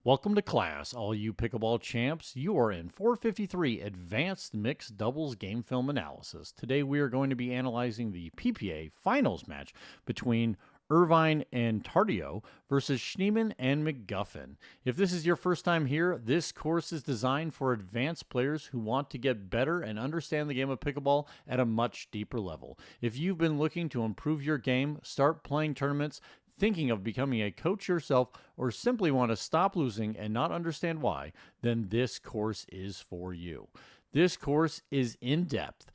Welcome to class, all you pickleball champs. You are in 453 Advanced Mixed Doubles Game Film Analysis. Today we are going to be analyzing the PPA Finals match between Irvine and Tardio versus Schneemann and McGuffin. If this is your first time here, this course is designed for advanced players who want to get better and understand the game of pickleball at a much deeper level. If you've been looking to improve your game, start playing tournaments, thinking of becoming a coach yourself, or simply want to stop losing and not understand why, then this course is for you. This course is in depth.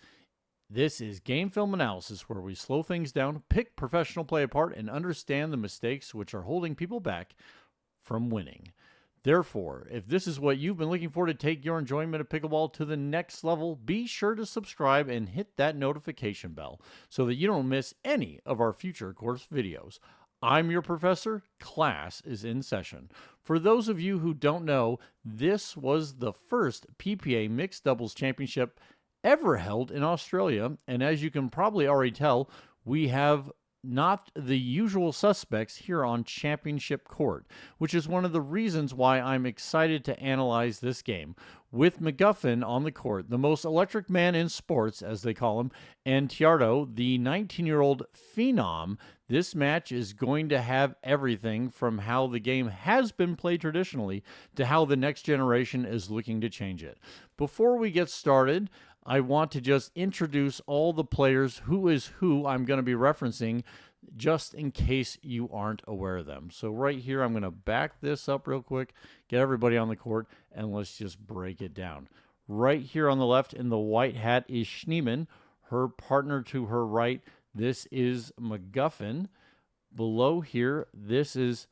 This is game film analysis where we slow things down, pick professional play apart, and understand the mistakes which are holding people back from winning. Therefore, if this is what you've been looking for to take your enjoyment of pickleball to the next level, be sure to subscribe and hit that notification bell so that you don't miss any of our future course videos. I'm your professor. Class is in session. For those of you who don't know, this was the first PPA Mixed Doubles Championship ever held in Australia, and as you can probably already tell, we have not the usual suspects here on Championship Court, which is one of the reasons why I'm excited to analyze this game. With McGuffin on the court, the most electric man in sports, as they call him, and Tardio, the 19-year-old phenom, this match is going to have everything from how the game has been played traditionally to how the next generation is looking to change it. Before we get started, I want to just introduce all the players, who is who I'm going to be referencing, just in case you aren't aware of them. So right here, I'm going to back this up real quick, get everybody on the court, and let's just break it down. Right here on the left in the white hat is Schneemann. Her partner to her right, this is McGuffin. Below here, this is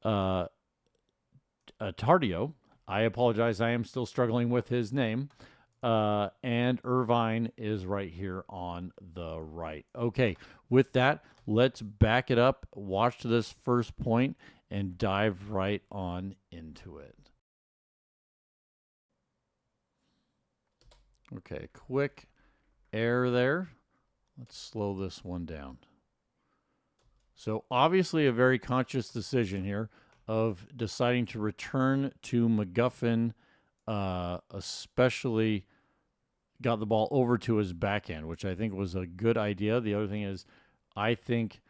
Tardio. I apologize, I am still struggling with his name. And Irvine is right here on the right. Okay, with that, let's back it up, watch this first point, and dive right on into it. Okay, quick error there. Let's slow this one down. So obviously a very conscious decision here of deciding to return to McGuffin, especially got the ball over to his backhand, which I think was a good idea. The other thing is, I think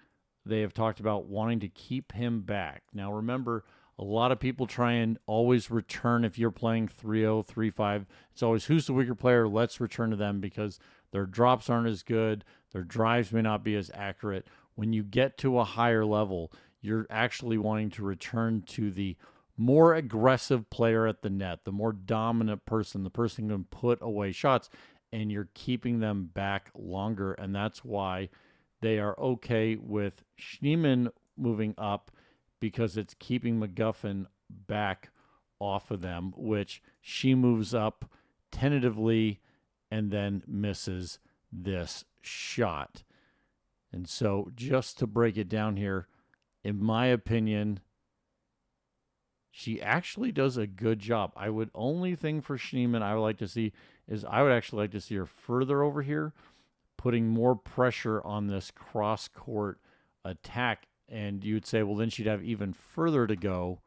they have talked about wanting to keep him back. Now, remember, a lot of people try and always return if you're playing 3-0, 3-5. It's always, who's the weaker player? Let's return to them because their drops aren't as good. Their drives may not be as accurate. When you get to a higher level, you're actually wanting to return to the more aggressive player at the net, the more dominant person, the person who can put away shots, and you're keeping them back longer. And that's why they are okay with Schneemann moving up, because it's keeping McGuffin back off of them, which she moves up tentatively and then misses this shot. And so just to break it down here, in my opinion, she actually does a good job. I would only thing for Schneemann I would like to see is I would actually like to see her further over here, putting more pressure on this cross-court attack. And you would say, well, then she'd have even further to go.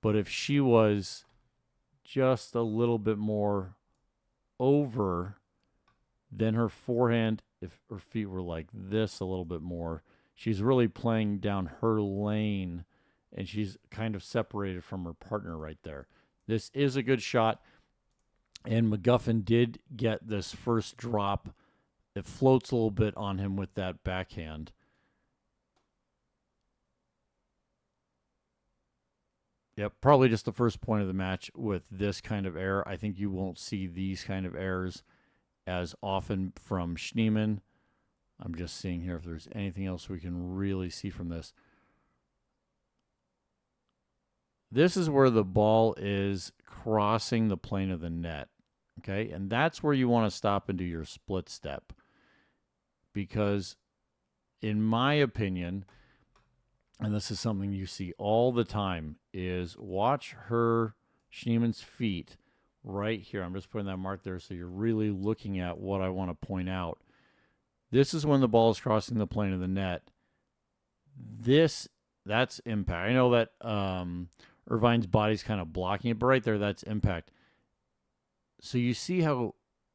But if she was just a little bit more over, then her forehand, if her feet were like this a little bit more, she's really playing down her lane, and she's kind of separated from her partner right there. This is a good shot, and McGuffin did get this first drop. It floats a little bit on him with that backhand. Yep, probably just the first point of the match with this kind of error. I think you won't see these kind of errors as often from Schneemann. I'm just seeing here if there's anything else we can really see from this. This is where the ball is crossing the plane of the net, okay? And that's where you want to stop and do your split step. Because in my opinion, and this is something you see all the time, is watch her, Schneemann's feet right here. I'm just putting that mark there so you're really looking at what I want to point out. This is when the ball is crossing the plane of the net. This that's impact. I know that Irvine's body's kind of blocking it, but right there, that's impact. So you see how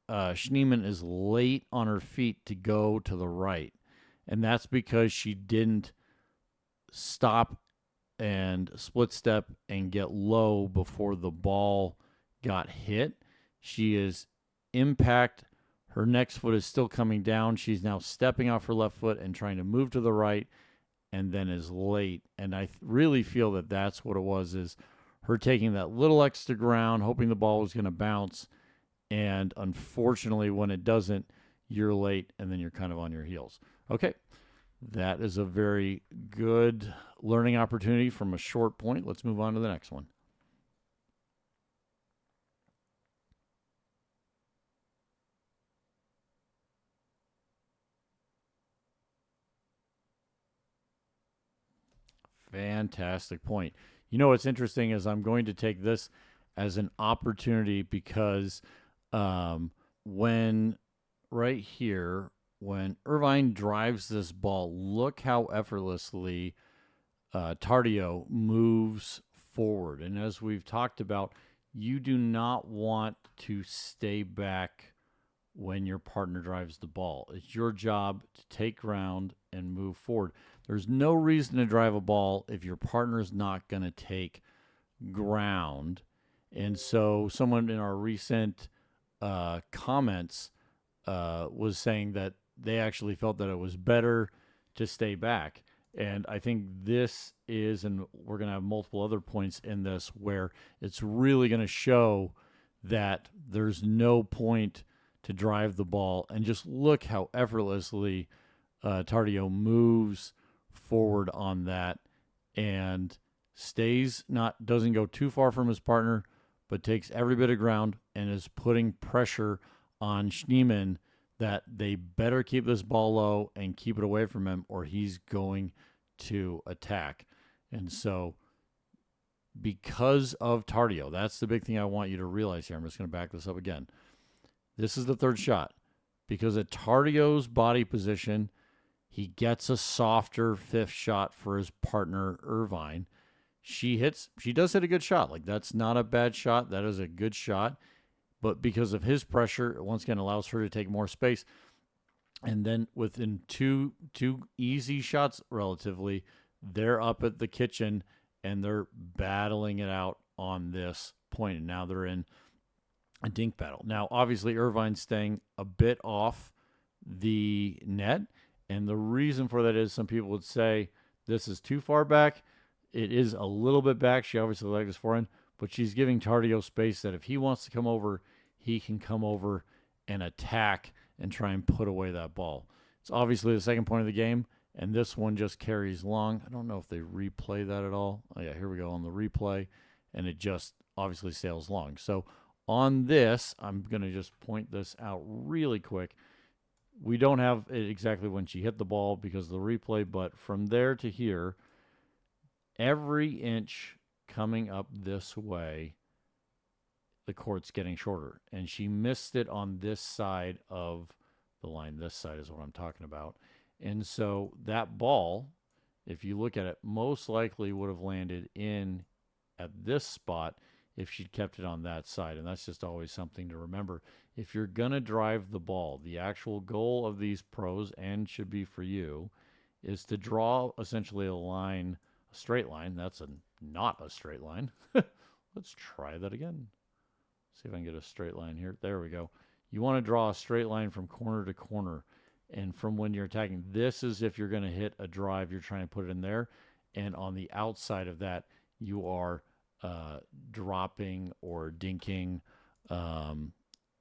Schneemann is late on her feet to go to the right. And that's because she didn't stop and split step and get low before the ball got hit. She is impact. Her next foot is still coming down. She's now stepping off her left foot and trying to move to the right, and then is late. And I really feel that that's what it was, is her taking that little extra ground, hoping the ball was going to bounce. And unfortunately, when it doesn't, you're late, and then you're kind of on your heels. Okay, that is a very good learning opportunity from a short point. Let's move on to the next one. Fantastic point. You know what's interesting is I'm going to take this as an opportunity because when right here, when Irvine drives this ball, look how effortlessly Tardio moves forward. And as we've talked about, you do not want to stay back when your partner drives the ball. It's your job to take ground and move forward. There's no reason to drive a ball if your partner's not going to take ground. And so someone in our recent comments was saying that they actually felt that it was better to stay back. And I think this is, and we're going to have multiple other points in this where it's really going to show that there's no point to drive the ball. And just look how effortlessly Tardio moves forward on that and doesn't go too far from his partner, but takes every bit of ground and is putting pressure on Schneemann that they better keep this ball low and keep it away from him, or he's going to attack. And so because of Tardio, that's the big thing I want you to realize here. I'm just going to back this up again. This is the third shot. Because at Tardio's body position, he gets a softer fifth shot for his partner, Irvine. She does hit a good shot. Like, that's not a bad shot. That is a good shot. But because of his pressure, it once again allows her to take more space. And then within two easy shots, relatively, they're up at the kitchen and they're battling it out on this point. And now they're in a dink battle. Now, obviously, Irvine's staying a bit off the net. And the reason for that is some people would say this is too far back. It is a little bit back. She obviously likes this forehand, but she's giving Tardio space that if he wants to come over, he can come over and attack and try and put away that ball. It's obviously the second point of the game, and this one just carries long. I don't know if they replay that at all. Oh, yeah, here we go on the replay, and it just obviously sails long. So on this, I'm going to just point this out really quick. We don't have it exactly when she hit the ball because of the replay, but from there to here, every inch coming up this way, the court's getting shorter. And she missed it on this side of the line. This side is what I'm talking about. And so that ball, if you look at it, most likely would have landed in at this spot if she'd kept it on that side. And that's just always something to remember. If you're going to drive the ball, the actual goal of these pros, and should be for you, is to draw essentially a straight line. That's not a straight line. Let's try that again. See if I can get a straight line here. There we go. You want to draw a straight line from corner to corner. And from when you're attacking, this is if you're going to hit a drive, you're trying to put it in there. And on the outside of that, you are dropping or dinking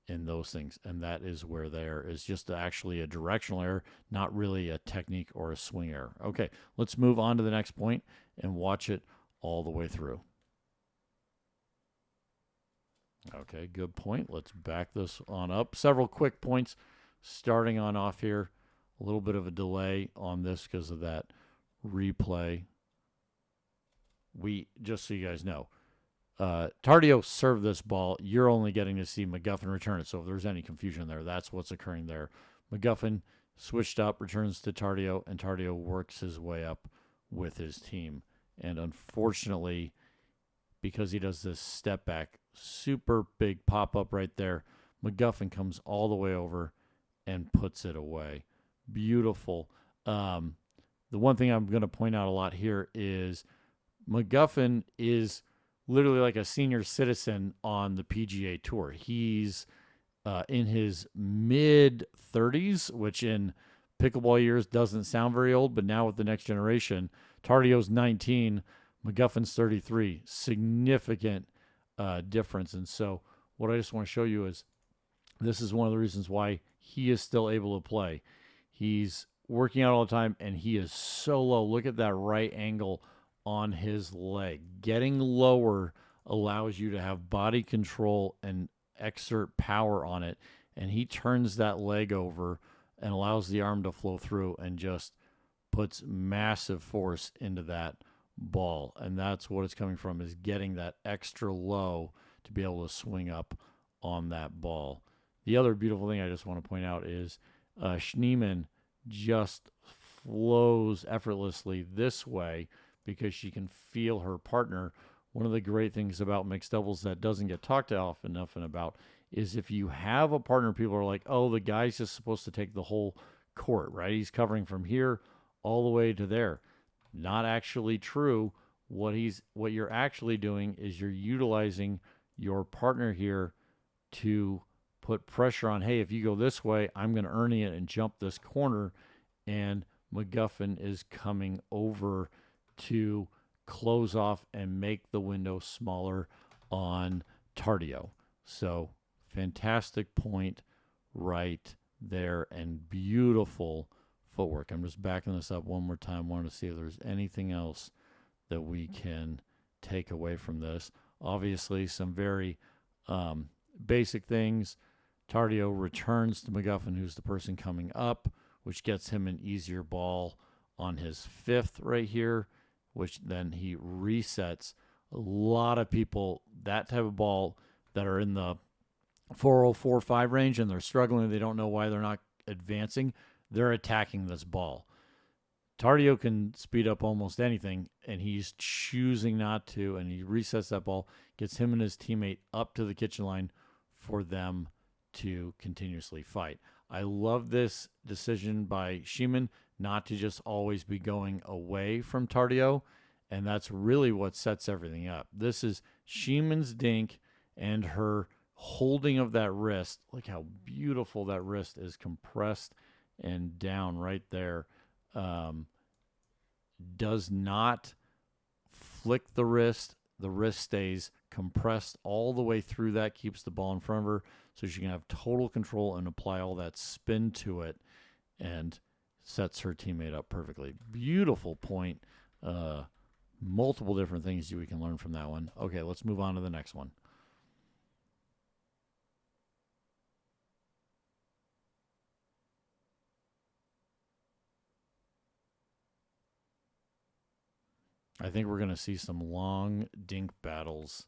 in those things. And that is where there is just actually a directional error, not really a technique or a swing error. Okay, let's move on to the next point and watch it all the way through. Okay, good point. Let's back this on up. Several quick points starting on off here. A little bit of a delay on this because of that replay. Just so you guys know, Tardio served this ball. You're only getting to see McGuffin return it. So if there's any confusion there, that's what's occurring there. McGuffin switched up, returns to Tardio, and Tardio works his way up with his team. And unfortunately, because he does this step back, super big pop up right there, McGuffin comes all the way over and puts it away. Beautiful. The one thing I'm going to point out a lot here is McGuffin is literally like a senior citizen on the PGA Tour. He's in his mid 30s, which in pickleball years doesn't sound very old, but now with the next generation, Tardio's 19, McGuffin's 33. Significant difference. And so what I just want to show you is this is one of the reasons why he is still able to play. He's working out all the time, and he is so low. Look at that right angle on his leg. Getting lower allows you to have body control and exert power on it, and he turns that leg over and allows the arm to flow through and just puts massive force into that ball. And that's what it's coming from, is getting that extra low to be able to swing up on that ball. The other beautiful thing I just want to point out is Schneemann just flows effortlessly this way because she can feel her partner. One of the great things about mixed doubles that doesn't get talked often enough about is if you have a partner, people are like, oh, the guy's just supposed to take the whole court, right? He's covering from here all the way to there. Not actually true. What you're actually doing is you're utilizing your partner here to put pressure on, hey, if you go this way, I'm going to earn it and jump this corner. And McGuffin is coming over to close off and make the window smaller on Tardio. So fantastic point right there, and beautiful footwork. I'm just backing this up one more time. Wanted to see if there's anything else that we can take away from this. Obviously, some very basic things. Tardio returns to McGuffin, who's the person coming up, which gets him an easier ball on his fifth right here, which then he resets. A lot of people, that type of ball that are in the 4.045 range and they're struggling, they don't know why they're not advancing, they're attacking this ball. Tardio can speed up almost anything, and he's choosing not to, and he resets that ball, gets him and his teammate up to the kitchen line for them to continuously fight. I love this decision by Schneemann not to just always be going away from Tardio, and that's really what sets everything up. This is Schneemann's dink and her holding of that wrist. Look how beautiful that wrist is compressed and down right there. Does not flick the wrist. The wrist stays compressed all the way through that, keeps the ball in front of her so she can have total control and apply all that spin to it, and sets her teammate up perfectly. Beautiful point. Multiple different things we can learn from that one. Okay, let's move on to the next one. I think we're going to see some long dink battles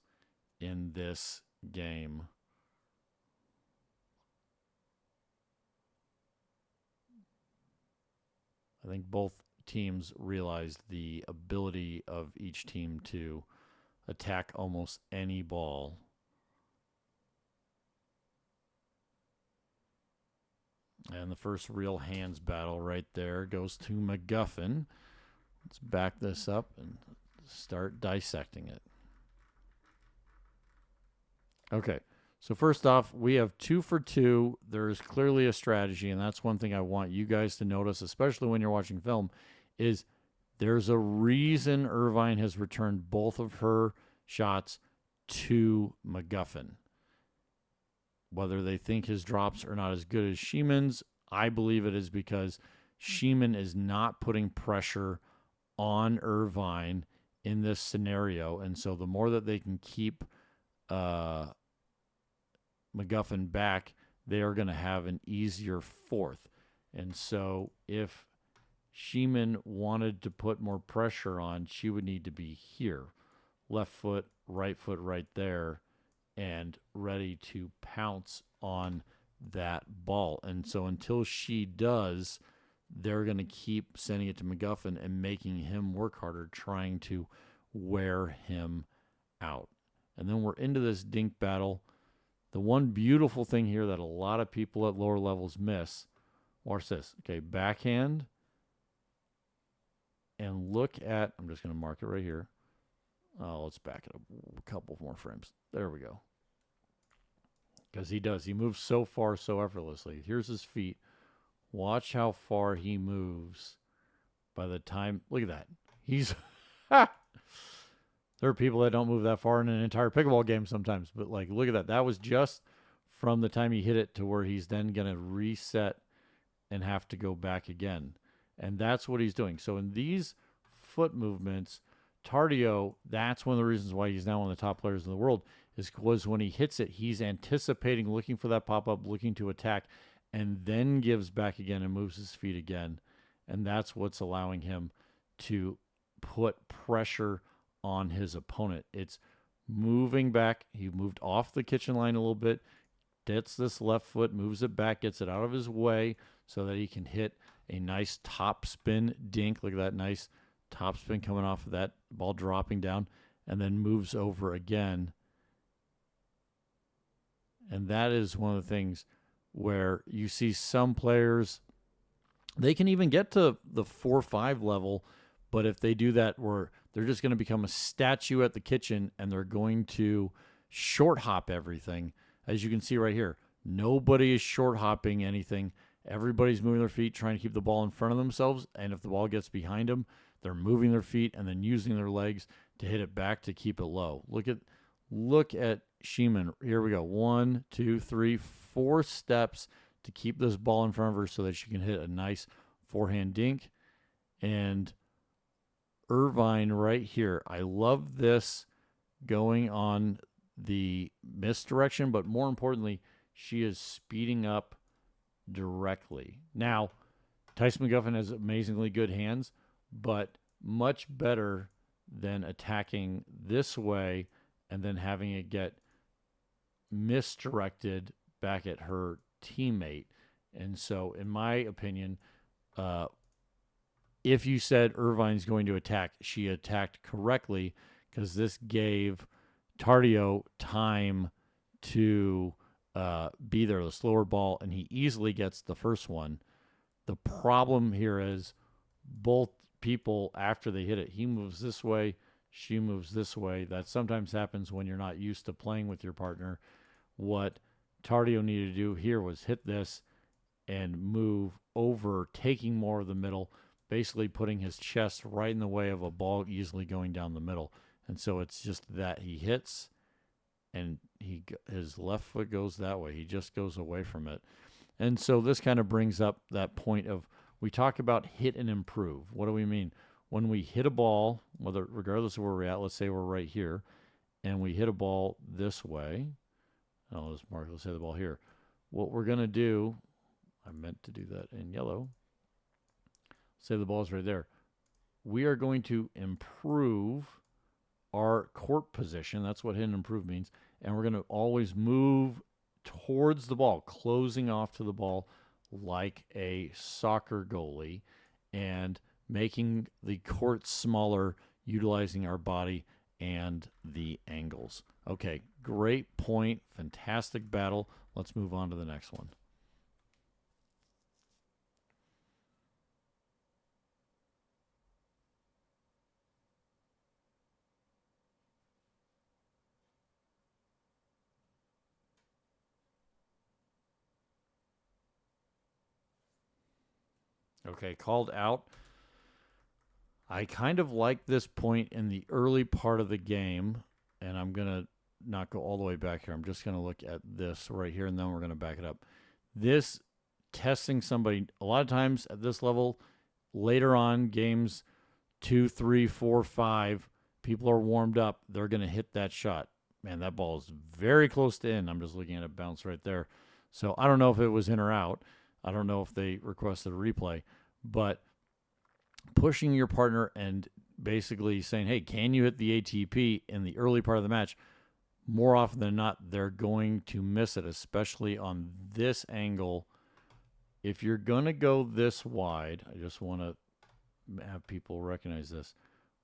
in this game. I think both teams realized the ability of each team to attack almost any ball. And the first real hands battle right there goes to McGuffin. Let's back this up and start dissecting it. Okay, so first off, we have 2 for 2. There's clearly a strategy, and that's one thing I want you guys to notice, especially when you're watching film, is there's a reason Irvine has returned both of her shots to McGuffin. Whether they think his drops are not as good as Schneemann's, I believe it is because Schneemann is not putting pressure on Irvine in this scenario, and so the more that they can keep McGuffin back, they are going to have an easier fourth. And so if Schneemann wanted to put more pressure on, she would need to be here, left foot right there, and ready to pounce on that ball. And so until she does, they're going to keep sending it to McGuffin and making him work harder, trying to wear him out. And then we're into this dink battle. The one beautiful thing here that a lot of people at lower levels miss, watch this. Okay, backhand. And look at, I'm just going to mark it right here. Oh, let's back it up a couple more frames. There we go. Because he does. He moves so far, so effortlessly. Here's his feet. Watch how far he moves by the time. Look at that. He's. There are people that don't move that far in an entire pickleball game sometimes. But, like, look at that. That was just from the time he hit it to where he's then going to reset and have to go back again. And that's what he's doing. So in these foot movements, Tardio, that's one of the reasons why he's now one of the top players in the world, is because when he hits it, he's anticipating, looking for that pop-up, looking to attack, and then gives back again and moves his feet again. And that's what's allowing him to put pressure on his opponent. It's moving back. He moved off the kitchen line a little bit, gets this left foot, moves it back, gets it out of his way so that he can hit a nice top spin dink. Look at that nice top spin coming off of that ball dropping down, and then moves over again. And that is one of the things where you see some players, they can even get to the 4-5 level, but if they do that, where they're just going to become a statue at the kitchen and they're going to short hop everything. As you can see right here, nobody is short hopping anything. Everybody's moving their feet, trying to keep the ball in front of themselves, and if the ball gets behind them, they're moving their feet and then using their legs to hit it back to keep it low. Look at Schneemann. Here we go. 1, 2, 3, 4 steps to keep this ball in front of her so that she can hit a nice forehand dink. And Irvine right here. I love this going on the misdirection, but more importantly, she is speeding up directly. Now, Tyson McGuffin has amazingly good hands, but much better than attacking this way and then having it get misdirected back at her teammate. And so, in my opinion, if you said Irvine's going to attack, she attacked correctly because this gave Tardio time to be there, the slower ball, and he easily gets the first one. The problem here is both people, after they hit it, he moves this way, she moves this way. That sometimes happens when you're not used to playing with your partner. What Tardio needed to do here was hit this and move over, taking more of the middle, basically putting his chest right in the way of a ball easily going down the middle. And so it's just that he hits and his left foot goes that way. He just goes away from it. And so this kind of brings up that point of, we talk about hit and improve. What do we mean? When we hit a ball, regardless of where we're at, let's say we're right here, and we hit a ball this way. Let's hit the ball here. What we're going to do, I meant to do that in yellow. Say the ball's right there. We are going to improve our court position. That's what hit and improve means. And we're going to always move towards the ball, closing off to the ball like a soccer goalie and making the court smaller, utilizing our body and the angles. Okay, great point. Fantastic battle. Let's move on to the next one. Okay, called out. I kind of like this point in the early part of the game, and I'm going to not go all the way back here. I'm just going to look at this right here, and then we're going to back it up. This testing somebody, a lot of times at this level, later on, games 2, 3, 4, 5, people are warmed up. They're going to hit that shot. Man, that ball is very close to in. I'm just looking at it bounce right there. So I don't know if it was in or out. I don't know if they requested a replay, but pushing your partner and basically saying, hey, can you hit the ATP in the early part of the match? More often than not, they're going to miss it, especially on this angle if you're going to go this wide, I just want to have people recognize this.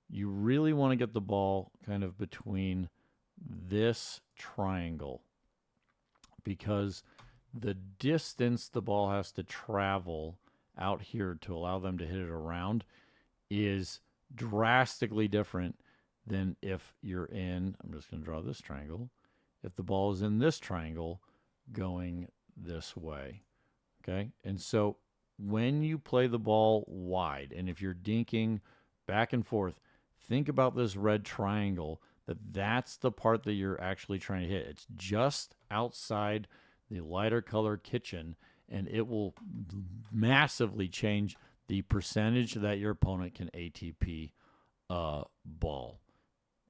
You really want to get the ball kind of between this triangle, because the distance the ball has to travel out here to allow them to hit it around is drastically different than if you're in, I'm just going to draw this triangle, if the ball is in this triangle going this way. Okay? And so when you play the ball wide, and if you're dinking back and forth, think about this red triangle, that's the part that you're actually trying to hit. It's just outside the lighter color kitchen, and it will massively change the percentage that your opponent can ATP ball.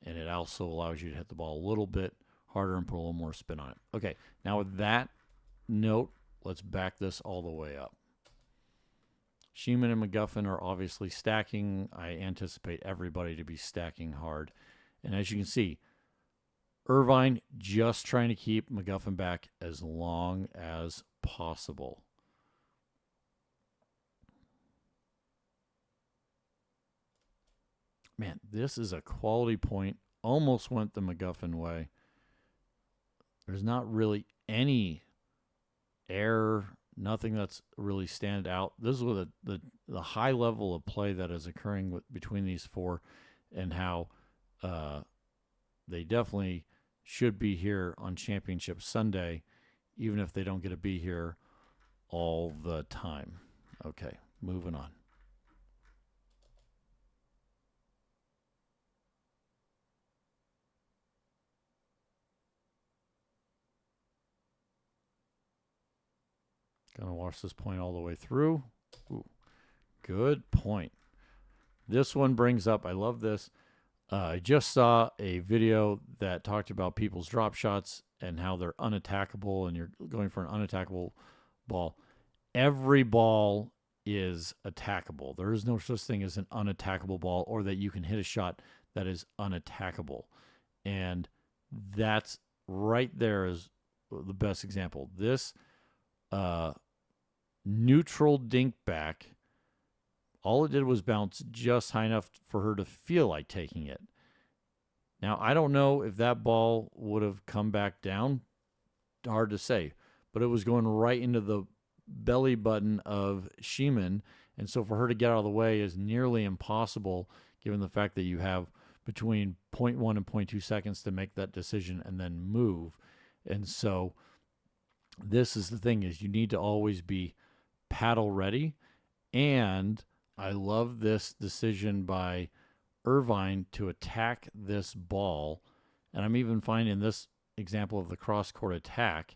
And it also allows you to hit the ball a little bit harder and put a little more spin on it. Okay, now with that note, let's back this all the way up. Schneemann and McGuffin are obviously stacking. I anticipate everybody to be stacking hard. And as you can see, Irvine just trying to keep McGuffin back as long as possible. Man, this is a quality point. Almost went the McGuffin way. There's not really any error, nothing that's really stand out. This is with the high level of play that is occurring between these four, and how they definitely should be here on Championship Sunday, even if they don't get to be here all the time. Okay, moving on. Gonna watch this point all the way through. Ooh, good point. This one brings up, I love this. I just saw a video that talked about people's drop shots and how they're unattackable, and you're going for an unattackable ball. Every ball is attackable. There is no such thing as an unattackable ball, or that you can hit a shot that is unattackable. And that's right there is the best example. This neutral dink back, all it did was bounce just high enough for her to feel like taking it. Now, I don't know if that ball would have come back down. Hard to say. But it was going right into the belly button of Schneemann. And so for her to get out of the way is nearly impossible, given the fact that you have between 0.1 and 0.2 seconds to make that decision and then move. And so this is the thing, is you need to always be paddle ready. And I love this decision by Irvine to attack this ball. And I'm even finding this example of the cross-court attack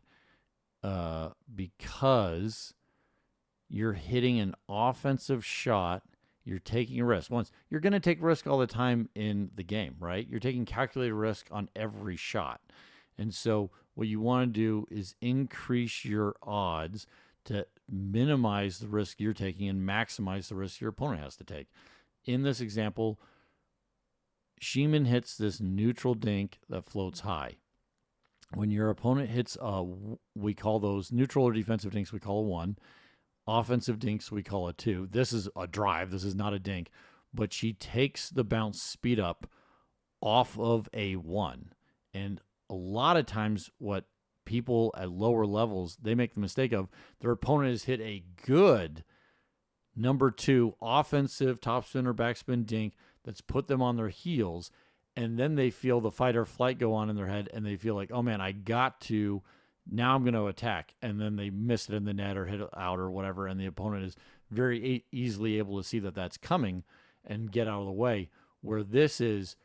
because you're hitting an offensive shot. You're taking a risk. Once you're going to take risk all the time in the game, right? You're taking calculated risk on every shot. And so what you want to do is increase your odds to minimize the risk you're taking and maximize the risk your opponent has to take. In this example, Schneemann hits this neutral dink that floats high. When your opponent hits, we call those neutral or defensive dinks, we call a 1. Offensive dinks, we call a 2. This is a drive. This is not a dink. But she takes the bounce speed up off of a 1. And a lot of times what people at lower levels, they make the mistake of, their opponent has hit a good number 2 offensive topspin or backspin dink that's put them on their heels, and then they feel the fight or flight go on in their head, and they feel like, oh man, I got to, now I'm going to attack, and then they miss it in the net or hit it out or whatever, and the opponent is very easily able to see that that's coming and get out of the way. Where this is,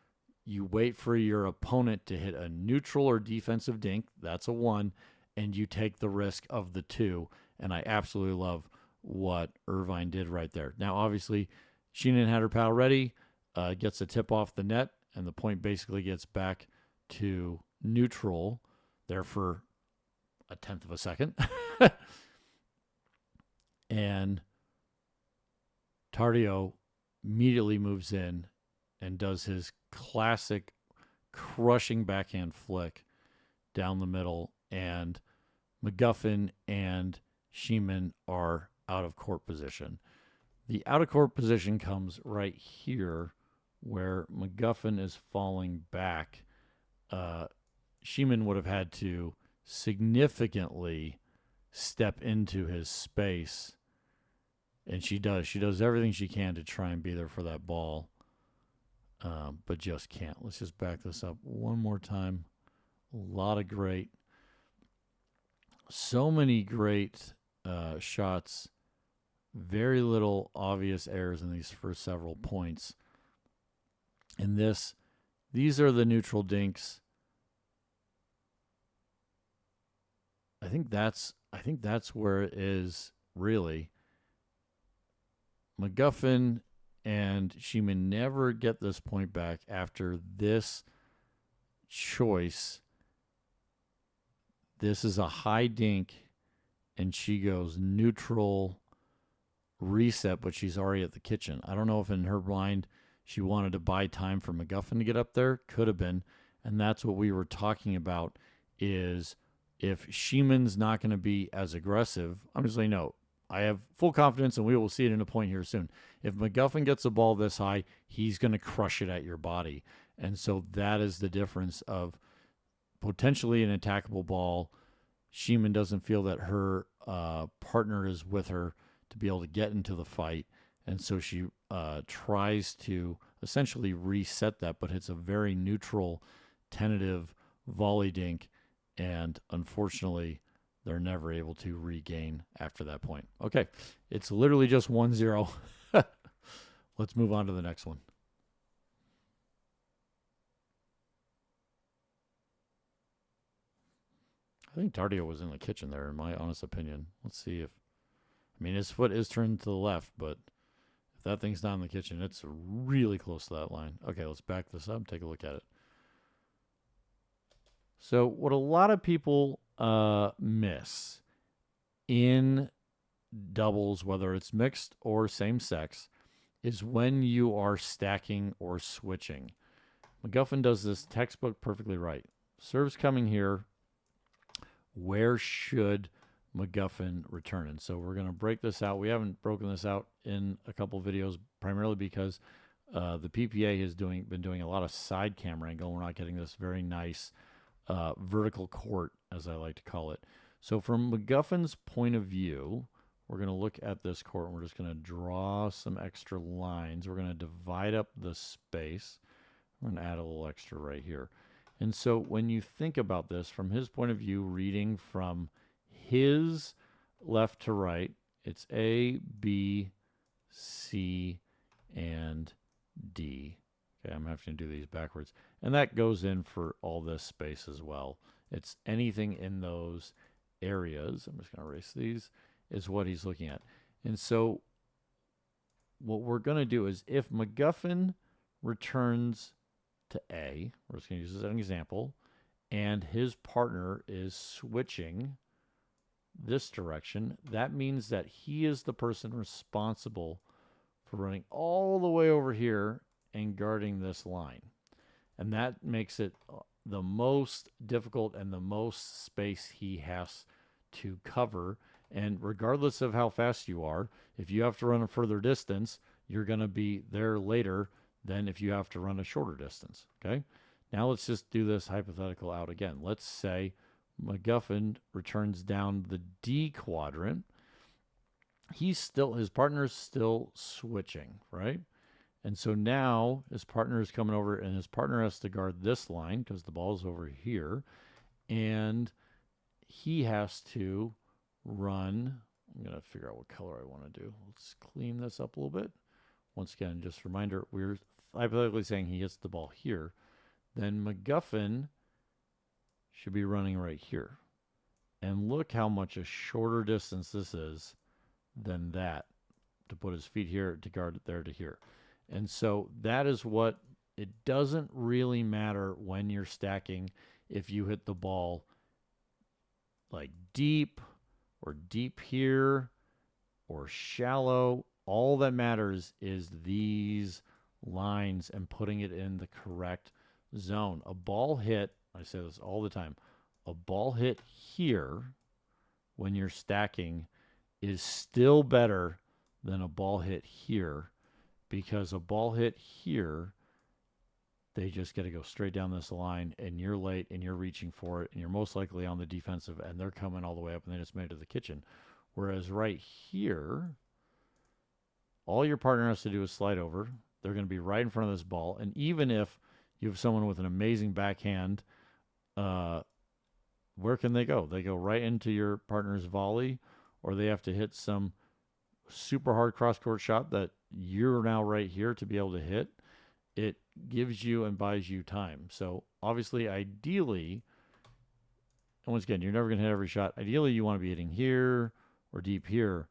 you wait for your opponent to hit a neutral or defensive dink, that's a 1, and you take the risk of the 2, and I absolutely love what Irvine did right there. Now, obviously, Schneemann had her paddle ready, gets a tip off the net, and the point basically gets back to neutral there for 1/10 of a second. And Tardio immediately moves in and does his classic crushing backhand flick down the middle, and McGuffin and Schneemann are out of court position. The out of court position comes right here where McGuffin is falling back. Schneemann would have had to significantly step into his space, and she does. She does everything she can to try and be there for that ball, but just can't. Let's just back this up one more time. A lot of great, so many great shots. Very little obvious errors in these first several points. And these are the neutral dinks. I think that's where it is really. McGuffin and Schneemann never get this point back after this choice. This is a high dink, and she goes neutral reset, but she's already at the kitchen. I don't know if in her mind she wanted to buy time for McGuffin to get up there. Could have been. And that's what we were talking about, is if Schneemann's not going to be as aggressive, I'm just saying no. I have full confidence, and we will see it in a point here soon. If McGuffin gets a ball this high, he's going to crush it at your body. And so that is the difference of potentially an attackable ball. Schneemann doesn't feel that her partner is with her to be able to get into the fight. And so she tries to essentially reset that, but it's a very neutral, tentative volley dink. And unfortunately, they're never able to regain after that point. Okay, it's literally just 1-0. Let's move on to the next one. I think Tardio was in the kitchen there, in my honest opinion. Let's see if... I mean, his foot is turned to the left, but if that thing's not in the kitchen, it's really close to that line. Okay, let's back this up, take a look at it. So what a lot of people miss in doubles, whether it's mixed or same sex, is when you are stacking or switching. McGuffin does this textbook perfectly right. Serve's coming here. Where should McGuffin return? And so we're going to break this out. We haven't broken this out in a couple videos, primarily because the PPA has been doing a lot of side camera angle. We're not getting this very nice vertical court, as I like to call it. So from McGuffin's point of view, we're going to look at this court, and we're just going to draw some extra lines. We're going to divide up the space. We're going to add a little extra right here. And so when you think about this, from his point of view, reading from his left to right, it's A, B, C, and D. Okay, I'm having to do these backwards. And that goes in for all this space as well. It's anything in those areas. I'm just going to erase these, is what he's looking at. And so what we're going to do is if McGuffin returns to A, we're just going to use this as an example, and his partner is switching this direction, that means that he is the person responsible for running all the way over here and guarding this line. And that makes it the most difficult and the most space he has to cover. And regardless of how fast you are, if you have to run a further distance, you're going to be there later than if you have to run a shorter distance. Okay. Now let's just do this hypothetical out again. Let's say McGuffin returns down the D quadrant. His partner's still switching, right? And so now his partner is coming over, and his partner has to guard this line because the ball's over here. And he has to run. I'm going to figure out what color I want to do. Let's clean this up a little bit. Once again, just a reminder, we're hypothetically saying he hits the ball here. Then McGuffin should be running right here. And look how much a shorter distance this is than that, to put his feet here, to guard it there, to here. And so that is what, it doesn't really matter when you're stacking if you hit the ball like deep or deep here or shallow. All that matters is these lines and putting it in the correct zone. A ball hit, I say this all the time, a ball hit here when you're stacking is still better than a ball hit here, because a ball hit here, they just got to go straight down this line, and you're late, and you're reaching for it, and you're most likely on the defensive, and they're coming all the way up, and they just made it to the kitchen. Whereas right here, all your partner has to do is slide over. They're going to be right in front of this ball, and even if you have someone with an amazing backhand, where can they go? They go right into your partner's volley, or they have to hit some super hard cross-court shot that you're now right here to be able to hit. It gives you and buys you time. So obviously, ideally, and once again, you're never going to hit every shot. Ideally, you want to be hitting here or deep here.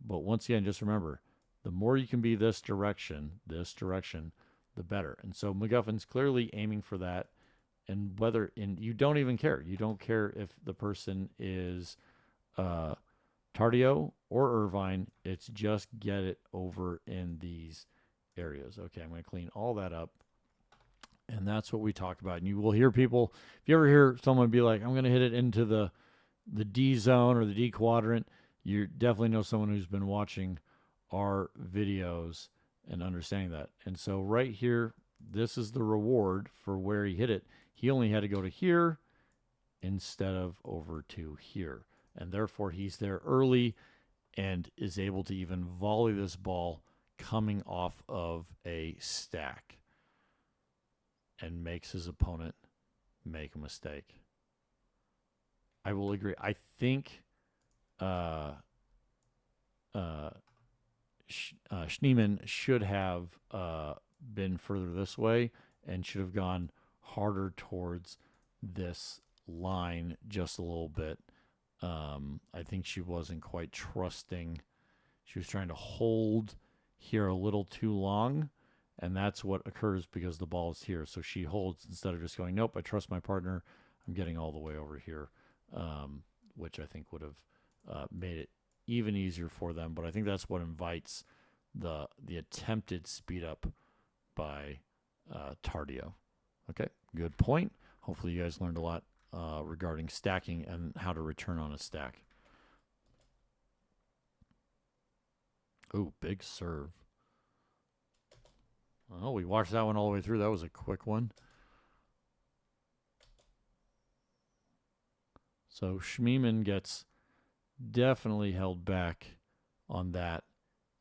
But once again, just remember, the more you can be this direction, the better. And so McGuffin's clearly aiming for that. And you don't even care. You don't care if the person is Tardio or Irvine. It's just get it over in these areas. Okay, I'm going to clean all that up. And that's what we talk about. And you will hear people, if you ever hear someone be like, I'm going to hit it into the D zone or the D quadrant, you definitely know someone who's been watching our videos and understanding that. And so right here, this is the reward for where he hit it. He only had to go to here instead of over to here. And therefore, he's there early and is able to even volley this ball coming off of a stack and makes his opponent make a mistake. I will agree. I think Schneemann should have been further this way and should have gone harder towards this line just a little bit. I think she wasn't quite trusting. She was trying to hold here a little too long, and that's what occurs because the ball is here. So she holds instead of just going, nope, I trust my partner. I'm getting all the way over here, which I think would have made it even easier for them. But I think that's what invites the attempted speed up by Tardio. Okay, good point. Hopefully you guys learned a lot regarding stacking and how to return on a stack. Ooh, big serve. Oh, we watched that one all the way through. That was a quick one. So Schneemann gets definitely held back on that,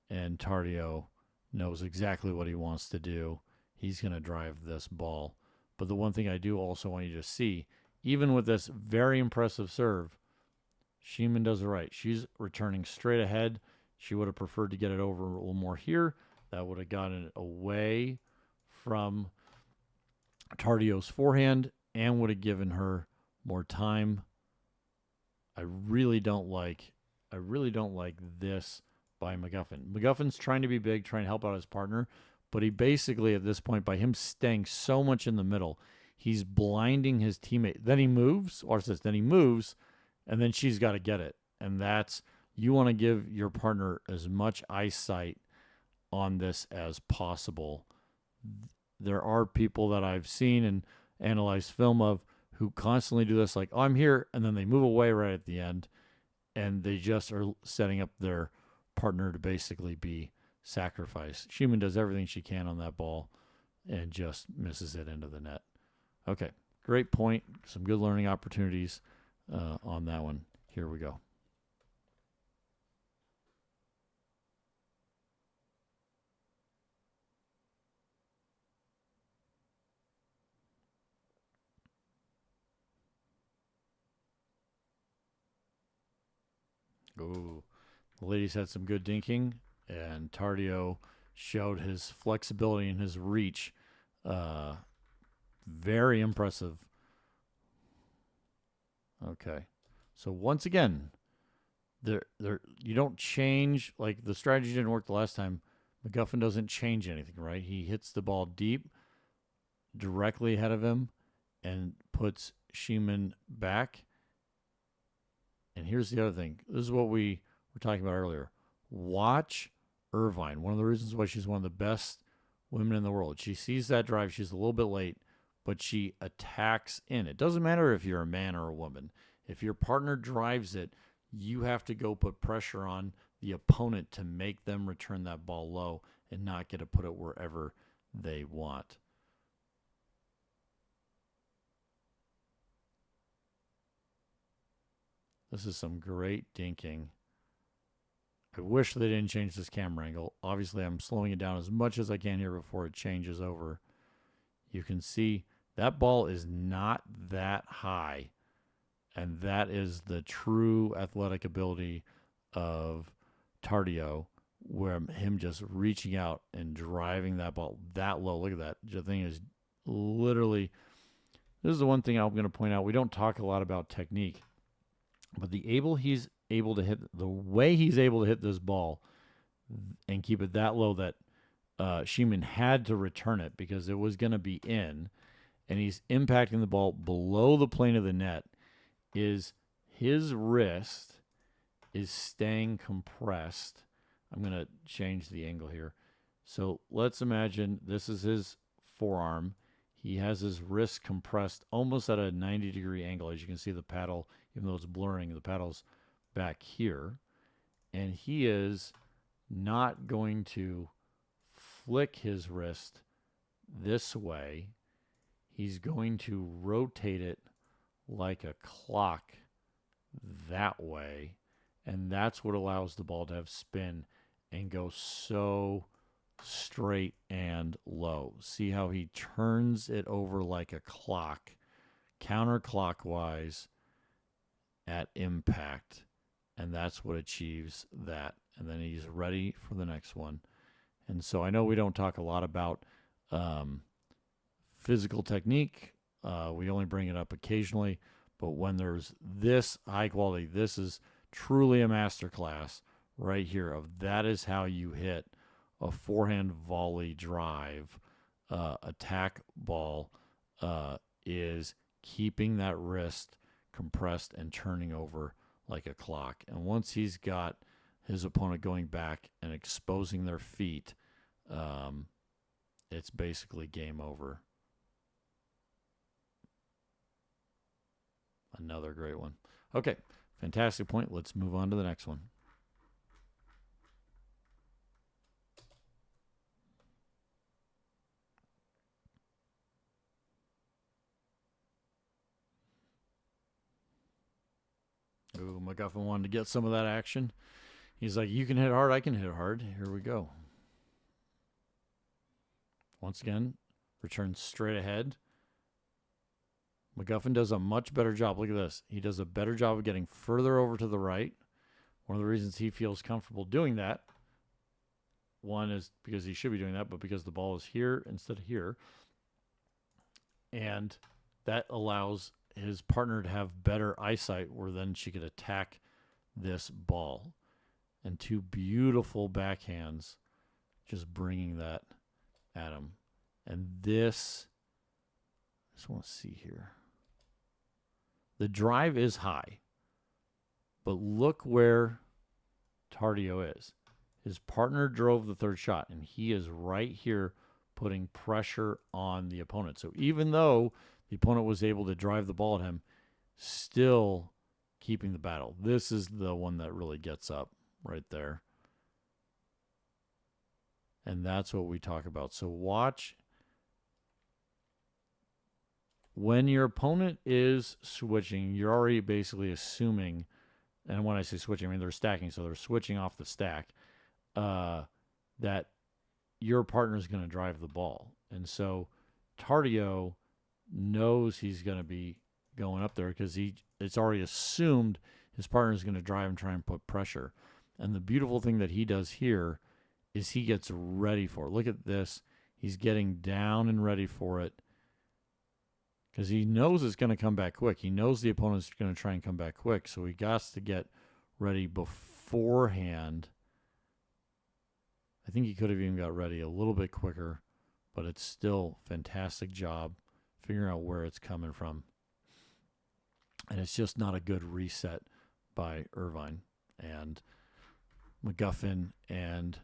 and Tardio knows exactly what he wants to do. He's going to drive this ball. But the one thing I do also want you to see, even with this very impressive serve, Schneemann does it right. She's returning straight ahead. She would have preferred to get it over a little more here. That would have gotten it away from Tardio's forehand and would have given her more time. I really don't like this by McGuffin. McGuffin's trying to be big, trying to help out his partner, but he basically, at this point, by him staying so much in the middle, he's blinding his teammate. Then he moves, and then she's got to get it. And that's, you want to give your partner as much eyesight on this as possible. There are people that I've seen and analyzed film of who constantly do this, like, oh, I'm here, and then they move away right at the end, and they just are setting up their partner to basically be sacrificed. Schneemann does everything she can on that ball and just misses it into the net. Okay, great point. Some good learning opportunities on that one. Here we go. Ooh, the ladies had some good dinking, and Tardio showed his flexibility and his reach. Very impressive. Okay, so once again, you don't change, like the strategy didn't work the last time. McGuffin doesn't change anything, right? He hits the ball deep, directly ahead of him, and puts Schneemann back. And here's the other thing. This is what we were talking about earlier. Watch Irvine. One of the reasons why she's one of the best women in the world. She sees that drive. She's a little bit late, but she attacks in. It doesn't matter if you're a man or a woman. If your partner drives it, you have to go put pressure on the opponent to make them return that ball low and not get to put it wherever they want. This is some great dinking. I wish they didn't change this camera angle. Obviously, I'm slowing it down as much as I can here before it changes over. You can see that ball is not that high, and that is the true athletic ability of Tardio, where him just reaching out and driving that ball that low. Look at that. The thing is literally, this is the one thing I'm going to point out. We don't talk a lot about technique, but the way he's able to hit this ball and keep it that low that Schneemann had to return it because it was going to be in, and he's impacting the ball below the plane of the net, is his wrist is staying compressed. I'm going to change the angle here. So let's imagine this is his forearm. He has his wrist compressed almost at a 90-degree angle. As you can see, the paddle, even though it's blurring, the paddle's back here. And he is not going to flick his wrist this way. He's going to rotate it like a clock that way. And that's what allows the ball to have spin and go so straight and low. See how he turns it over like a clock, counterclockwise at impact. And that's what achieves that. And then he's ready for the next one. And so I know we don't talk a lot about physical technique. We only bring it up occasionally. But when there's this high quality, this is truly a masterclass right here of that is how you hit a forehand volley drive attack ball, is keeping that wrist compressed and turning over like a clock. And once he's got his opponent going back and exposing their feet, it's basically game over. Another great one. Okay, fantastic point. Let's move on to the next one. Ooh, McGuffin wanted to get some of that action. He's like, you can hit hard, I can hit hard. Here we go. Once again, returns straight ahead. McGuffin does a much better job. Look at this. He does a better job of getting further over to the right. One of the reasons he feels comfortable doing that, one is because he should be doing that, but because the ball is here instead of here. And that allows his partner to have better eyesight where then she could attack this ball. And two beautiful backhands just bringing that at him. And this, I just want to see here. The drive is high, but look where Tardio is. His partner drove the third shot, and he is right here putting pressure on the opponent. So even though the opponent was able to drive the ball at him, still keeping the battle. This is the one that really gets up right there. And that's what we talk about. So watch. When your opponent is switching, you're already basically assuming, and when I say switching, I mean they're stacking, so they're switching off the stack, that your partner is going to drive the ball. And so Tardio knows he's going to be going up there because it's already assumed his partner is going to drive and try and put pressure. And the beautiful thing that he does here is he gets ready for it. Look at this. He's getting down and ready for it because he knows it's going to come back quick. He knows the opponent's going to try and come back quick, so he got to get ready beforehand. I think he could have even got ready a little bit quicker, but it's still fantastic job figuring out where it's coming from. And it's just not a good reset by Irvine. And McGuffin and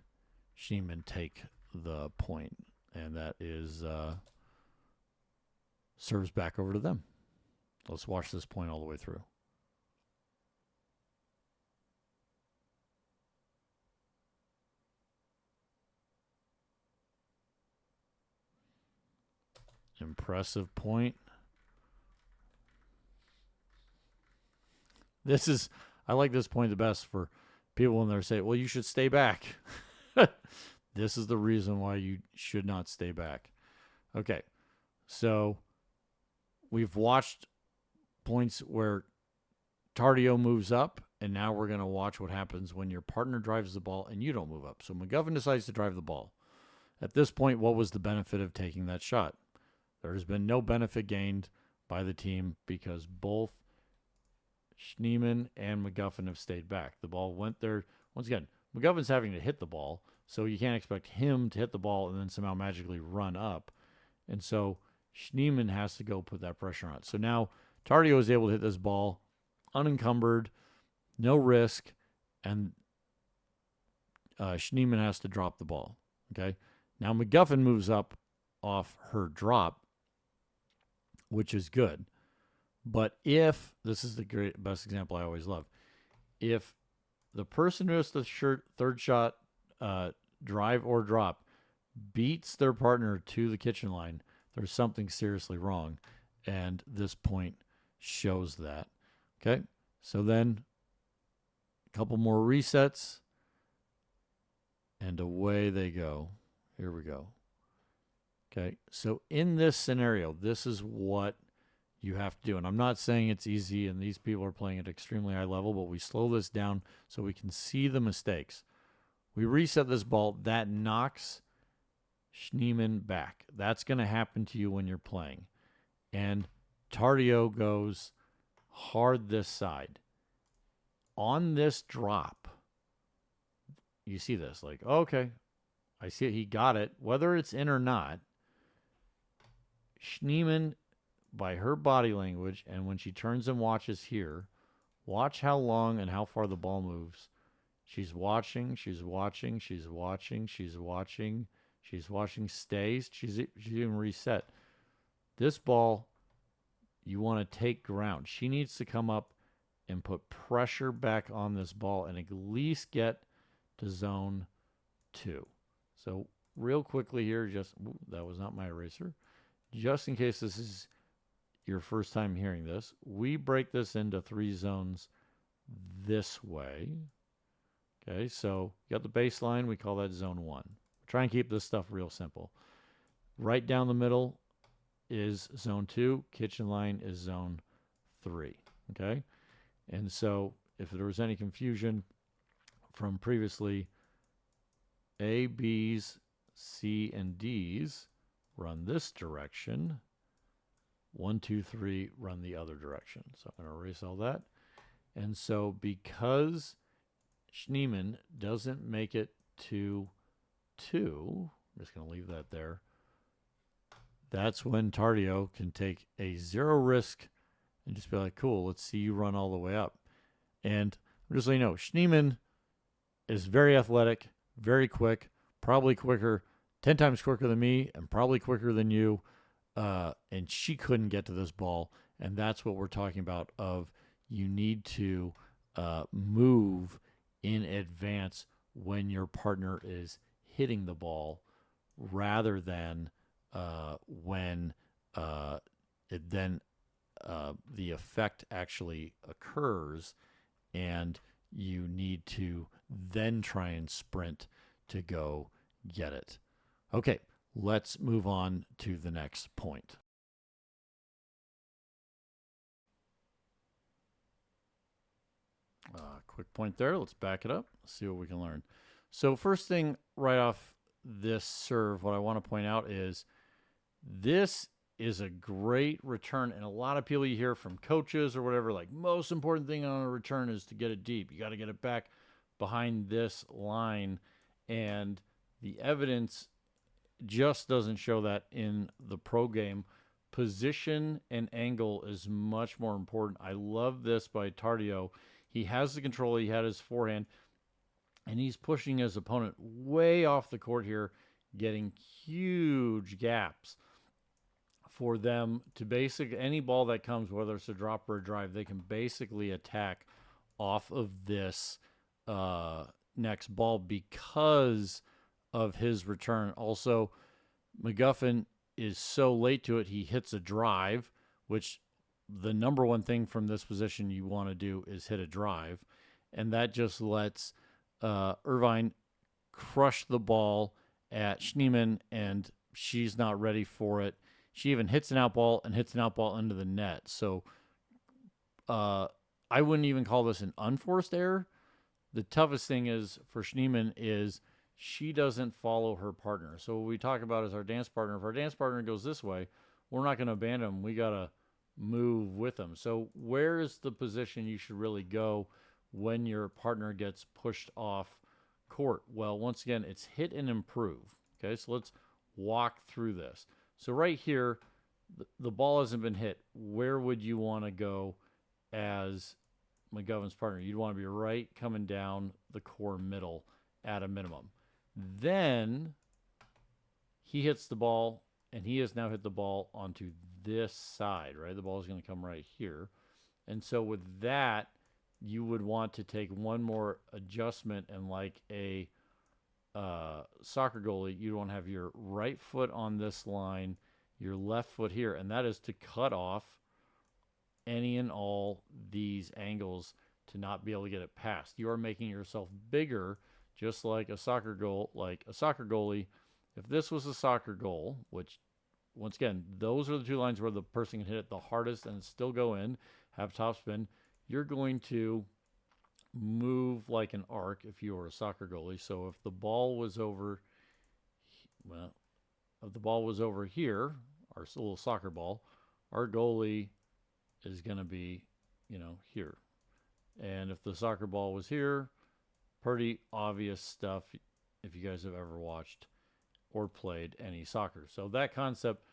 Schneemann take the point, and that is serves back over to them. Let's watch this point all the way through. Impressive point. I like this point the best for people when they're saying, well, you should stay back. This is the reason why you should not stay back. Okay, so we've watched points where Tardio moves up, and now we're going to watch what happens when your partner drives the ball and you don't move up. So McGuffin decides to drive the ball. At this point, what was the benefit of taking that shot? There has been no benefit gained by the team because both Schneemann and McGuffin have stayed back. The ball went there. Once again, McGuffin's having to hit the ball, so you can't expect him to hit the ball and then somehow magically run up. And so Schneemann has to go put that pressure on it. So now Tardio is able to hit this ball unencumbered, no risk, and Schneemann has to drop the ball. Okay. Now McGuffin moves up off her drop, which is good. But if, this is the best example I always love, if the person who has the third shot, drive or drop, beats their partner to the kitchen line, there's something seriously wrong. And this point shows that. Okay, so then a couple more resets, and away they go. Here we go. Okay, so in this scenario, this is what you have to do. And I'm not saying it's easy, and these people are playing at extremely high level, but we slow this down so we can see the mistakes. We reset this ball. That knocks Schneemann back. That's going to happen to you when you're playing. And Tardio goes hard this side. On this drop, you see this. Like, okay, I see it. He got it. Whether it's in or not, Schneemann, by her body language, and when she turns and watches here, watch how long and how far the ball moves. She's watching, she's watching, she's watching, she's watching, she's watching, stays, she's even reset. This ball, you want to take ground. She needs to come up and put pressure back on this ball and at least get to zone 2. So real quickly here, that was not my eraser. Just in case this is your first time hearing this, we break this into 3 zones this way. Okay, so you got the baseline, we call that zone 1. Try and keep this stuff real simple. Right down the middle is zone 2, kitchen line is zone 3. Okay, and so if there was any confusion from previously, A, B's, C, and D's run this direction. 1, 2, 3 run the other direction. So I'm going to erase all that. And so because Schneemann doesn't make it to 2, I'm just going to leave that there. That's when Tardio can take a 0 risk and just be like, cool, let's see you run all the way up. And just so you know, Schneemann is very athletic, very quick, probably quicker, 10 times quicker than me, and probably quicker than you. And she couldn't get to this ball. And that's what we're talking about of you need to move in advance when your partner is hitting the ball rather than when the effect actually occurs and you need to then try and sprint to go get it. Okay, let's move on to the next point. Quick point there. Let's back it up. See what we can learn. So first thing right off this serve, what I want to point out is this is a great return. And a lot of people you hear from coaches or whatever, like most important thing on a return is to get it deep. You got to get it back behind this line. And the evidence just doesn't show that in the pro game. Position and angle is much more important. I love this by Tardio. He has the control. He had his forehand, and he's pushing his opponent way off the court here, getting huge gaps for them to any ball that comes, whether it's a drop or a drive, they can basically attack off of this next ball because of his return. Also, McGuffin is so late to it, he hits a drive, which the number one thing from this position you want to do is hit a drive. And that just lets Irvine crush the ball at Schneemann, and she's not ready for it. She even hits an out ball and hits an out ball into the net. So I wouldn't even call this an unforced error. The toughest thing is for Schneemann is she doesn't follow her partner. So what we talk about is our dance partner. If our dance partner goes this way, we're not going to abandon them. We got to move with them. So where is the position you should really go when your partner gets pushed off court? Well, once again, it's hit and improve. Okay, so let's walk through this. So right here, the ball hasn't been hit. Where would you want to go as McGuffin's partner? You'd want to be right coming down the core middle at a minimum. Then he hits the ball, and he has now hit the ball onto this side, right? The ball is going to come right here. And so with that, you would want to take one more adjustment, and like a soccer goalie, you want to have your right foot on this line, your left foot here, and that is to cut off any and all these angles to not be able to get it past. You are making yourself bigger, just like a soccer goal, like a soccer goalie. If this was a soccer goal, which once again, those are the two lines where the person can hit it the hardest and still go in, have topspin, you're going to move like an arc if you were a soccer goalie. So if the ball was over, well, if the ball was over here, our little soccer ball, our goalie is going to be, here. And if the soccer ball was here, pretty obvious stuff if you guys have ever watched or played any soccer. So that concept,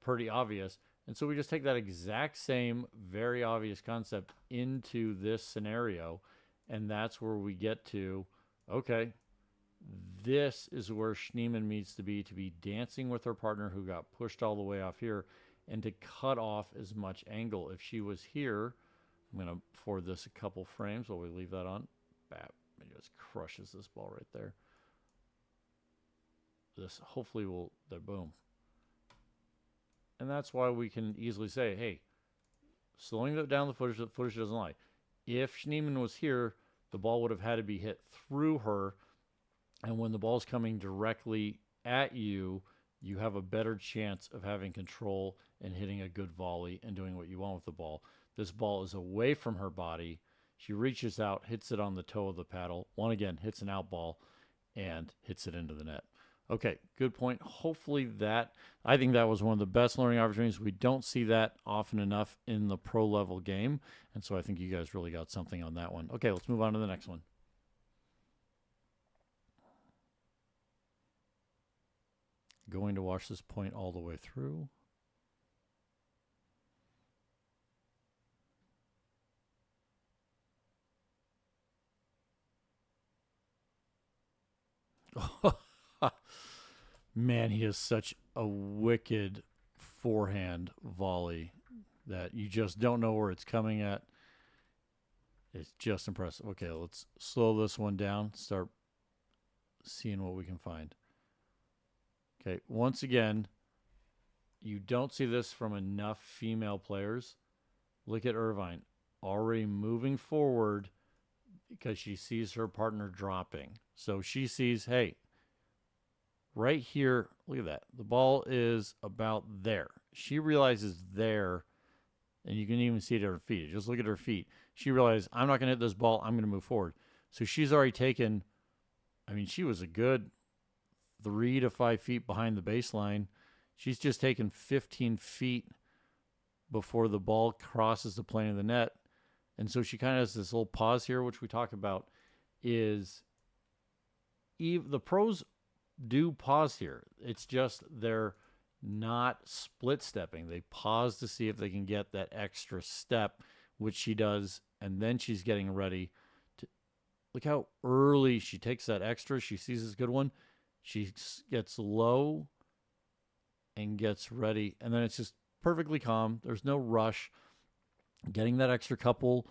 pretty obvious. And so we just take that exact same very obvious concept into this scenario, and that's where we get to, okay, this is where Schneemann needs to be dancing with her partner who got pushed all the way off here, and to cut off as much angle. If she was here, I'm going to forward this a couple frames while we leave that on. Bap. It just crushes this ball right there. This hopefully will, boom. And that's why we can easily say, hey, slowing down the footage doesn't lie. If Schneemann was here, the ball would have had to be hit through her. And when the ball's coming directly at you, you have a better chance of having control and hitting a good volley and doing what you want with the ball. This ball is away from her body. She reaches out, hits it on the toe of the paddle. One again, hits an out ball and hits it into the net. Okay, good point. Hopefully I think that was one of the best learning opportunities. We don't see that often enough in the pro level game. And so I think you guys really got something on that one. Okay, let's move on to the next one. Going to watch this point all the way through. Man, he is such a wicked forehand volley that you just don't know where it's coming at. It's just impressive. Okay, let's slow this one down, start seeing what we can find. Okay, once again, you don't see this from enough female players. Look at Irvine, already moving forward because she sees her partner dropping. So she sees, hey, right here, look at that. The ball is about there. She realizes there, and you can even see it at her feet. Just look at her feet. She realized, I'm not going to hit this ball. I'm going to move forward. So she's already taken, she was a good 3 to 5 feet behind the baseline. She's just taken 15 feet before the ball crosses the plane of the net. And so she kind of has this little pause here, which we talk about, is the pros do pause here. It's just they're not split stepping. They pause to see if they can get that extra step, which she does, and then she's getting ready to look how early she takes that extra. She sees this good one. She gets low and gets ready, and then it's just perfectly calm. There's no rush. Getting that extra couple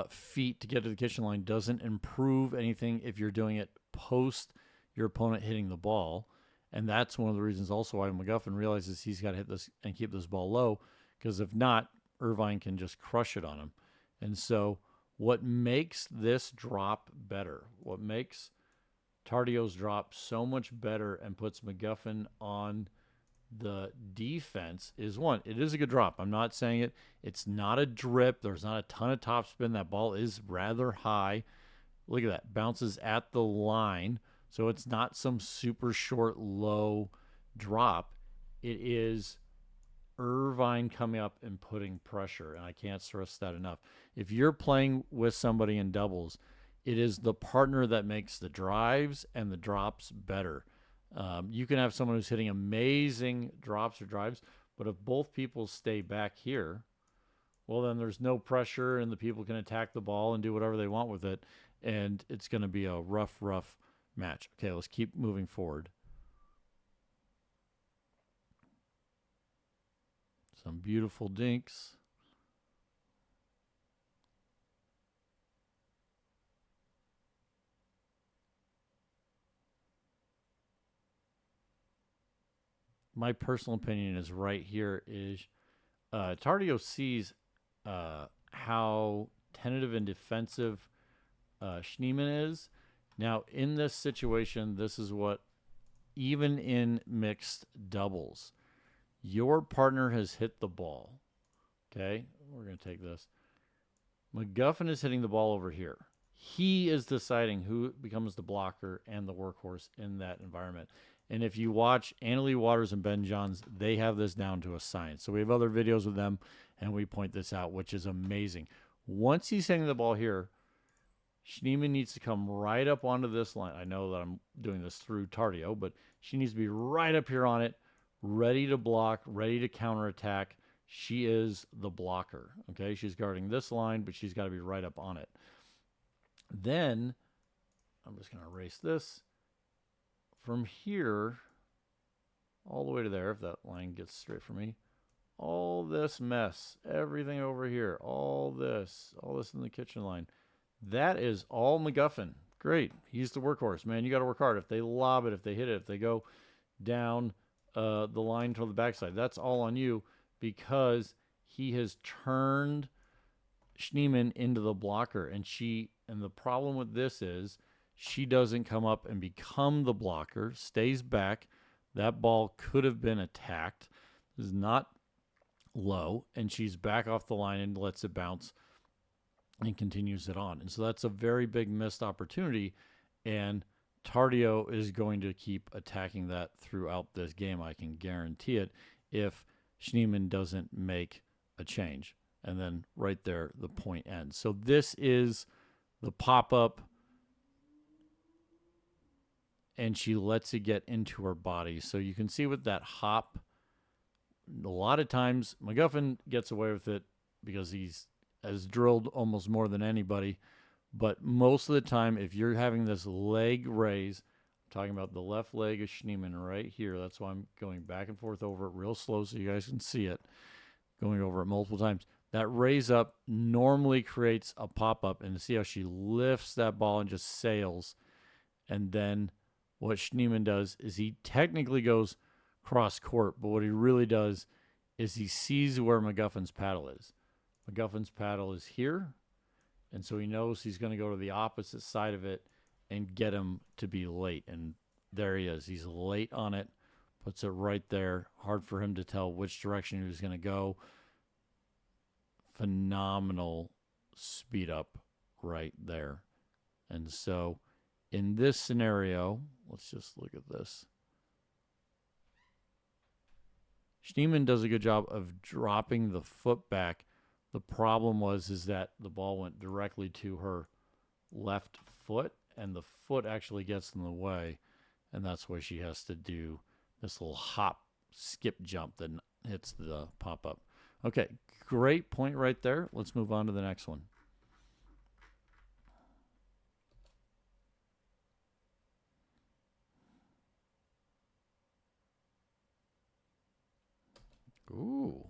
feet to get to the kitchen line doesn't improve anything if you're doing it post your opponent hitting the ball. And that's one of the reasons also why McGuffin realizes he's got to hit this and keep this ball low, because if not, Irvine can just crush it on him. And so what makes this drop better, what makes Tardio's drop so much better and puts McGuffin on the defense is, one, it is a good drop. I'm not saying it. It's not a drip. There's not a ton of topspin. That ball is rather high. Look at that. Bounces at the line. So it's not some super short, low drop. It is Irvine coming up and putting pressure, and I can't stress that enough. If you're playing with somebody in doubles, it is the partner that makes the drives and the drops better. You can have someone who's hitting amazing drops or drives, but if both people stay back here, well, then there's no pressure, and the people can attack the ball and do whatever they want with it, and it's going to be a rough match. Okay, let's keep moving forward. Some beautiful dinks. My personal opinion is right here is Tardio sees how tentative and defensive Schneemann is. Now, in this situation, this is what, even in mixed doubles, your partner has hit the ball. Okay, we're going to take this. McGuffin is hitting the ball over here. He is deciding who becomes the blocker and the workhorse in that environment. And if you watch Annalie Waters and Ben Johns, they have this down to a science. So we have other videos with them, and we point this out, which is amazing. Once he's hitting the ball here, Schneemann needs to come right up onto this line. I know that I'm doing this through Tardio, but she needs to be right up here on it, ready to block, ready to counterattack. She is the blocker. Okay, she's guarding this line, but she's got to be right up on it. Then I'm just going to erase this. From here all the way to there, if that line gets straight for me, all this mess, everything over here, all this in the kitchen line, that is all McGuffin. Great. He's the workhorse, man. You got to work hard. If they lob it, if they hit it, if they go down the line to the backside, that's all on you, because he has turned Schneemann into the blocker. And the problem with this is she doesn't come up and become the blocker, stays back. That ball could have been attacked. This is not low, and she's back off the line and lets it bounce and continues it on. And so that's a very big missed opportunity, and Tardio is going to keep attacking that throughout this game. I can guarantee it, if Schneemann doesn't make a change. And then right there, the point ends. So this is the pop-up, and she lets it get into her body. So you can see with that hop, a lot of times McGuffin gets away with it because he's has drilled almost more than anybody. But most of the time, if you're having this leg raise, I'm talking about the left leg of Schneemann right here. That's why I'm going back and forth over it real slow so you guys can see it, going over it multiple times. That raise up normally creates a pop-up, and see how she lifts that ball and just sails. And then what Schneemann does is he technically goes cross court, but what he really does is he sees where McGuffin's paddle is. McGuffin's paddle is here, and so he knows he's going to go to the opposite side of it and get him to be late. And there he is. He's late on it, puts it right there. Hard for him to tell which direction he was going to go. Phenomenal speed up right there. And so in this scenario, let's just look at this. Schneemann does a good job of dropping the foot back. The problem is that the ball went directly to her left foot, and the foot actually gets in the way, and that's why she has to do this little hop, skip jump that hits the pop-up. Okay, great point right there. Let's move on to the next one. Ooh.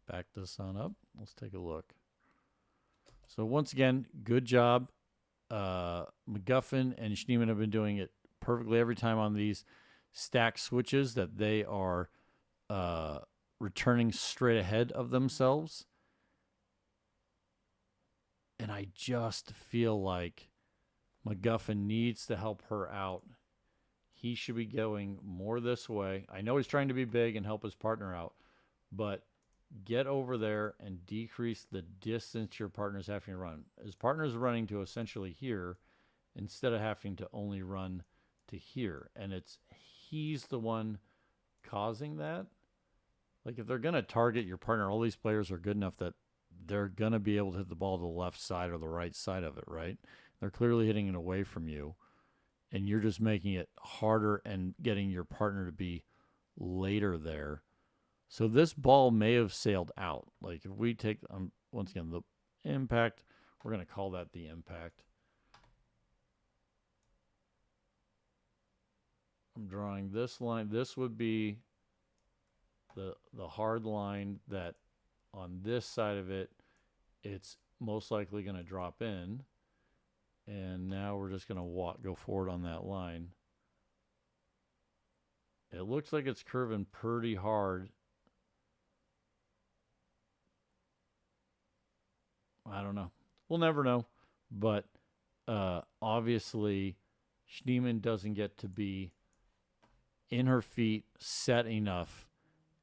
Back this on up. Let's take a look. So once again, good job. McGuffin and Schneemann have been doing it perfectly every time on these. stack switches that they are returning straight ahead of themselves. And I just feel like McGuffin needs to help her out. He should be going more this way. I know he's trying to be big and help his partner out, but get over there and decrease the distance your partner's having to run. His partner's running to essentially here instead of having to only run to here. And he's the one causing that. Like, if they're going to target your partner, all these players are good enough that they're going to be able to hit the ball to the left side or the right side of it, right? They're clearly hitting it away from you. And you're just making it harder and getting your partner to be later there. So this ball may have sailed out. Like, if we take, once again, the impact, we're going to call that the impact. I'm drawing this line. This would be the hard line that on this side of it, it's most likely going to drop in. And now we're just going to go forward on that line. It looks like it's curving pretty hard. I don't know. We'll never know. But obviously, Schneemann doesn't get to be in her feet, set enough,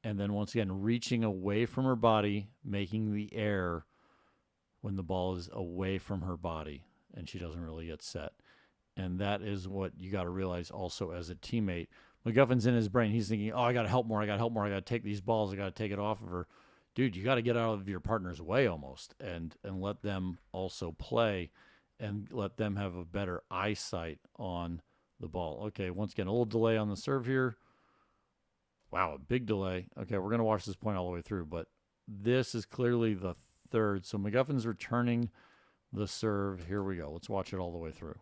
and then once again, reaching away from her body, making the air when the ball is away from her body, and she doesn't really get set. And that is what you got to realize also as a teammate. McGuffin's in his brain. He's thinking, oh, I got to help more. I got to take these balls. I got to take it off of her. Dude, you got to get out of your partner's way almost and let them also play and let them have a better eyesight on the ball. Okay, once again, a little delay on the serve here. Wow, a big delay. Okay, we're going to watch this point all the way through, but this is clearly the third. So McGuffin's returning the serve. Here we go. Let's watch it all the way through.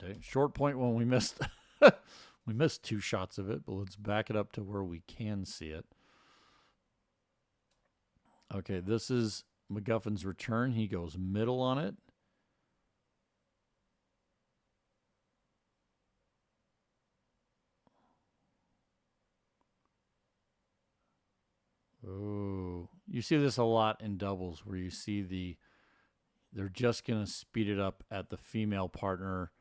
Okay, short point when we missed we missed 2 shots of it, but let's back it up to where we can see it. Okay, this is McGuffin's return. He goes middle on it. Oh, you see this a lot in doubles where you see they're just going to speed it up at the female partner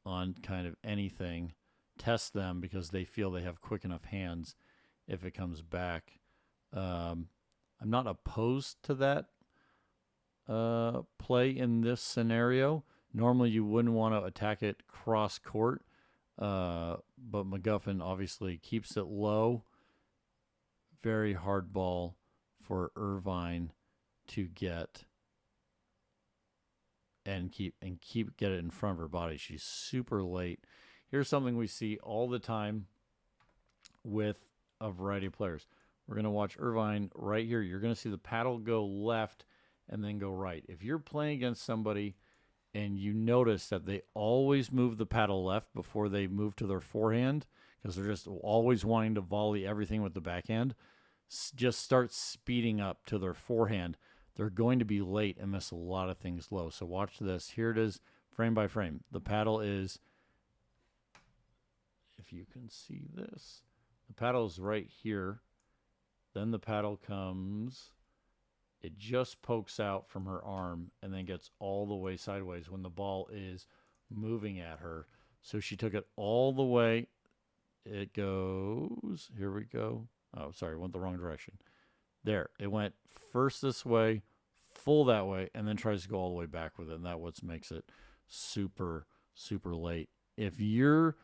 on kind of anything, test them because they feel they have quick enough hands if it comes back. I'm not opposed to that play in this scenario. Normally you wouldn't want to attack it cross court, but McGuffin obviously keeps it low. Very hard ball for Irvine to get and get it in front of her body. She's super late. Here's something we see all the time with a variety of players. We're going to watch Irvine right here. You're going to see the paddle go left and then go right. If you're playing against somebody and you notice that they always move the paddle left before they move to their forehand because they're just always wanting to volley everything with the backhand, just start speeding up to their forehand. They're going to be late and miss a lot of things low. So watch this. Here it is, frame by frame. The paddle is, if you can see this, the paddle is right here. Then the paddle comes, it just pokes out from her arm and then gets all the way sideways when the ball is moving at her. So she took it all the way. It goes, here we go. Oh, sorry, went the wrong direction. There, it went first this way, full that way, and then tries to go all the way back with it. And that's what makes it super, super late. If you're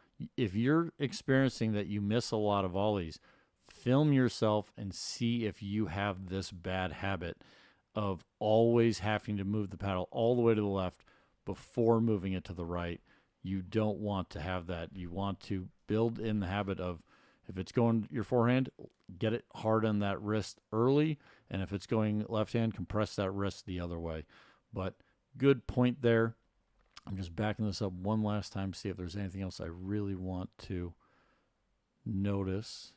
experiencing that you miss a lot of volleys, film yourself and see if you have this bad habit of always having to move the paddle all the way to the left before moving it to the right. You don't want to have that. You want to build in the habit of, if it's going your forehand, get it hard on that wrist early. And if it's going left hand, compress that wrist the other way. But good point there. I'm just backing this up one last time to see if there's anything else I really want to notice.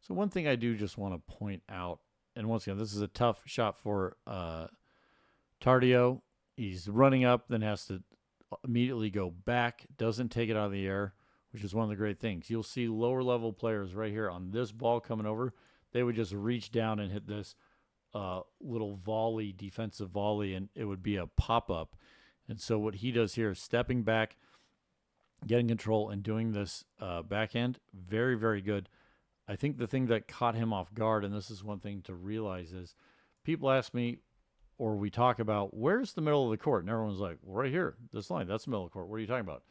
So one thing I do just want to point out, and once again, this is a tough shot for Tardio. He's running up, then has to immediately go back, doesn't take it out of the air, which is one of the great things. You'll see lower level players right here on this ball coming over. They would just reach down and hit this little volley, defensive volley, and it would be a pop-up. And so what he does here is stepping back, getting control, and doing this backhand. Very, very good. I think the thing that caught him off guard, and this is one thing to realize, is people ask me, or we talk about, where's the middle of the court? And everyone's like, well, right here, this line, that's the middle of the court. What are you talking about?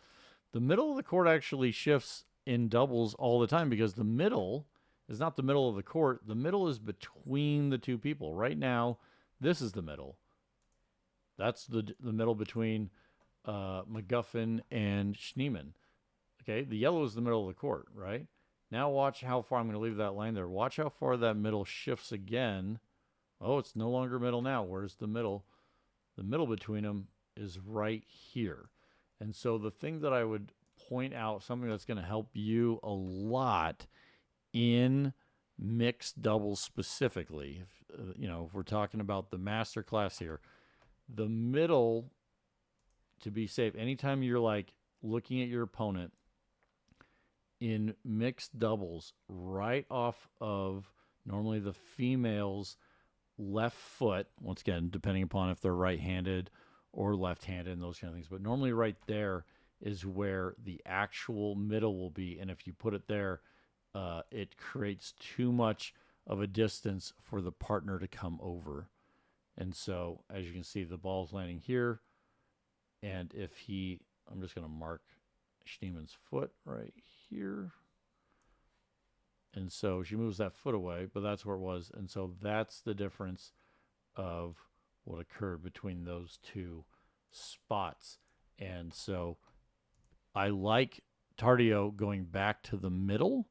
The middle of the court actually shifts in doubles all the time, because the middle is not the middle of the court. The middle is between the two people. Right now, this is the middle. That's the middle between McGuffin and Schneemann. Okay, the yellow is the middle of the court, right? Now watch how far I'm going to leave that line there. Watch how far that middle shifts again. Oh, it's no longer middle now. Where's the middle? The middle between them is right here. And so the thing that I would point out, something that's going to help you a lot in mixed doubles specifically, if we're talking about the master class here, the middle, to be safe, anytime you're like looking at your opponent in mixed doubles, right off of normally the female's left foot, once again, depending upon if they're right-handed or left-handed and those kind of things, but normally right there is where the actual middle will be. And if you put it there, it creates too much of a distance for the partner to come over. And so, as you can see, the ball's landing here. And if I'm just going to mark Schneemann's foot right here. And so she moves that foot away, but that's where it was. And so that's the difference of what occurred between those two spots. And so I like Tardio going back to the middle,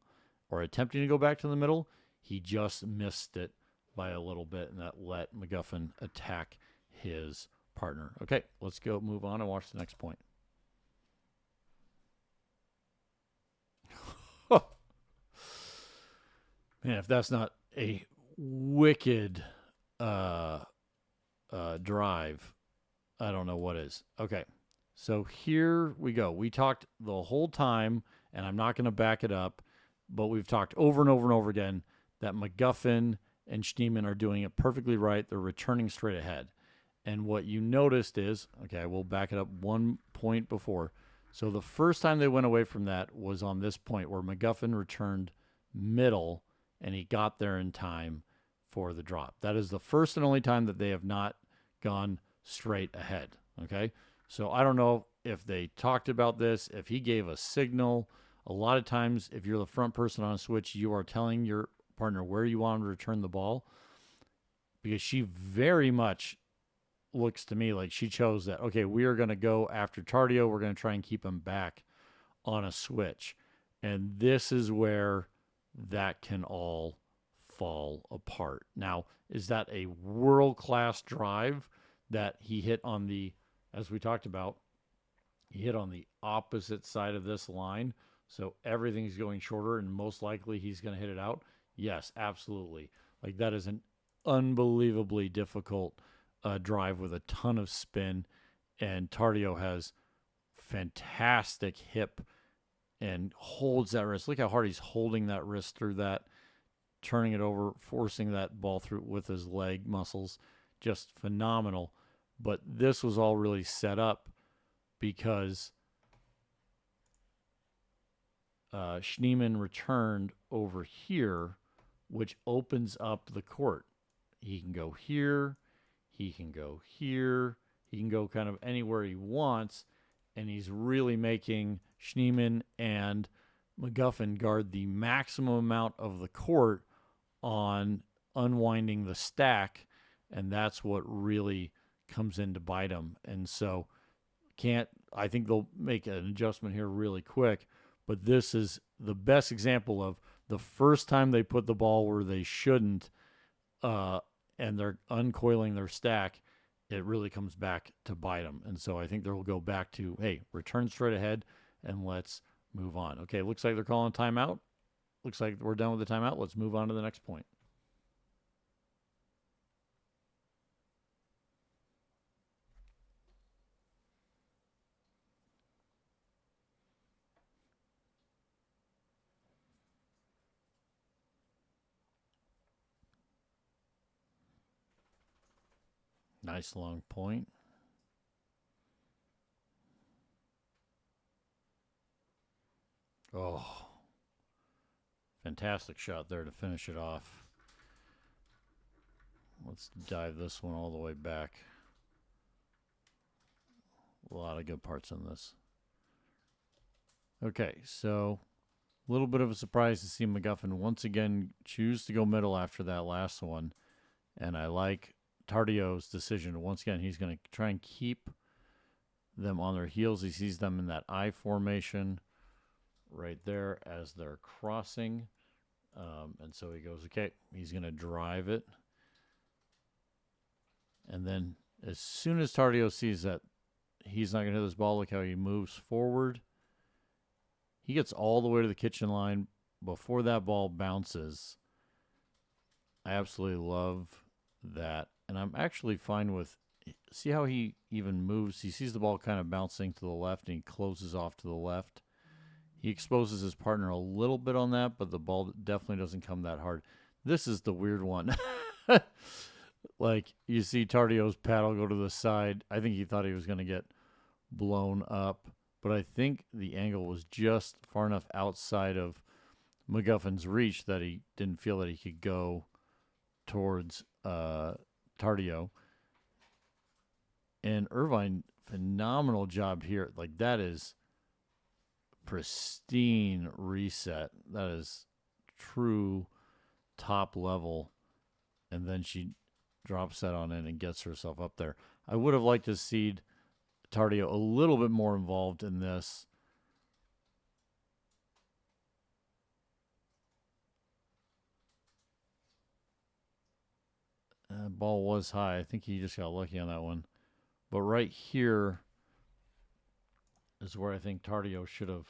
or attempting to go back to the middle. He just missed it by a little bit, and that let McGuffin attack his partner. Okay, let's go move on and watch the next point. Man, if that's not a wicked drive, I don't know what is. Okay, so here we go. We talked the whole time, and I'm not going to back it up, but we've talked over and over and over again that McGuffin and Schneemann are doing it perfectly right. They're returning straight ahead. And what you noticed is, okay, we'll back it up one point before. So the first time they went away from that was on this point where McGuffin returned middle, and he got there in time for the drop. That is the first and only time that they have not gone straight ahead, okay? So I don't know if they talked about this, if he gave a signal. A lot of times, if you're the front person on a switch, you are telling your partner where you want to return the ball, because she very much looks to me like she chose that, okay, we are going to go after Tardio. We're going to try and keep him back on a switch. And this is where that can all fall apart. Now, is that a world-class drive that he hit on the, as we talked about, he hit on the opposite side of this line, so everything's going shorter, and most likely he's going to hit it out? Yes, absolutely. Like, that is an unbelievably difficult drive with a ton of spin, and Tardio has fantastic hip and holds that wrist. Look how hard he's holding that wrist through that, turning it over, forcing that ball through with his leg muscles. Just phenomenal. But this was all really set up because Schneemann returned over here, which opens up the court. He can go here, he can go here, he can go kind of anywhere he wants, and he's really making Schneemann and McGuffin guard the maximum amount of the court on unwinding the stack, and that's what really comes in to bite them. And so I think they'll make an adjustment here really quick, but this is the best example of the first time they put the ball where they shouldn't, and they're uncoiling their stack, it really comes back to bite them. And so I think they'll go back to, hey, return straight ahead and let's move on. Okay, looks like they're calling timeout. looks like we're done with the timeout. Let's move on to the next point. Nice long point. Oh, fantastic shot there to finish it off. Let's dive this one all the way back. A lot of good parts in this. Okay, so a little bit of a surprise to see McGuffin once again choose to go middle after that last one. And I like Tardio's decision. Once again, he's going to try and keep them on their heels. He sees them in that I formation right there as they're crossing. And so he goes, okay, he's going to drive it. And then as soon as Tardio sees that he's not going to hit this ball, look how he moves forward. He gets all the way to the kitchen line before that ball bounces. I absolutely love that. And I'm actually fine with, see how he even moves? He sees the ball kind of bouncing to the left and he closes off to the left. He exposes his partner a little bit on that, but the ball definitely doesn't come that hard. This is the weird one. Like, you see Tardio's paddle go to the side. I think he thought he was going to get blown up, but I think the angle was just far enough outside of McGuffin's reach that he didn't feel that he could go towards Tardio. And Irvine, phenomenal job here. Like, that is pristine reset. That is true top level. And then she drops that on in and gets herself up there. I would have liked to see Tardio a little bit more involved in this. Ball was high. I think he just got lucky on that one. But right here is where I think Tardio should have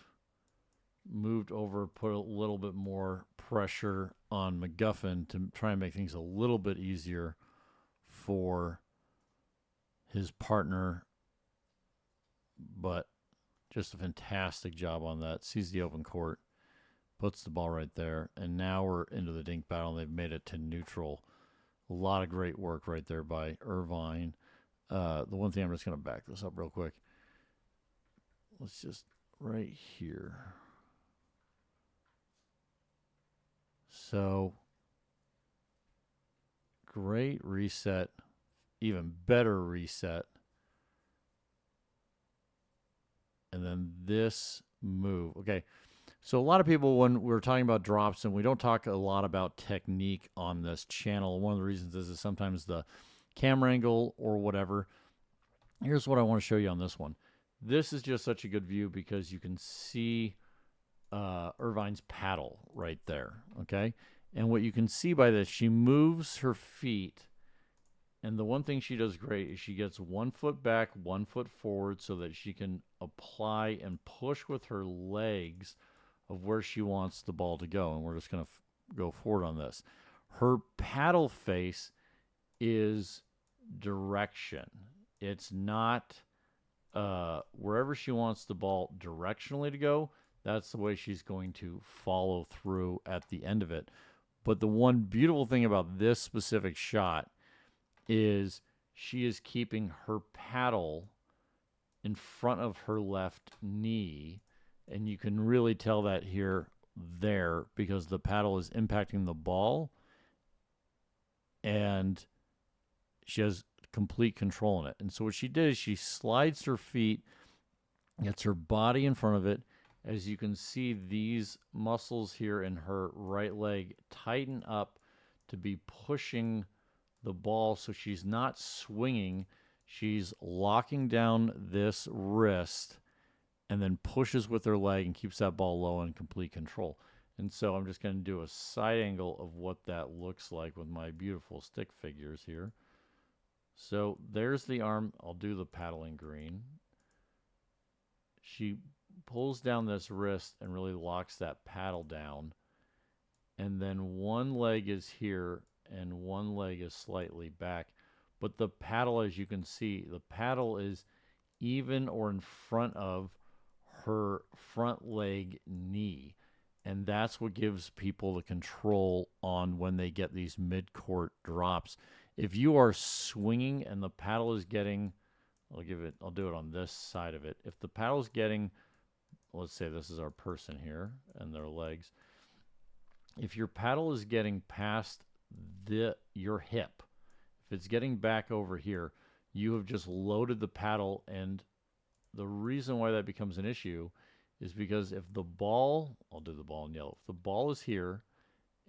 moved over, put a little bit more pressure on McGuffin to try and make things a little bit easier for his partner. But just a fantastic job on that. Sees the open court, puts the ball right there, and now we're into the dink battle, and they've made it to neutral. A lot of great work right there by Irvine. The one thing, I'm just going to back this up real quick. Let's just, right here. So, great reset, even better reset. And then this move. Okay, so a lot of people, when we're talking about drops, and we don't talk a lot about technique on this channel, one of the reasons is sometimes the camera angle or whatever. Here's what I want to show you on this one. This is just such a good view because you can see Irvine's paddle right there, okay? And what you can see by this, she moves her feet, and the one thing she does great is she gets 1 foot back, 1 foot forward so that she can apply and push with her legs of where she wants the ball to go. And we're just going to go forward on this. Her paddle face is direction. It's not wherever she wants the ball directionally to go. That's the way she's going to follow through at the end of it. But the one beautiful thing about this specific shot is she is keeping her paddle in front of her left knee. And you can really tell that there, because the paddle is impacting the ball. And she has complete control in it. And so what she did is she slides her feet, gets her body in front of it. As you can see, these muscles here in her right leg tighten up to be pushing the ball, so she's not swinging. She's locking down this wrist and then pushes with her leg and keeps that ball low in complete control. And so I'm just going to do a side angle of what that looks like with my beautiful stick figures here. So there's the arm. I'll do the paddling green. She pulls down this wrist and really locks that paddle down. and then one leg is here and one leg is slightly back. But the paddle, as you can see, the paddle is even or in front of her front leg knee. And that's what gives people the control on when they get these mid-court drops. If you are swinging and the paddle is getting, I'll do it on this side of it. If the paddle is getting, let's say this is our person here and their legs. If your paddle is getting past your hip, if it's getting back over here, you have just loaded the paddle. And the reason why that becomes an issue is because if the ball, I'll do the ball in yellow, if the ball is here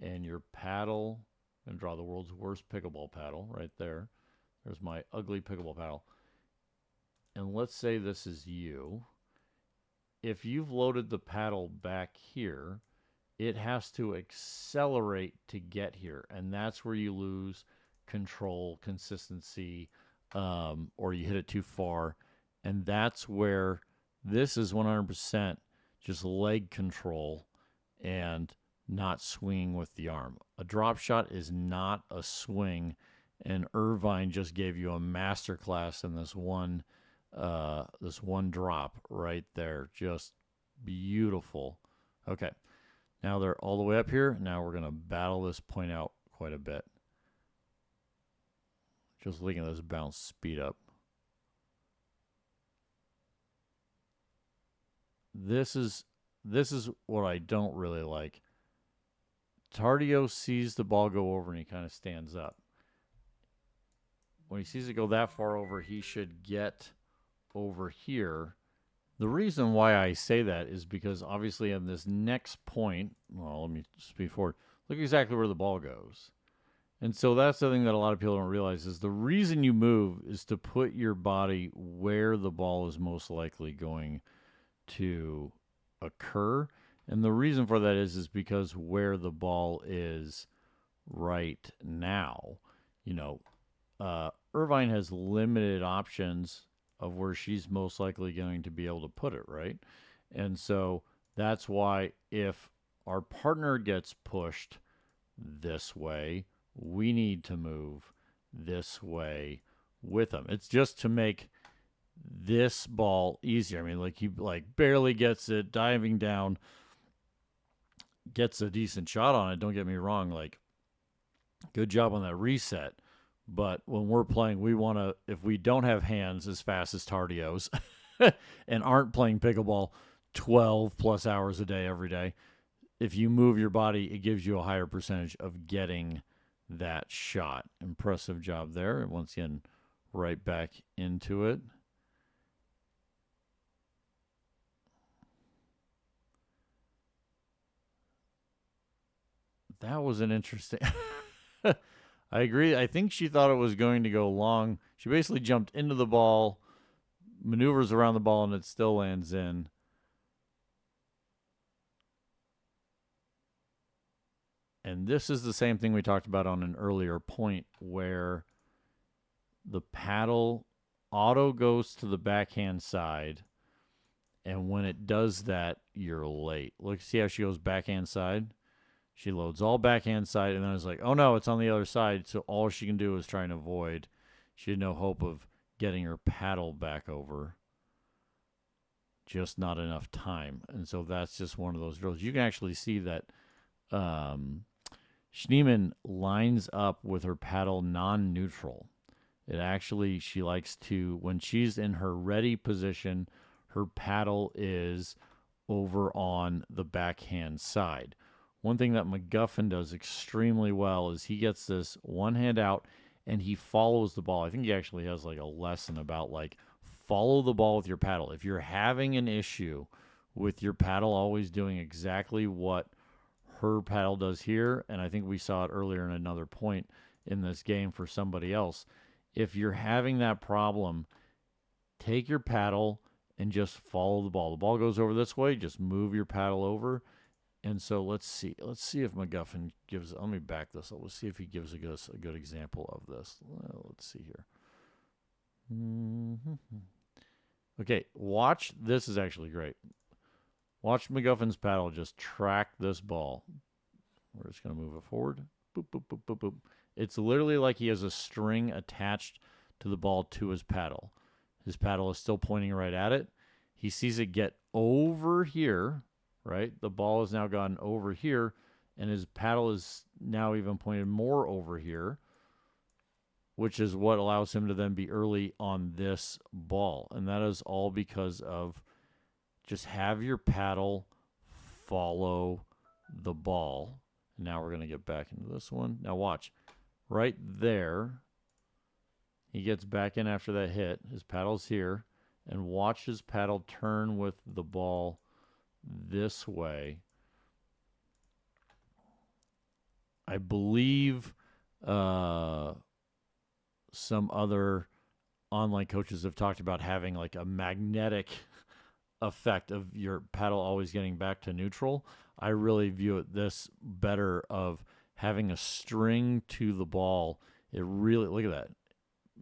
and your paddle, I'm going to draw the world's worst pickleball paddle right there. There's my ugly pickleball paddle. And let's say this is you. If you've loaded the paddle back here, it has to accelerate to get here. And that's where you lose control, consistency, or you hit it too far. And that's where this is 100% just leg control and not swinging with the arm. A drop shot is not a swing, and Irvine just gave you a masterclass in this one drop right there. Just beautiful. Okay, now they're all the way up here. Now we're going to battle this point out quite a bit. Just looking at this bounce speed up. This is what I don't really like. Tardio sees the ball go over and he kind of stands up. When he sees it go that far over, he should get over here. The reason why I say that is because obviously on this next point, well, let me speed forward. Look exactly where the ball goes. And so that's the thing that a lot of people don't realize is the reason you move is to put your body where the ball is most likely going to occur. And the reason for that is because where the ball is right now, Irvine has limited options of where she's most likely going to be able to put it, right? And so that's why if our partner gets pushed this way, we need to move this way with them. It's just to make this ball easier. I mean, he barely gets it, diving down, gets a decent shot on it. Don't get me wrong, good job on that reset. But when we're playing, we want to, if we don't have hands as fast as Tardio's and aren't playing pickleball 12 plus hours a day every day, if you move your body, it gives you a higher percentage of getting that shot. Impressive job there. Once again, right back into it. That was an interesting... I agree. I think she thought it was going to go long. She basically jumped into the ball, maneuvers around the ball, and it still lands in. And this is the same thing we talked about on an earlier point where the paddle auto goes to the backhand side. And when it does that, you're late. Look, see how she goes backhand side? She loads all backhand side, and then it's like, oh no, it's on the other side. So all she can do is try and avoid. She had no hope of getting her paddle back over. Just not enough time. And so that's just one of those drills. You can actually see that Schneemann lines up with her paddle non-neutral. It actually, she likes to, when she's in her ready position, her paddle is over on the backhand side. One thing that McGuffin does extremely well is he gets this one hand out and he follows the ball. I think he actually has a lesson about follow the ball with your paddle. If you're having an issue with your paddle always doing exactly what her paddle does here, and I think we saw it earlier in another point in this game for somebody else. If you're having that problem, take your paddle and just follow the ball. The ball goes over this way, just move your paddle over. And so let's see if McGuffin gives, let me back this up. Let's see if he gives us a good example of this. Let's see here. Okay, watch. This is actually great. Watch McGuffin's paddle just track this ball. We're just going to move it forward. Boop, boop, boop, boop, boop. It's literally like he has a string attached to the ball to his paddle. His paddle is still pointing right at it. He sees it get over here, right? The ball has now gone over here, and his paddle is now even pointed more over here, which is what allows him to then be early on this ball. And that is all because of just have your paddle follow the ball. Now we're going to get back into this one. Now watch. Right there, he gets back in after that hit. His paddle's here. And watch his paddle turn with the ball this way. I believe some other online coaches have talked about having like a magnetic effect of your paddle always getting back to neutral. I really view it this better of having a string to the ball. It really, look at that.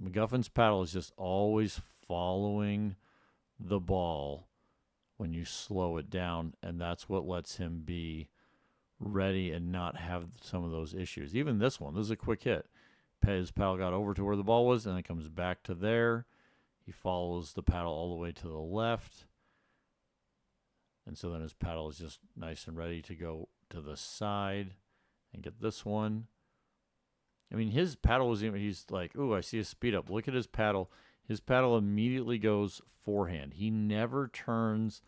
McGuffin's paddle is just always following the ball when you slow it down, and that's what lets him be ready and not have some of those issues. Even this one, this is a quick hit. His paddle got over to where the ball was, and it comes back to there. He follows the paddle all the way to the left. And so then his paddle is just nice and ready to go to the side and get this one. I mean, his paddle was even, he's like, ooh, I see a speed up. Look at his paddle. His paddle immediately goes forehand. He never turns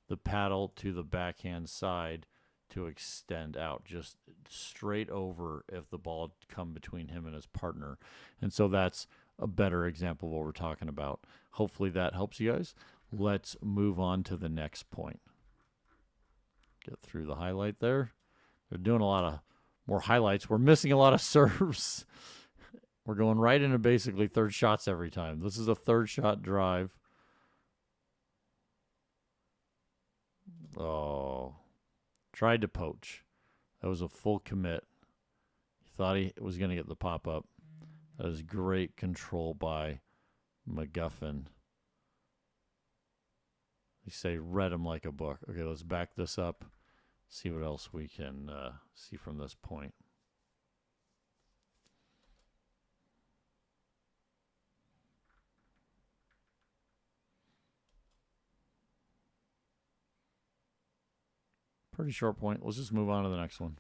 the paddle to the backhand side to extend out, just straight over if the ball come between him and his partner. And so that's a better example of what we're talking about. Hopefully that helps you guys. Let's move on to the next point. Get through the highlight there. They're doing a lot of more highlights. We're missing a lot of serves. We're going right into basically third shots every time. This is a third shot drive. Oh, tried to poach. That was a full commit. He thought he was going to get the pop-up. That is great control by McGuffin. They say read him like a book. Okay, let's back this up. See what else we can see from this point. Pretty short point. Let's just move on to the next one.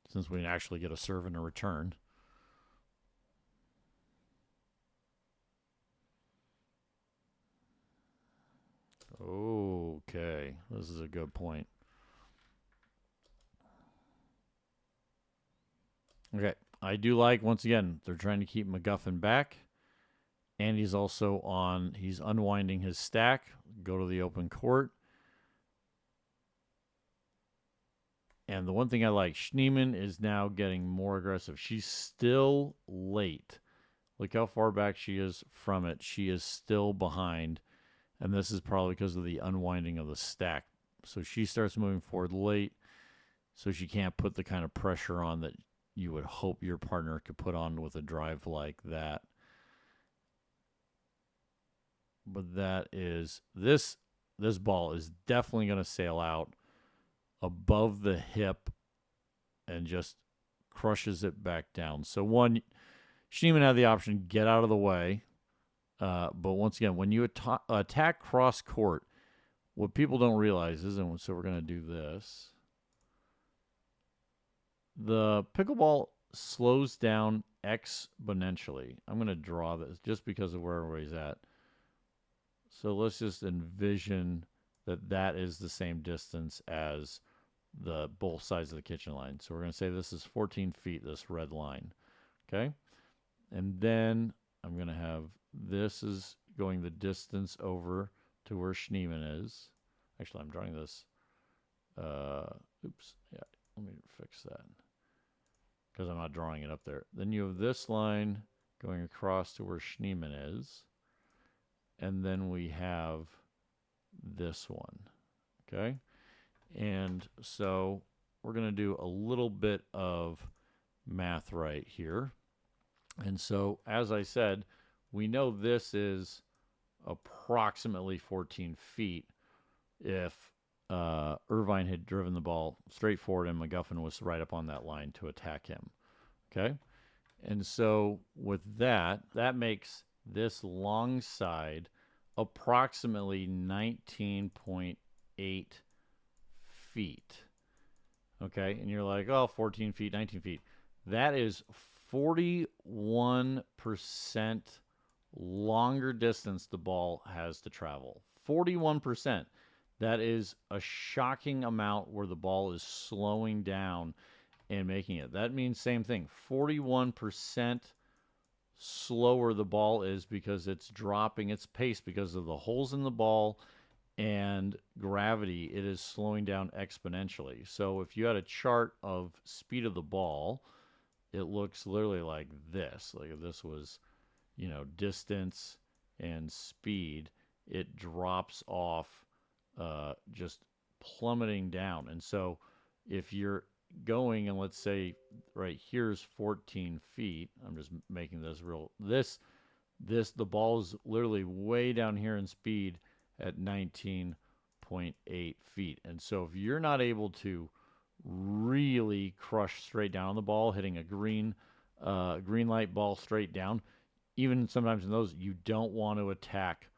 Since we actually get a serve and a return. Okay, this is a good point. Okay, I do like, once again, they're trying to keep McGuffin back. And he's also on, he's unwinding his stack. Go to the open court. And the one thing I like, Schneemann is now getting more aggressive. She's still late. Look how far back she is from it. She is still behind. And this is probably because of the unwinding of the stack. So she starts moving forward late. So she can't put the kind of pressure on that you would hope your partner could put on with a drive like that. But that is, this ball is definitely going to sail out above the hip and just crushes it back down. So one, Schneemann had the option to get out of the way. But once again, when you attack cross court, what people don't realize is, and so we're going to do this, the pickleball slows down exponentially. I'm going to draw this just because of where everybody's at. So let's just envision that that is the same distance as the both sides of the kitchen line. So we're going to say this is 14 feet, this red line. Okay? And then I'm going to have, this is going the distance over to where Schneemann is. Actually, I'm drawing this. Oops. Yeah, let me fix that because I'm not drawing it up there. Then you have this line going across to where Schneemann is. And then we have this one. Okay? And so we're going to do a little bit of math right here. And so, as I said, we know this is approximately 14 feet if Irvine had driven the ball straight forward, and McGuffin was right up on that line to attack him. Okay? And so with that, that makes this long side approximately 19.8 feet. Okay? And you're like, oh, 14 feet, 19 feet. That is 41% longer distance the ball has to travel. 41%. That is a shocking amount where the ball is slowing down and making it. That means same thing. 41% slower the ball is because it's dropping its pace because of the holes in the ball and gravity. It is slowing down exponentially. So if you had a chart of speed of the ball, it looks literally like this. Like if this was, distance and speed, it drops off just plummeting down. And so if you're going, and let's say right here's 14 feet, I'm just making this real, the ball is literally way down here in speed at 19.8 feet. And so if you're not able to really crush straight down on the ball, hitting a green light ball straight down, even sometimes in those, you don't want to attack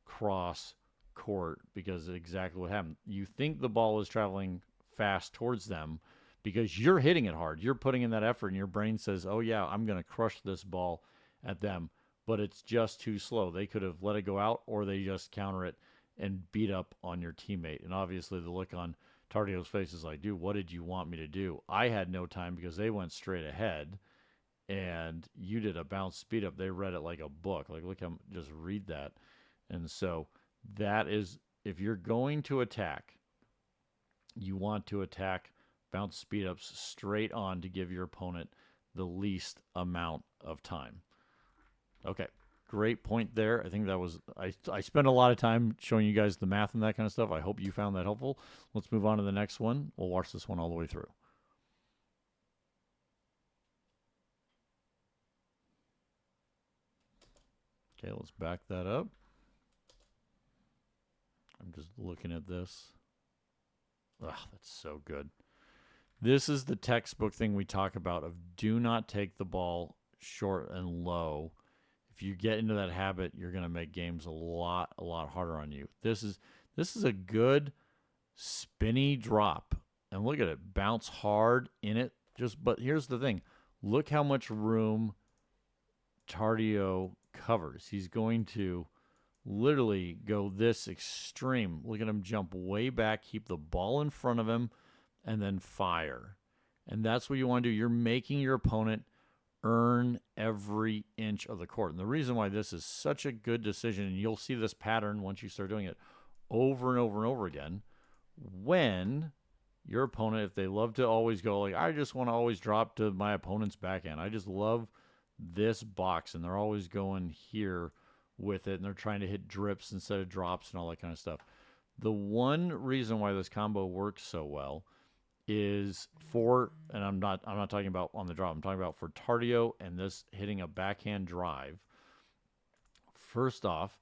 cross court because exactly what happened. You think the ball is traveling fast towards them because you're hitting it hard. You're putting in that effort, and your brain says, oh, yeah, I'm going to crush this ball at them. But it's just too slow. They could have let it go out, or they just counter it and beat up on your teammate. And obviously the look on Tardio's face is like, dude, what did you want me to do? I had no time because they went straight ahead, and you did a bounce speed up. They read it like a book. Like, look, just read that. And so that is, if you're going to attack, you want to attack bounce speed ups straight on to give your opponent the least amount of time. Okay, great point there. I think that was, I spent a lot of time showing you guys the math and that kind of stuff. I hope you found that helpful. Let's move on to the next one. We'll watch this one all the way through. Okay, let's back that up. I'm just looking at this. That's so good. This is the textbook thing we talk about of do not take the ball short and low. If you get into that habit, you're going to make games a lot harder on you. This is a good spinny drop. And look at it, bounce hard in it. But here's the thing. Look how much room Tardio covers. He's going to literally go this extreme. Look at him jump way back, keep the ball in front of him, and then fire. And that's what you want to do. You're making your opponent earn every inch of the court. And the reason why this is such a good decision, and you'll see this pattern once you start doing it over and over and over again, when your opponent, if they love to always go like, I just want to always drop to my opponent's backhand. I just love this box, and they're always going here with it, and they're trying to hit drips instead of drops and all that kind of stuff. The one reason why this combo works so well is and I'm not talking about on the drop, I'm talking about for Tardio and this hitting a backhand drive. First off,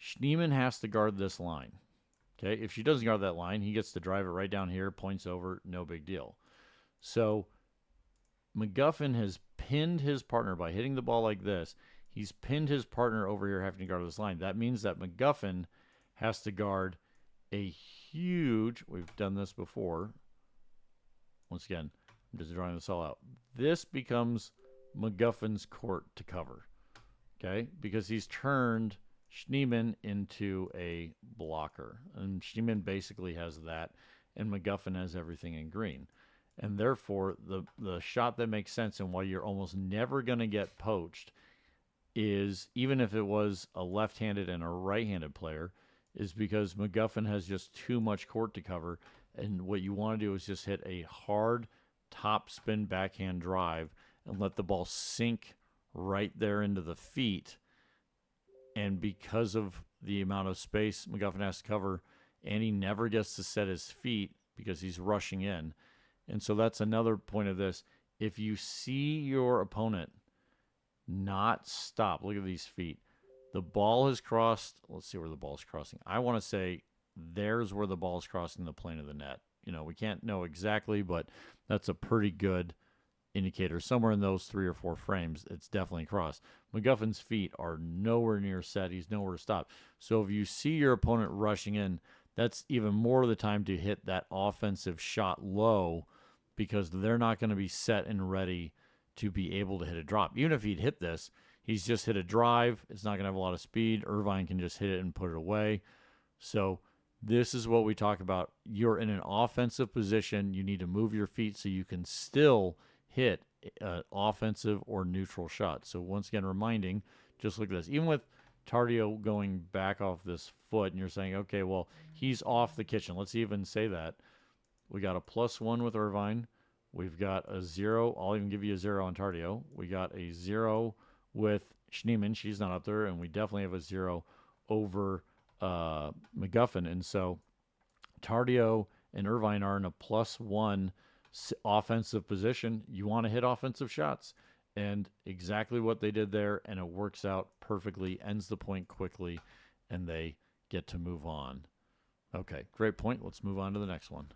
Schneemann has to guard this line. Okay, if she doesn't guard that line, he gets to drive it right down here, points over, no big deal. So McGuffin has pinned his partner by hitting the ball like this. He's pinned his partner over here having to guard this line. That means that McGuffin has to guard a huge, we've done this before. Once again, I'm just drawing this all out. This becomes McGuffin's court to cover, okay? Because he's turned Schneemann into a blocker. And Schneemann basically has that, and McGuffin has everything in green. And therefore, the shot that makes sense and why you're almost never going to get poached is, even if it was a left-handed and a right-handed player, is because McGuffin has just too much court to cover. And what you want to do is just hit a hard top spin backhand drive and let the ball sink right there into the feet. And because of the amount of space McGuffin has to cover, and he never gets to set his feet because he's rushing in. And so that's another point of this. If you see your opponent not stop, look at these feet. The ball has crossed. Let's see where the ball's crossing. I want to say there's where the ball is crossing the plane of the net. We can't know exactly, but that's a pretty good indicator. Somewhere in those 3 or 4 frames, it's definitely crossed. McGuffin's feet are nowhere near set. He's nowhere to stop. So if you see your opponent rushing in, that's even more of the time to hit that offensive shot low, because they're not going to be set and ready to be able to hit a drop. Even if he'd hit this, he's just hit a drive. It's not going to have a lot of speed. Irvine can just hit it and put it away. So this is what we talk about. You're in an offensive position. You need to move your feet so you can still hit an offensive or neutral shot. So once again, reminding, just look at this. Even with Tardio going back off this foot, and you're saying, okay, well, he's off the kitchen. Let's even say that. We got a +1 with Irvine. We've got a 0. I'll even give you a 0 on Tardio. We got a 0 with Schneemann. She's not up there. And we definitely have a 0 over McGuffin. And so Tardio and Irvine are in a +1 offensive position. You want to hit offensive shots. And exactly what they did there. And it works out perfectly, ends the point quickly, and they get to move on. Okay, great point. Let's move on to the next one.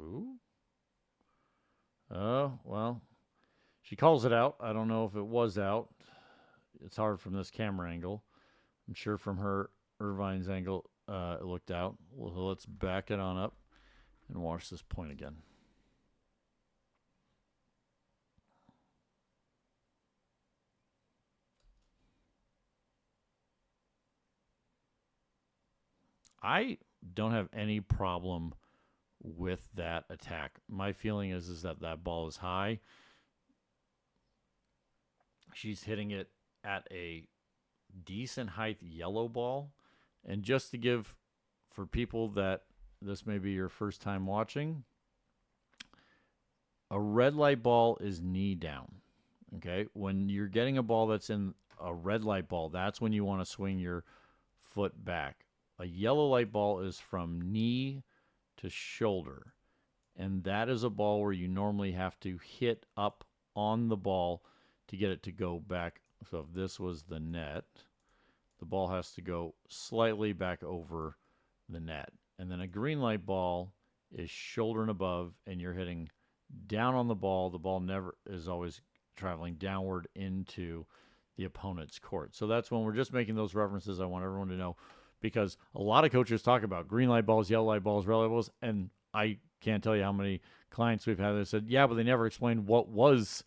Ooh. Oh, well, she calls it out. I don't know if it was out. It's hard from this camera angle. I'm sure from Irvine's angle, it looked out. Well, let's back it on up and watch this point again. I don't have any problem with that attack. My feeling is that that ball is high. She's hitting it at a decent height yellow ball. And just to give, for people that this may be your first time watching, a red light ball is knee down. Okay? When you're getting a ball that's in a red light ball, that's when you want to swing your foot back. A yellow light ball is from knee to shoulder. And that is a ball where you normally have to hit up on the ball to get it to go back. So if this was the net, the ball has to go slightly back over the net. And then a green light ball is shoulder and above, and you're hitting down on the ball. The ball never is always traveling downward into the opponent's court. So that's when we're just making those references. I want everyone to know, because a lot of coaches talk about green light balls, yellow light balls, red light balls, and I can't tell you how many clients we've had that said, yeah, but they never explained what was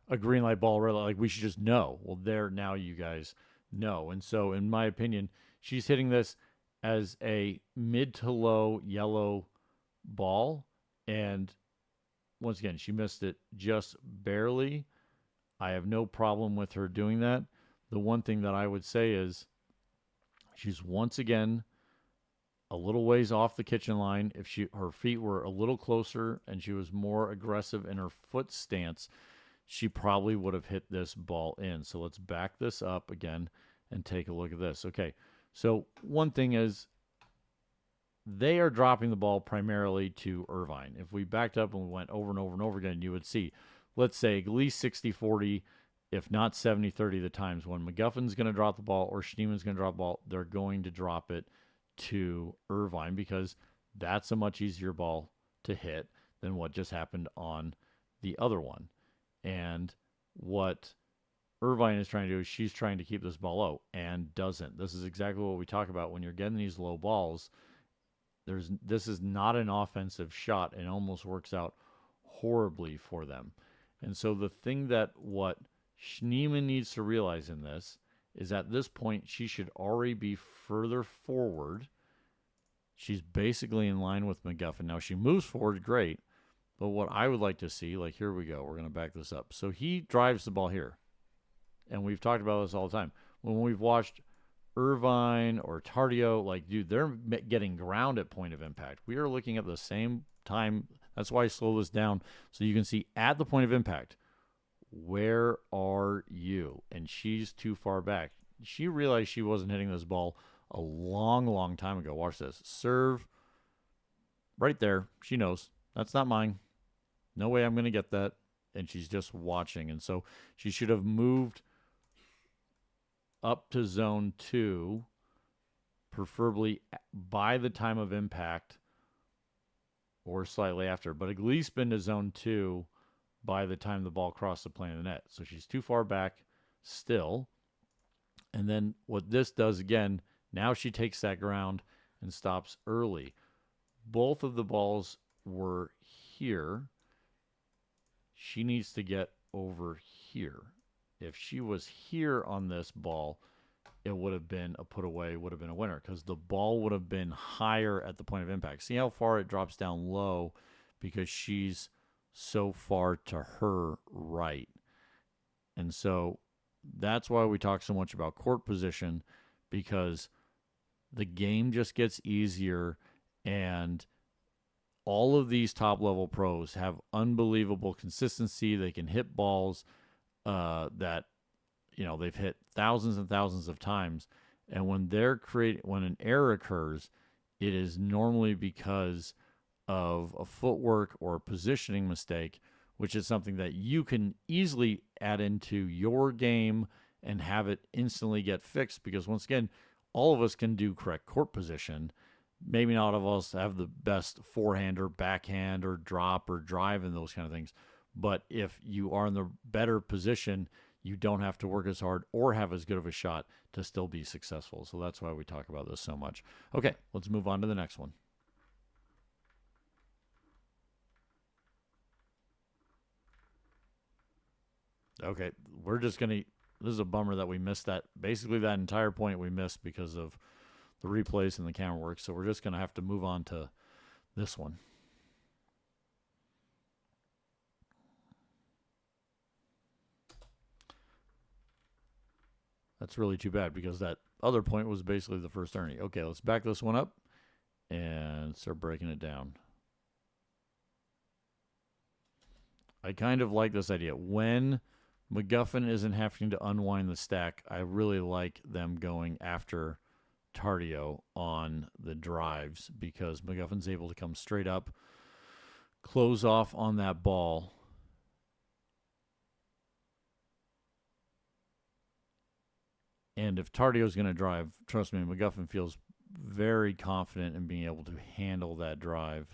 a green light ball, red light. Like, we should just know. Well, there, now you guys know. And so, in my opinion, she's hitting this as a mid to low yellow ball, and once again, she missed it just barely. I have no problem with her doing that. The one thing that I would say is, she's once again a little ways off the kitchen line. If her feet were a little closer and she was more aggressive in her foot stance, she probably would have hit this ball in. So let's back this up again and take a look at this. Okay, so one thing is, they are dropping the ball primarily to Irvine. If we backed up and we went over and over and over again, you would see, let's say, at least 60-40, if not 70-30 the times when McGuffin's going to drop the ball or Schneemann's going to drop the ball, they're going to drop it to Irvine, because that's a much easier ball to hit than what just happened on the other one. And what Irvine is trying to do is she's trying to keep this ball low and doesn't. This is exactly what we talk about when you're getting these low balls. This is not an offensive shot, and almost works out horribly for them. And so the thing that what Schneemann needs to realize in this is, at this point, she should already be further forward. She's basically in line with McGuffin. Now, she moves forward great, but what I would like to see, like, here we go. We're going to back this up. So he drives the ball here, and we've talked about this all the time. When we've watched Irvine or Tardio, like, dude, they're getting ground at point of impact. We are looking at the same time. That's why I slow this down, so you can see at the point of impact, where are you? And she's too far back. She realized she wasn't hitting this ball a long, long time ago. Watch this. Serve right there. She knows. That's not mine. No way I'm going to get that. And she's just watching. And so she should have moved up to zone 2, preferably by the time of impact or slightly after, but at least been to zone 2 by the time the ball crossed the plane of the net. So she's too far back still. And then what this does again, now she takes that ground and stops early. Both of the balls were here. She needs to get over here. If she was here on this ball, it would have been a put away, would have been a winner, because the ball would have been higher at the point of impact. See how far it drops down low because she's so far to her right. And so that's why we talk so much about court position, because the game just gets easier, and all of these top level pros have unbelievable consistency. They can hit balls that they've hit thousands and thousands of times, and when when an error occurs, it is normally because of a footwork or a positioning mistake, which is something that you can easily add into your game and have it instantly get fixed, because once again, all of us can do correct court position. Maybe not all of us have the best forehand or backhand or drop or drive and those kind of things. But if you are in the better position, you don't have to work as hard or have as good of a shot to still be successful. So that's why we talk about this so much. Okay, let's move on to the next one. Okay, we're just going to, this is a bummer that we missed that. Basically, that entire point we missed because of the replays and the camera work. So we're just going to have to move on to this one. That's really too bad because that other point was basically the first tourney. Okay, let's back this one up and start breaking it down. I kind of like this idea. When McGuffin isn't having to unwind the stack, I really like them going after Tardio on the drives, because McGuffin's able to come straight up, close off on that ball, and if Tardio's going to drive, trust me, McGuffin feels very confident in being able to handle that drive.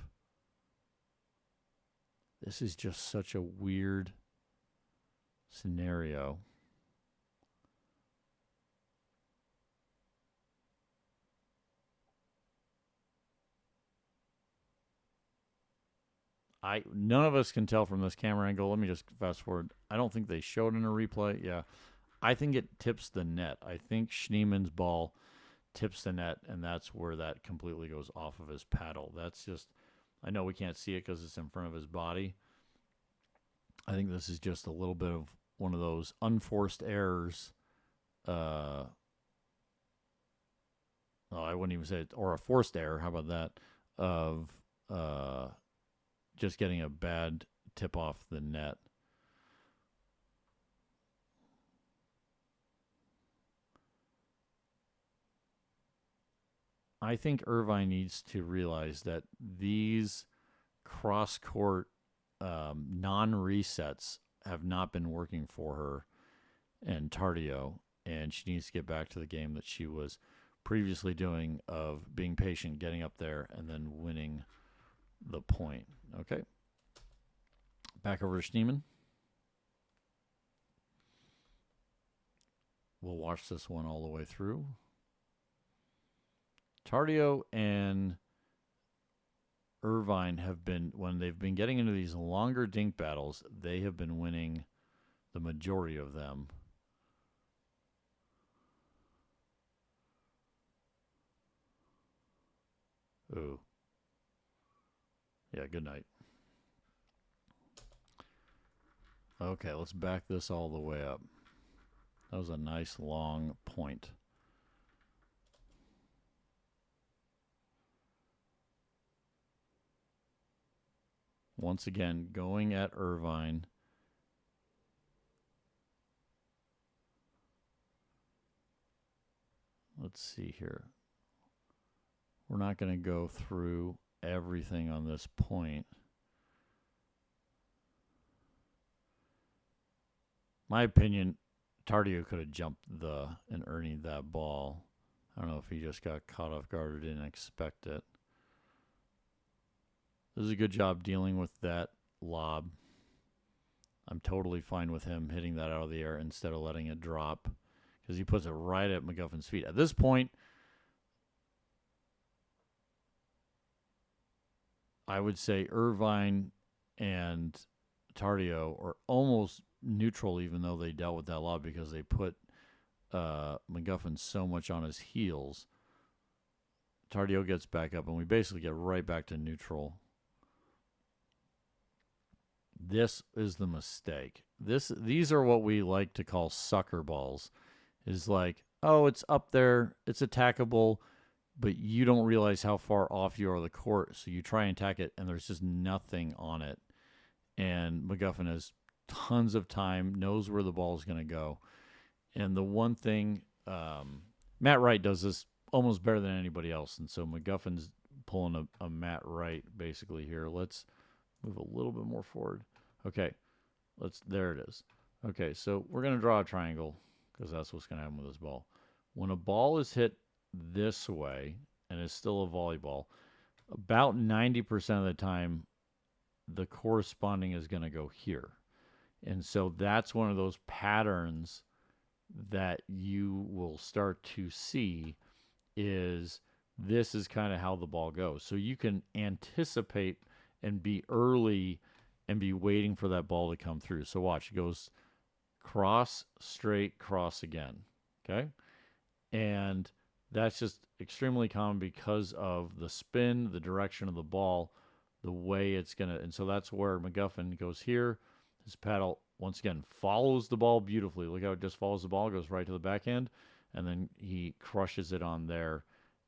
This is just such a weird scenario. None of us can tell from this camera angle. Let me just fast forward. I don't think they showed in a replay. Yeah. I think it tips the net. I think Schneemann's ball tips the net, and that's where that completely goes off of his paddle. That's just, I know we can't see it because it's in front of his body. I think this is just a little bit of one of those unforced errors. I wouldn't even say it, or a forced error. How about that? Of just getting a bad tip off the net. I think Irvine needs to realize that these cross-court non-resets have not been working for her and Tardio, and she needs to get back to the game that she was previously doing of being patient, getting up there, and then winning the point. Okay. Back over to Schneemann. We'll watch this one all the way through. Tardio and Irvine have been, when they've been getting into these longer dink battles, they have been winning the majority of them. Ooh. Yeah, good night. Okay, let's back this all the way up. That was a nice long point. Once again, going at Irvine. Let's see here. We're not going to go through everything on this point. My opinion, Tardio could have jumped and earned that ball. I don't know if he just got caught off guard or didn't expect it. This is a good job dealing with that lob. I'm totally fine with him hitting that out of the air instead of letting it drop because he puts it right at McGuffin's feet. At this point, I would say Irvine and Tardio are almost neutral, even though they dealt with that lob because they put McGuffin so much on his heels. Tardio gets back up, and we basically get right back to neutral. This is the mistake. These are what we like to call sucker balls. Is like, oh, it's up there, it's attackable, but you don't realize how far off you are of the court, so you try and attack it, and there's just nothing on it. And McGuffin has tons of time, knows where the ball is going to go. And the one thing, Matt Wright does this almost better than anybody else, and so McGuffin's pulling a Matt Wright basically here. Let's move a little bit more forward. Okay, there it is. Okay, so we're going to draw a triangle because that's what's going to happen with this ball. When a ball is hit this way and is still a volleyball, about 90% of the time, the corresponding is going to go here. And so that's one of those patterns that you will start to see is this is kind of how the ball goes. So you can anticipate and be early and be waiting for that ball to come through. So watch, it goes cross, straight, cross again. Okay? And that's just extremely common because of the spin, the direction of the ball, the way it's going to. And so that's where McGuffin goes here. His paddle, once again, follows the ball beautifully. Look how it just follows the ball, goes right to the backhand, and then he crushes it on there.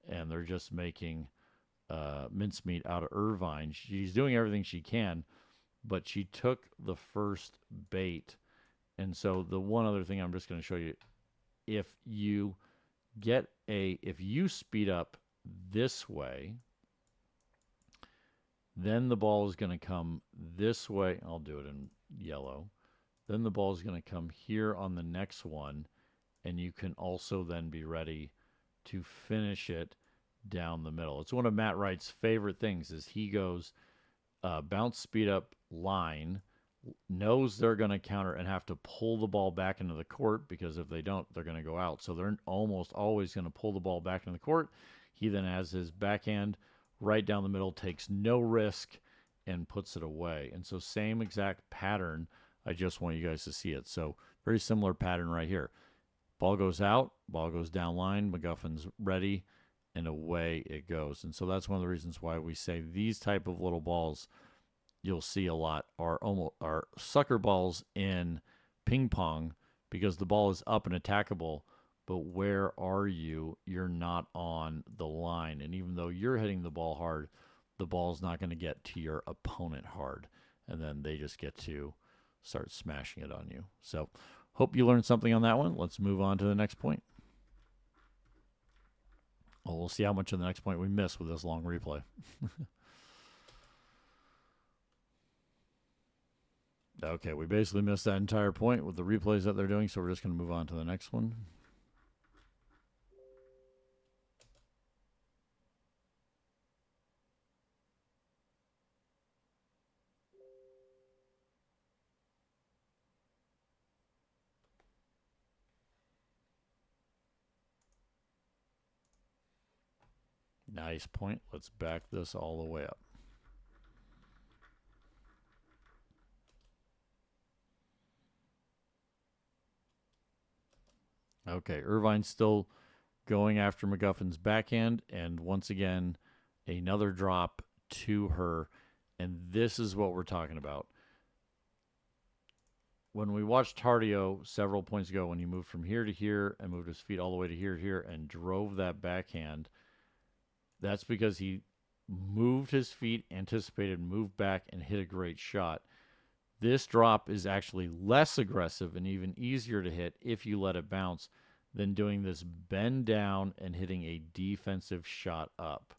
And they're just making mincemeat out of Irvine. She's doing everything she can, but she took the first bait. And so the one other thing I'm just going to show you, if you speed up this way, then the ball is going to come this way. I'll do it in yellow. Then the ball is going to come here on the next one, and you can also then be ready to finish it down the middle. It's one of Matt Wright's favorite things is he goes bounce, speed up, line, knows they're going to counter and have to pull the ball back into the court because if they don't, they're going to go out. So they're almost always going to pull the ball back into the court. He then has his backhand right down the middle, takes no risk, and puts it away. And so same exact pattern. I just want you guys to see it. So very similar pattern right here. Ball goes out, ball goes down line, McGuffin's ready, and away it goes. And so that's one of the reasons why we say these type of little balls you'll see a lot are sucker balls in ping pong because the ball is up and attackable, but where are you? You're not on the line. And even though you're hitting the ball hard, the ball's not going to get to your opponent hard. And then they just get to start smashing it on you. So hope you learned something on that one. Let's move on to the next point. Well, we'll see how much of the next point we miss with this long replay. Okay, we basically missed that entire point with the replays that they're doing, so we're just going to move on to the next one. Nice point. Let's back this all the way up. Okay, Irvine's still going after McGuffin's backhand, and once again, another drop to her, and this is what we're talking about. When we watched Tardio several points ago, when he moved from here to here and moved his feet all the way to here, and drove that backhand, that's because he moved his feet, anticipated, moved back, and hit a great shot. This drop is actually less aggressive and even easier to hit if you let it bounce than doing this bend down and hitting a defensive shot up.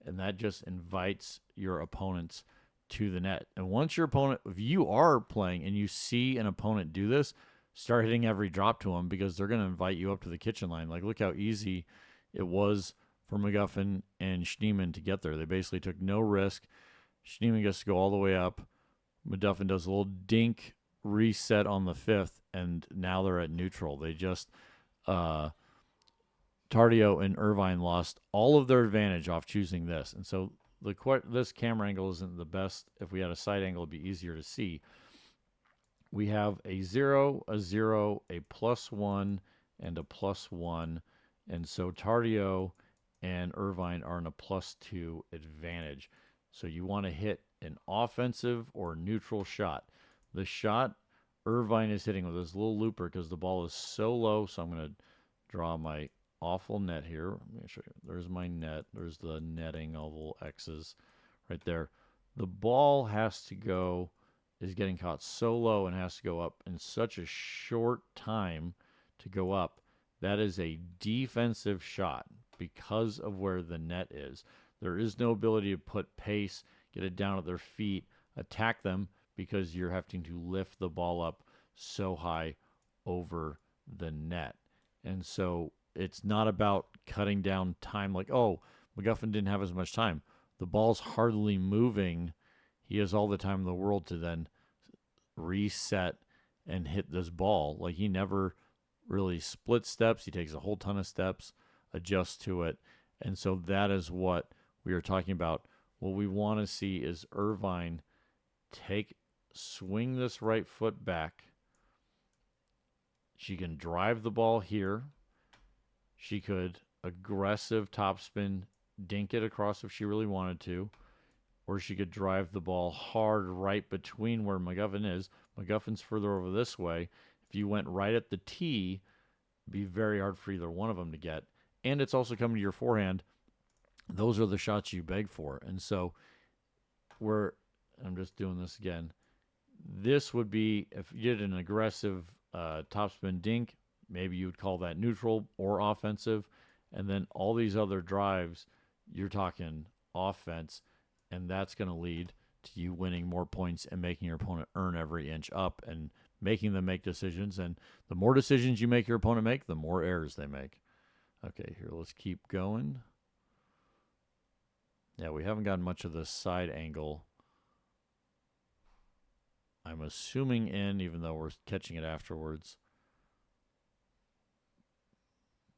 And that just invites your opponents to the net. And once your opponent, if you are playing and you see an opponent do this, start hitting every drop to them because they're going to invite you up to the kitchen line. Like, look how easy it was for McGuffin and Schneemann to get there. They basically took no risk. Schneemann gets to go all the way up. McGuffin does a little dink reset on the fifth, and now they're at neutral. They just Tardio and Irvine lost all of their advantage off choosing this. And so this camera angle isn't the best. If we had a side angle, it'd be easier to see. We have a 0, a +1, and a +1. And so Tardio and Irvine are in a +2 advantage. So you want to hit an offensive or neutral shot. The shot Irvine is hitting with this little looper because the ball is so low. So I'm going to draw my awful net here. Let me show you. There's my net. There's the netting, all the little X's right there. The ball is getting caught so low and has to go up in such a short time to go up. That is a defensive shot because of where the net is. There is no ability to put pace, get it down at their feet, attack them because you're having to lift the ball up so high over the net. And so it's not about cutting down time like, oh, McGuffin didn't have as much time. The ball's hardly moving. He has all the time in the world to then reset and hit this ball. Like, he never really split steps. He takes a whole ton of steps, adjusts to it. And so that is what we are talking about. What we want to see is Irvine swing this right foot back. She can drive the ball here. She could aggressive topspin, dink it across if she really wanted to. Or she could drive the ball hard right between where McGuffin is. McGuffin's further over this way. If you went right at the tee, it'd be very hard for either one of them to get. And it's also coming to your forehand. Those are the shots you beg for. And so I'm just doing this again. This would be, if you did an aggressive topspin dink, maybe you would call that neutral or offensive. And then all these other drives, you're talking offense. And that's going to lead to you winning more points and making your opponent earn every inch up and making them make decisions. And the more decisions you make your opponent make, the more errors they make. Okay, here, let's keep going. Yeah, we haven't gotten much of the side angle. I'm assuming even though we're catching it afterwards.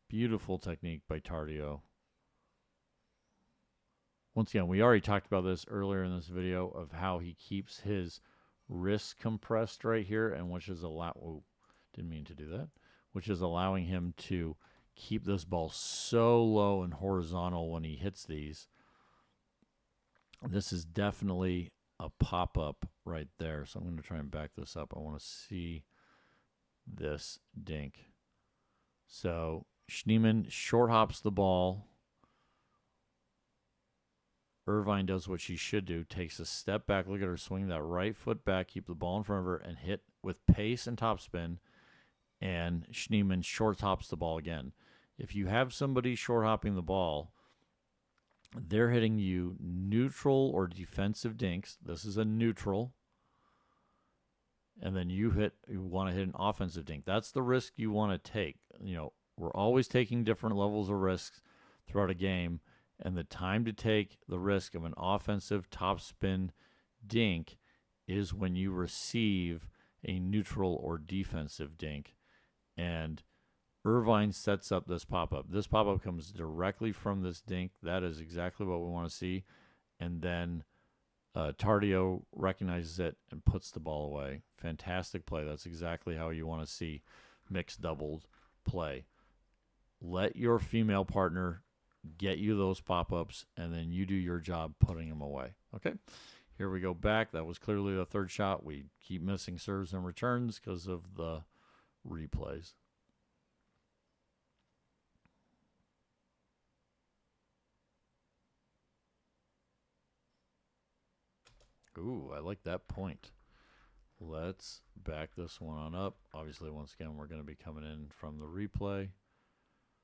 Beautiful technique by Tardio. Once again, we already talked about this earlier in this video of how he keeps his wrist compressed right here, and which is didn't mean to do that, which is allowing him to keep this ball so low and horizontal when he hits these. This is definitely a pop-up right there. So I'm going to try and back this up. I want to see this dink. So Schneemann short hops the ball. Irvine does what she should do, takes a step back. Look at her swing that right foot back, keep the ball in front of her, and hit with pace and topspin. And Schneemann short hops the ball again. If you have somebody short hopping the ball, they're hitting you neutral or defensive dinks. This is a neutral. And then you want to hit an offensive dink. That's the risk you want to take. You know, we're always taking different levels of risks throughout a game. And the time to take the risk of an offensive topspin dink is when you receive a neutral or defensive dink. And Irvine sets up this pop-up. This pop-up comes directly from this dink. That is exactly what we want to see. And then Tardio recognizes it and puts the ball away. Fantastic play. That's exactly how you want to see mixed doubles play. Let your female partner get you those pop-ups, and then you do your job putting them away. Okay, here we go back. That was clearly the third shot. We keep missing serves and returns because of the replays. Ooh, I like that point. Let's back this one on up. Obviously, once again, we're going to be coming in from the replay.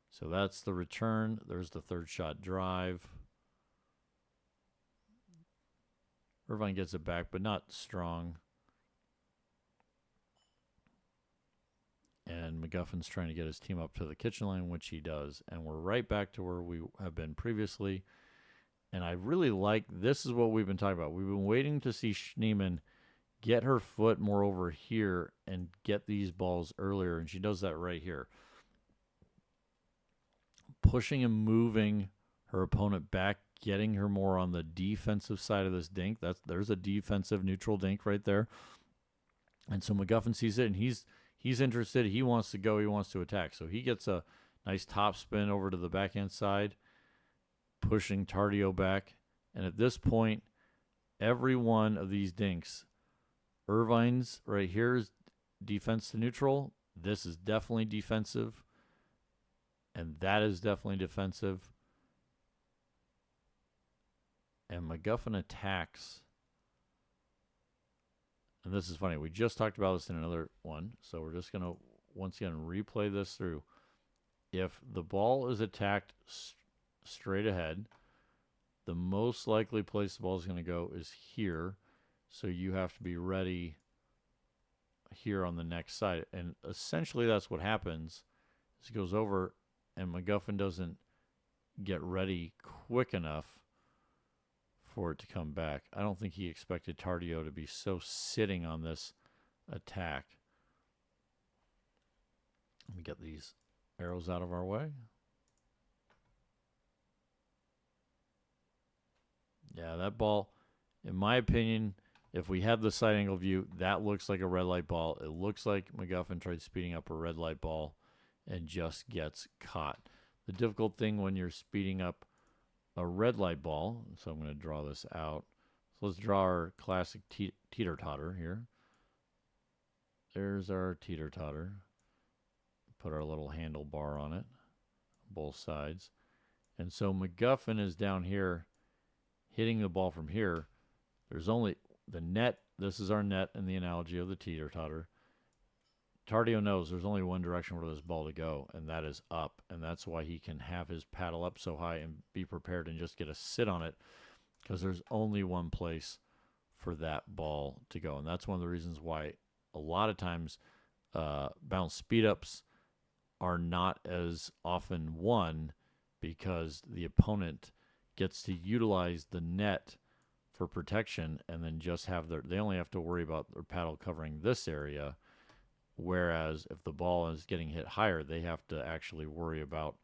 So that's the return. There's the third shot drive. Irvine gets it back, but not strong. And McGuffin's trying to get his team up to the kitchen line, which he does. And we're right back to where we have been previously. And I really like, this is what we've been talking about. We've been waiting to see Schneemann get her foot more over here and get these balls earlier. And she does that right here. Pushing and moving her opponent back, getting her more on the defensive side of this dink. There's a defensive neutral dink right there. And so McGuffin sees it, and he's interested. He wants to go. He wants to attack. So he gets a nice top spin over to the backhand side, pushing Tardio back. And at this point, every one of these dinks, Irvine's right here is defense to neutral. This is definitely defensive. And that is definitely defensive. And McGuffin attacks. And this is funny. We just talked about this in another one. So we're just going to, once again, replay this through. If the ball is attacked straight ahead, the most likely place the ball is going to go is here. So you have to be ready here on the next side. And essentially that's what happens. It goes over, and McGuffin doesn't get ready quick enough for it to come back. I don't think he expected Tardio to be so sitting on this attack. Let me get these arrows out of our way. Yeah, that ball, in my opinion, if we had the side angle view, that looks like a red light ball. It looks like McGuffin tried speeding up a red light ball and just gets caught. The difficult thing when you're speeding up a red light ball, so I'm going to draw this out. So let's draw our classic teeter-totter here. There's our teeter-totter. Put our little handlebar on it, both sides. And so McGuffin is down here hitting the ball from here. There's only the net. This is our net in the analogy of the teeter-totter. Tardio knows there's only one direction for this ball to go, and that is up. And that's why he can have his paddle up so high and be prepared and just get a sit on it, because there's only one place for that ball to go. And that's one of the reasons why a lot of times bounce speed-ups are not as often won, because the opponent gets to utilize the net for protection and then just have they only have to worry about their paddle covering this area. Whereas if the ball is getting hit higher, they have to actually worry about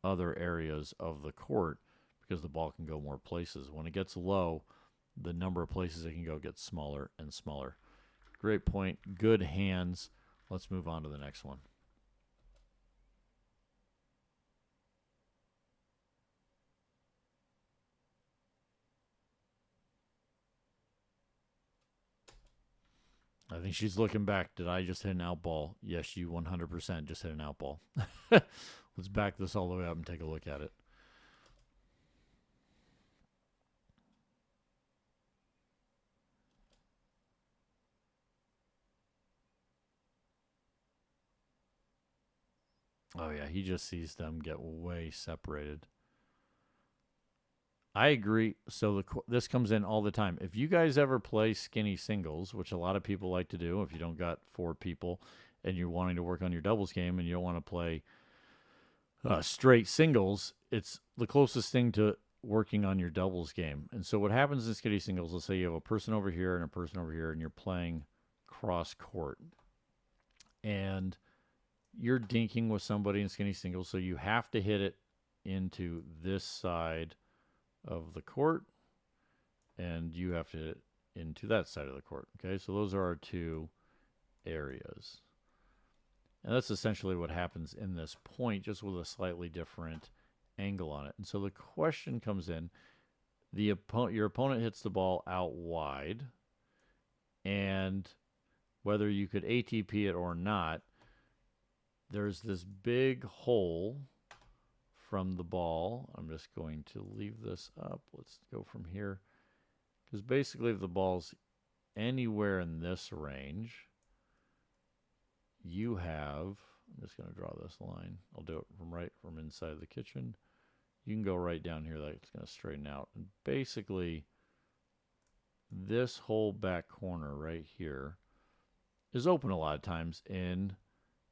other areas of the court, because the ball can go more places. When it gets low, the number of places it can go gets smaller and smaller. Great point. Good hands. Let's move on to the next one. I think she's looking back. Did I just hit an out ball? Yes, you 100% just hit an out ball. Let's back this all the way up and take a look at it. Oh, yeah, he just sees them get way separated. I agree. So this comes in all the time. If you guys ever play skinny singles, which a lot of people like to do, if you don't got 4 people and you're wanting to work on your doubles game and you don't want to play straight singles, it's the closest thing to working on your doubles game. And so what happens in skinny singles, let's say you have a person over here and a person over here, and you're playing cross court. And you're dinking with somebody in skinny singles, so you have to hit it into this side of the court, and you have to hit it into that side of the court. Okay, so those are our 2 areas. And that's essentially what happens in this point, just with a slightly different angle on it. And so the question comes in, your opponent hits the ball out wide, and whether you could ATP it or not, there's this big hole from the ball. I'm just going to leave this up. Let's go from here. Because basically if the ball's anywhere in this range, you have, I'm just going to draw this line. I'll do it from inside the kitchen. You can go right down here. That's going to straighten out. And basically this whole back corner right here is open a lot of times in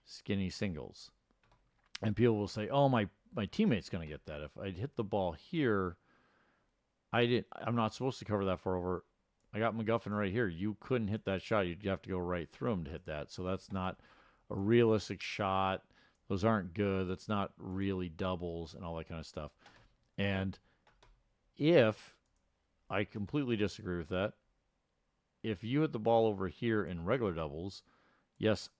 skinny singles. And people will say, "Oh, my teammate's going to get that. If I hit the ball here, I'm not supposed to cover that far over. I got McGuffin right here. You couldn't hit that shot. You'd have to go right through him to hit that. So that's not a realistic shot. Those aren't good. That's not really doubles and all that kind of stuff." And if I completely disagree with that, if you hit the ball over here in regular doubles, yes,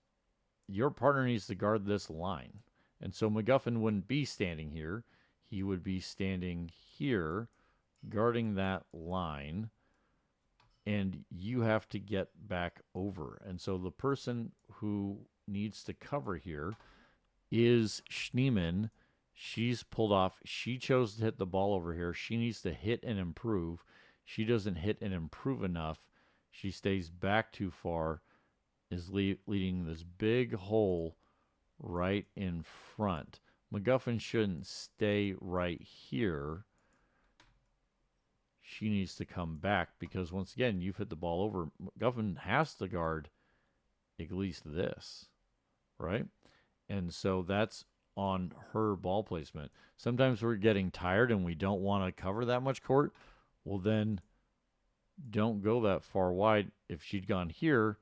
your partner needs to guard this line. And so McGuffin wouldn't be standing here. He would be standing here, guarding that line, and you have to get back over. And so the person who needs to cover here is Schneemann. She's pulled off. She chose to hit the ball over here. She needs to hit and improve. She doesn't hit and improve enough. She stays back too far, is leading this big hole right in front. McGuffin shouldn't stay right here. She needs to come back because, once again, you've hit the ball over. McGuffin has to guard at least this, right? And so that's on her ball placement. Sometimes we're getting tired and we don't want to cover that much court. Well, then don't go that far wide. If she'd gone here,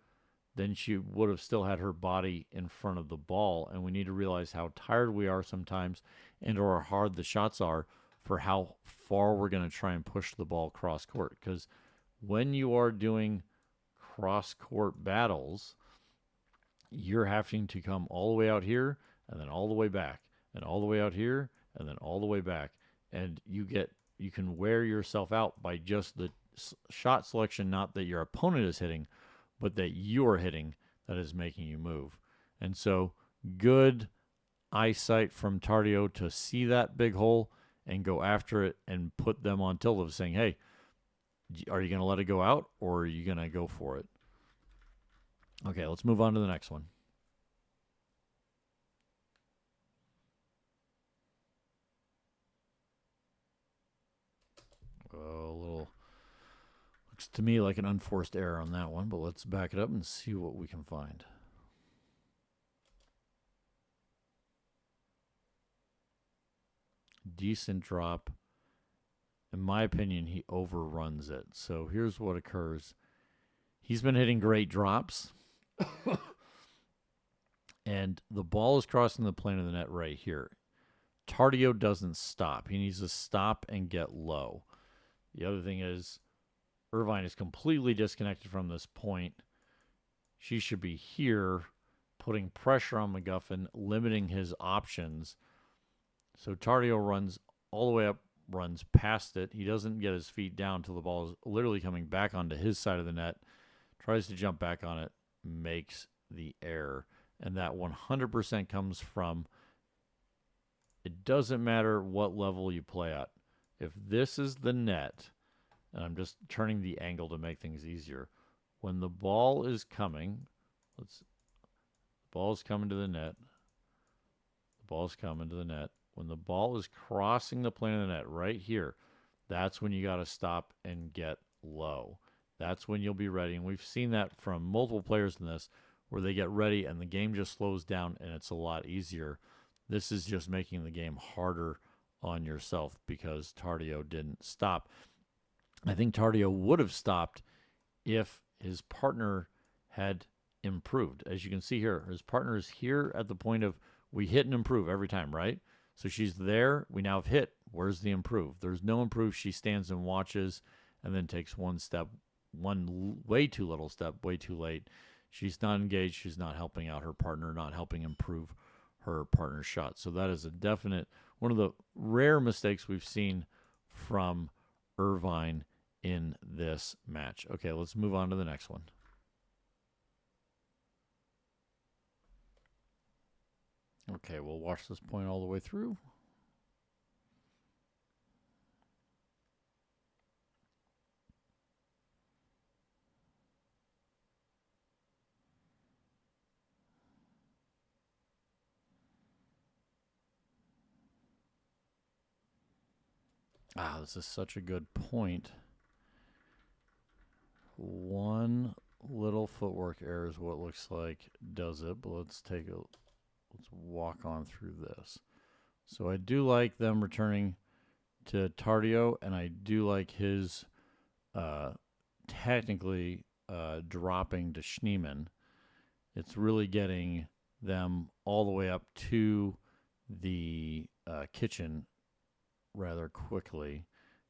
then she would have still had her body in front of the ball. And we need to realize how tired we are sometimes and or how hard the shots are for how far we're going to try and push the ball cross court. Because when you are doing cross court battles, you're having to come all the way out here and then all the way back and all the way out here and then all the way back. And you can wear yourself out by just the shot selection, not that your opponent is hitting, but that you're hitting, that is making you move. And so good eyesight from Tardio to see that big hole and go after it and put them on tilt of saying, hey, are you going to let it go out or are you going to go for it? Okay, let's move on to the next one. A little, looks to me like an unforced error on that one, but let's back it up and see what we can find. Decent drop. In my opinion, he overruns it. So here's what occurs. He's been hitting great drops. And the ball is crossing the plane of the net right here. Tardio doesn't stop. He needs to stop and get low. The other thing is Irvine is completely disconnected from this point. She should be here, putting pressure on McGuffin, limiting his options. So Tardio runs all the way up, runs past it. He doesn't get his feet down until the ball is literally coming back onto his side of the net. Tries to jump back on it, makes the error. And that 100% comes from, it doesn't matter what level you play at. If this is the net, and I'm just turning the angle to make things easier, when the ball is coming, the ball is coming to the net. The ball is coming to the net. When the ball is crossing the plane of the net right here, that's when you got to stop and get low. That's when you'll be ready. And we've seen that from multiple players in this, where they get ready and the game just slows down and it's a lot easier. This is just making the game harder on yourself because Tardio didn't stop. I think Tardio would have stopped if his partner had improved. As you can see here, his partner is here at the point of we hit and improve every time, right? So she's there. We now have hit. Where's the improve? There's no improve. She stands and watches and then takes one step, one way too little step, way too late. She's not engaged. She's not helping out her partner, not helping improve her partner's shot. So that is a definite, one of the rare mistakes we've seen from Irvine in this match. Okay, let's move on to the next one. Okay, we'll watch this point all the way through. This is such a good point. One little footwork error is what it looks like does it, but let's take a let's walk on through this. So I do like them returning to Tardio, and I do like his technically dropping to Schneemann. It's really getting them all the way up to the kitchen rather quickly,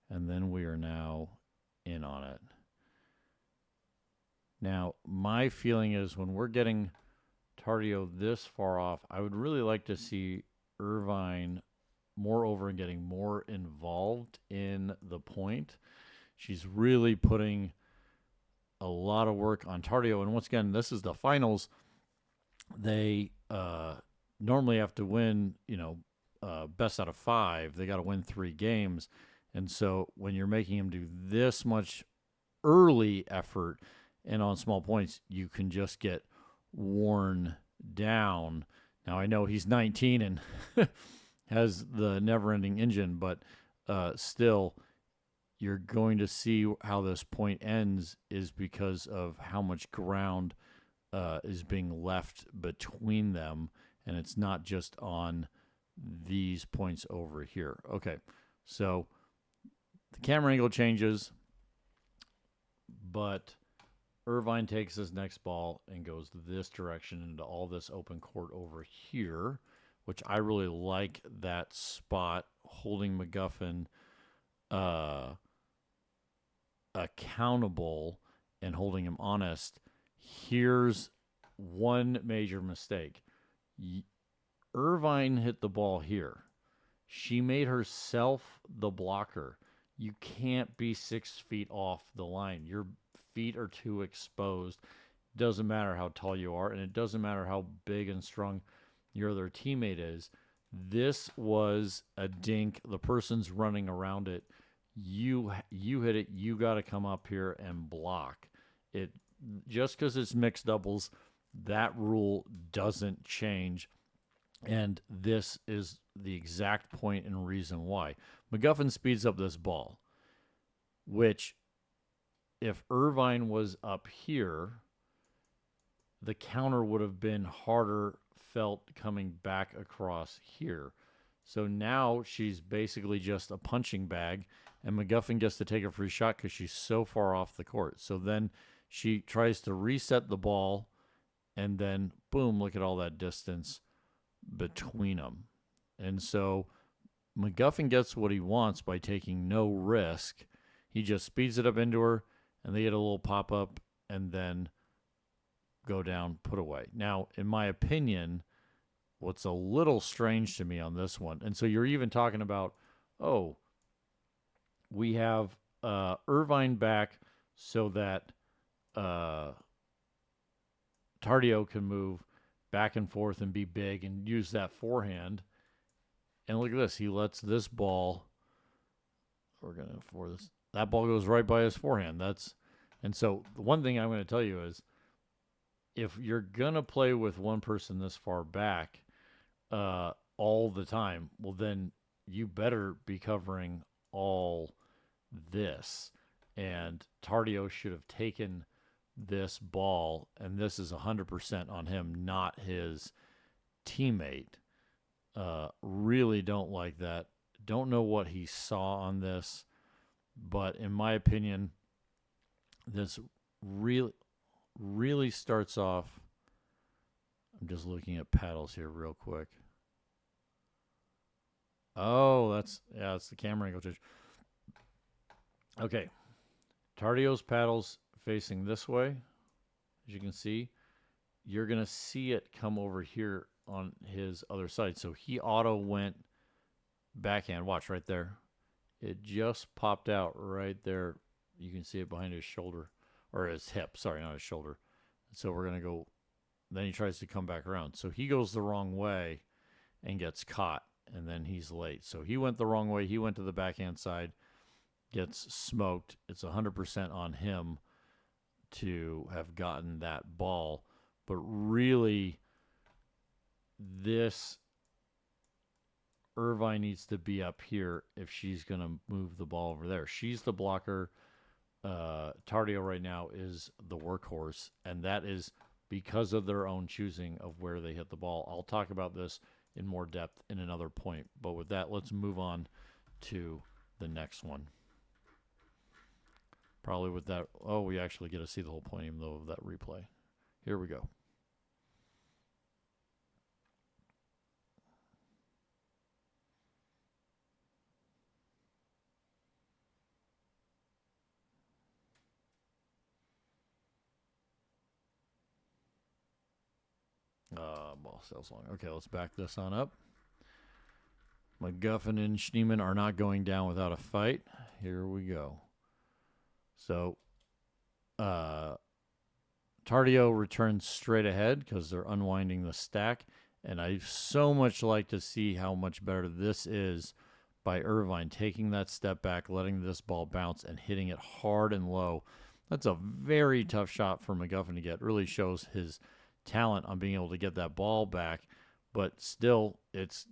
and then we are now in on it. Now, my feeling is when we're getting Tardio this far off, I would really like to see Irvine moreover and getting more involved in the point. She's really putting a lot of work on Tardio. And once again, this is the finals. They normally have to win, best out of 5. They got to win 3 games. And so when you're making them do this much early effort and on small points, you can just get worn down. Now, I know he's 19 and has the never-ending engine, but still, you're going to see how this point ends is because of how much ground is being left between them, and it's not just on these points over here. Okay, so the camera angle changes, but Irvine takes his next ball and goes this direction into all this open court over here, which I really like that spot, holding McGuffin accountable and holding him honest. Here's one major mistake. Irvine hit the ball here. She made herself the blocker. You can't be 6 feet off the line. Your feet are too exposed. Doesn't matter how tall you are, and it doesn't matter how big and strong your other teammate is. This was a dink. The person's running around it. You hit it. You got to come up here and block it. Just because it's mixed doubles, that rule doesn't change. And this is the exact point and reason why. McGuffin speeds up this ball, which if Irvine was up here, the counter would have been harder felt coming back across here. So now she's basically just a punching bag, and McGuffin gets to take a free shot because she's so far off the court. So then she tries to reset the ball, and then, boom, look at all that distance between them. And so McGuffin gets what he wants by taking no risk. He just speeds it up into her, and they get a little pop-up, and then go down, put away. Now, in my opinion, what's a little strange to me on this one, and so you're even talking about, we have Irvine back so that Tardio can move back and forth and be big and use that forehand. And look at this. He lets this ball, that ball goes right by his forehand. And so the one thing I'm going to tell you is, if you're going to play with one person this far back all the time, well, then you better be covering all this. And Tardio should have taken this ball, and this is 100% on him, not his teammate. Really don't like that. Don't know what he saw on this, but in my opinion, this really starts off. I'm just looking at paddles here real quick. Oh, it's the camera angle change. Okay. Tardio's paddles facing this way. As you can see, you're going to see it come over here on his other side. So he auto went backhand. Watch right there. It just popped out right there. You can see it behind his shoulder, or his hip. Sorry, not his shoulder. So we're going to go. Then he tries to come back around. So he goes the wrong way and gets caught, and then he's late. So he went the wrong way. He went to the backhand side, gets smoked. It's 100% on him to have gotten that ball. But really, this Irvine needs to be up here if she's going to move the ball over there. She's the blocker. Tardio right now is the workhorse, and that is because of their own choosing of where they hit the ball. I'll talk about this in more depth in another point. But with that, let's move on to the next one. Probably with that, oh, we actually get to see the whole point even though of that replay. Here we go. Ball sails long. Okay, let's back this on up. McGuffin and Schneemann are not going down without a fight. Here we go. So, Tardio returns straight ahead because they're unwinding the stack. And I so much like to see how much better this is by Irvine, taking that step back, letting this ball bounce, and hitting it hard and low. That's a very tough shot for McGuffin to get. Really shows his talent on being able to get that ball back. But still, it's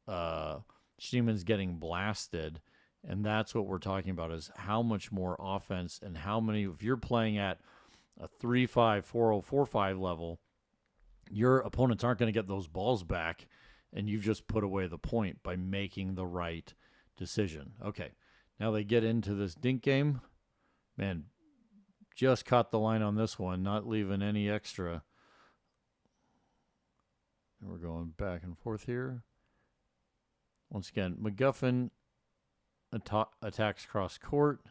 Schneemann's getting blasted. And that's what we're talking about, is how much more offense and how many, if you're playing at a 3-5, 4-0, 4-5 level, your opponents aren't going to get those balls back, and you've just put away the point by making the right decision. Okay, now they get into this dink game. Man, just caught the line on this one, not leaving any extra. And we're going back and forth here. Once again, McGuffin attacks cross court.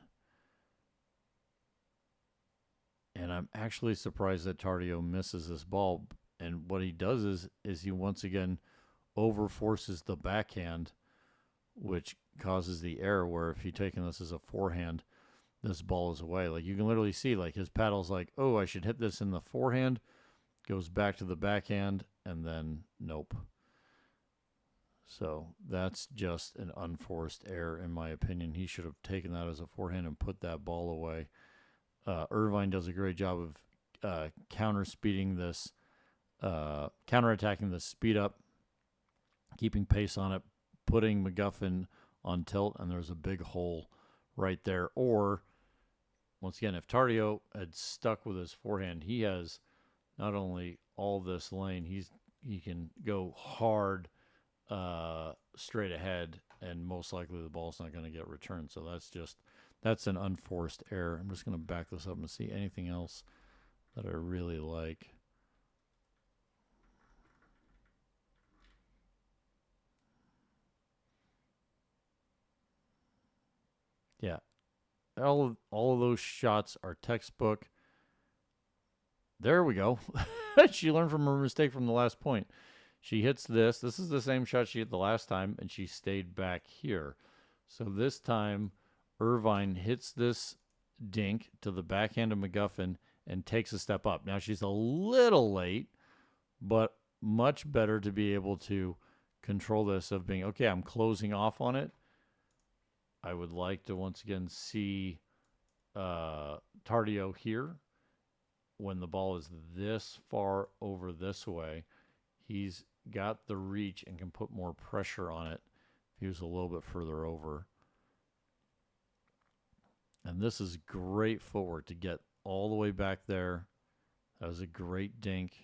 And I'm actually surprised that Tardio misses this ball. And what he does is he once again overforces the backhand, which causes the error where if he'd taken this as a forehand, this ball is away. Like you can literally see, like his paddle's like, oh, I should hit this in the forehand. Goes back to the backhand, and then nope. So that's just an unforced error, in my opinion. He should have taken that as a forehand and put that ball away. Irvine does a great job of counter-speeding this, counter-attacking the speed up, keeping pace on it, putting McGuffin on tilt, and there's a big hole right there. Or, once again, if Tardio had stuck with his forehand, he has not only all this lane, he can go hard straight ahead, and most likely the ball's not going to get returned. So that's an unforced error. I'm just going to back this up and see anything else that I really like. Yeah, all of those shots are textbook. There we go. She learned from her mistake from the last point. She hits this. This is the same shot she hit the last time, and she stayed back here. So this time, Irvine hits this dink to the backhand of McGuffin and takes a step up. Now she's a little late, but much better to be able to control this of being, okay, I'm closing off on it. I would like to once again see Tardio here. When the ball is this far over this way, he's got the reach and can put more pressure on it if he was a little bit further over. And this is great footwork to get all the way back there. That was a great dink.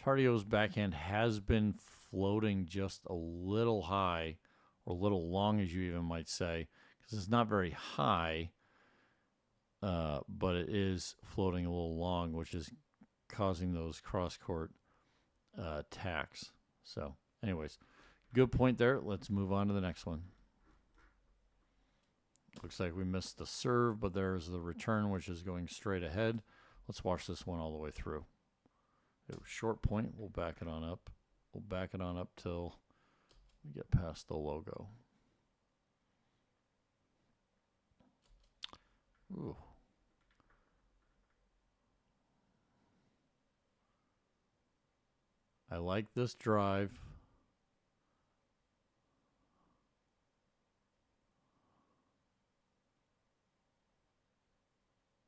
Tardio's backhand has been floating just a little high, or a little long, as you even might say, because it's not very high, but it is floating a little long, which is causing those cross-court attacks. So, anyways, good point there. Let's move on to the next one. Looks like we missed the serve, but there's the return, which is going straight ahead. Let's watch this one all the way through. Short point. We'll back it on up. We'll back it on up till we get past the logo. Ooh. I like this drive.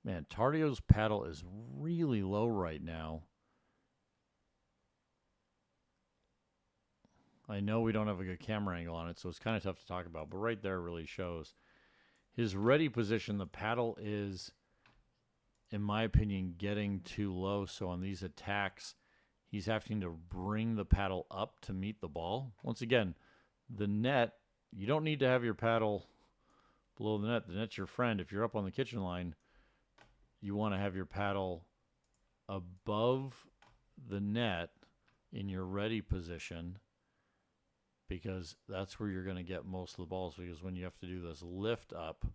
Man, Tardio's paddle is really low right now. I know we don't have a good camera angle on it, so it's kind of tough to talk about, but right there really shows. His ready position, the paddle is, in my opinion, getting too low. So on these attacks, he's having to bring the paddle up to meet the ball. Once again, the net, you don't need to have your paddle below the net. The net's your friend. If you're up on the kitchen line, you want to have your paddle above the net in your ready position, because that's where you're going to get most of the balls, because when you have to do this lift up,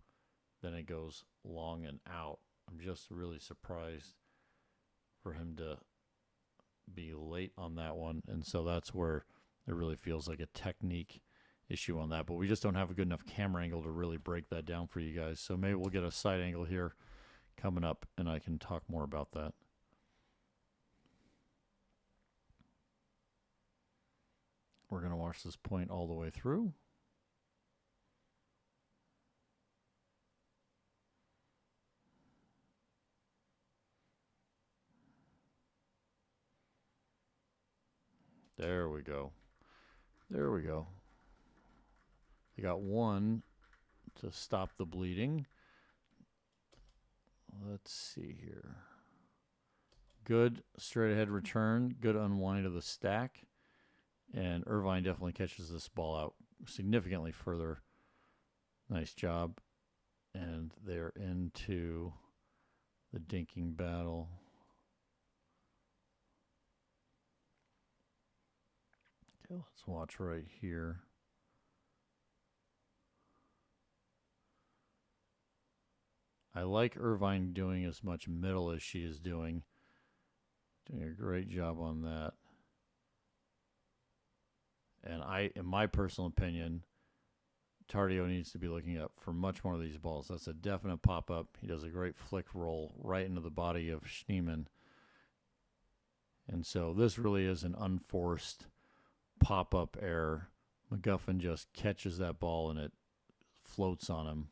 then it goes long and out. I'm just really surprised for him to be late on that one, and so that's where it really feels like a technique issue on that, but we just don't have a good enough camera angle to really break that down for you guys. So maybe we'll get a side angle here coming up and I can talk more about that. We're going to watch this point all the way through. There we go. There we go. They got one to stop the bleeding. Let's see here. Good straight ahead return. Good unwind of the stack. And Irvine definitely catches this ball out significantly further. Nice job. And they're into the dinking battle. Okay, let's watch right here. I like Irvine doing as much middle as she is doing. Doing a great job on that. And in my personal opinion, Tardio needs to be looking up for much more of these balls. That's a definite pop-up. He does a great flick roll right into the body of Schneemann. And so this really is an unforced pop-up error. McGuffin just catches that ball and it floats on him.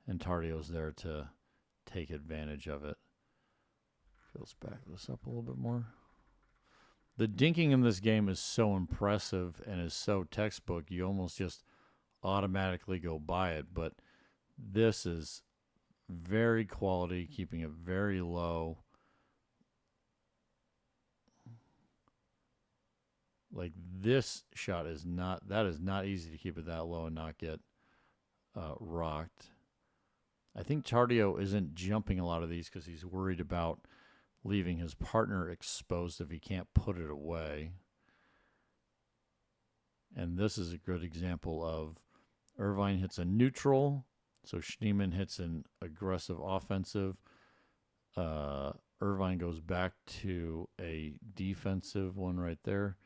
And Tardio's there to take advantage of it. Let's back this up a little bit more. The dinking in this game is so impressive and is so textbook, you almost just automatically go by it. But this is very quality, keeping it very low. Like this shot is not, that is not easy to keep it that low and not get rocked. I think Tardio isn't jumping a lot of these because he's worried about leaving his partner exposed if he can't put it away. And this is a good example of Irvine hits a neutral, so Schneemann hits an aggressive offensive. Irvine goes back to a defensive one right there,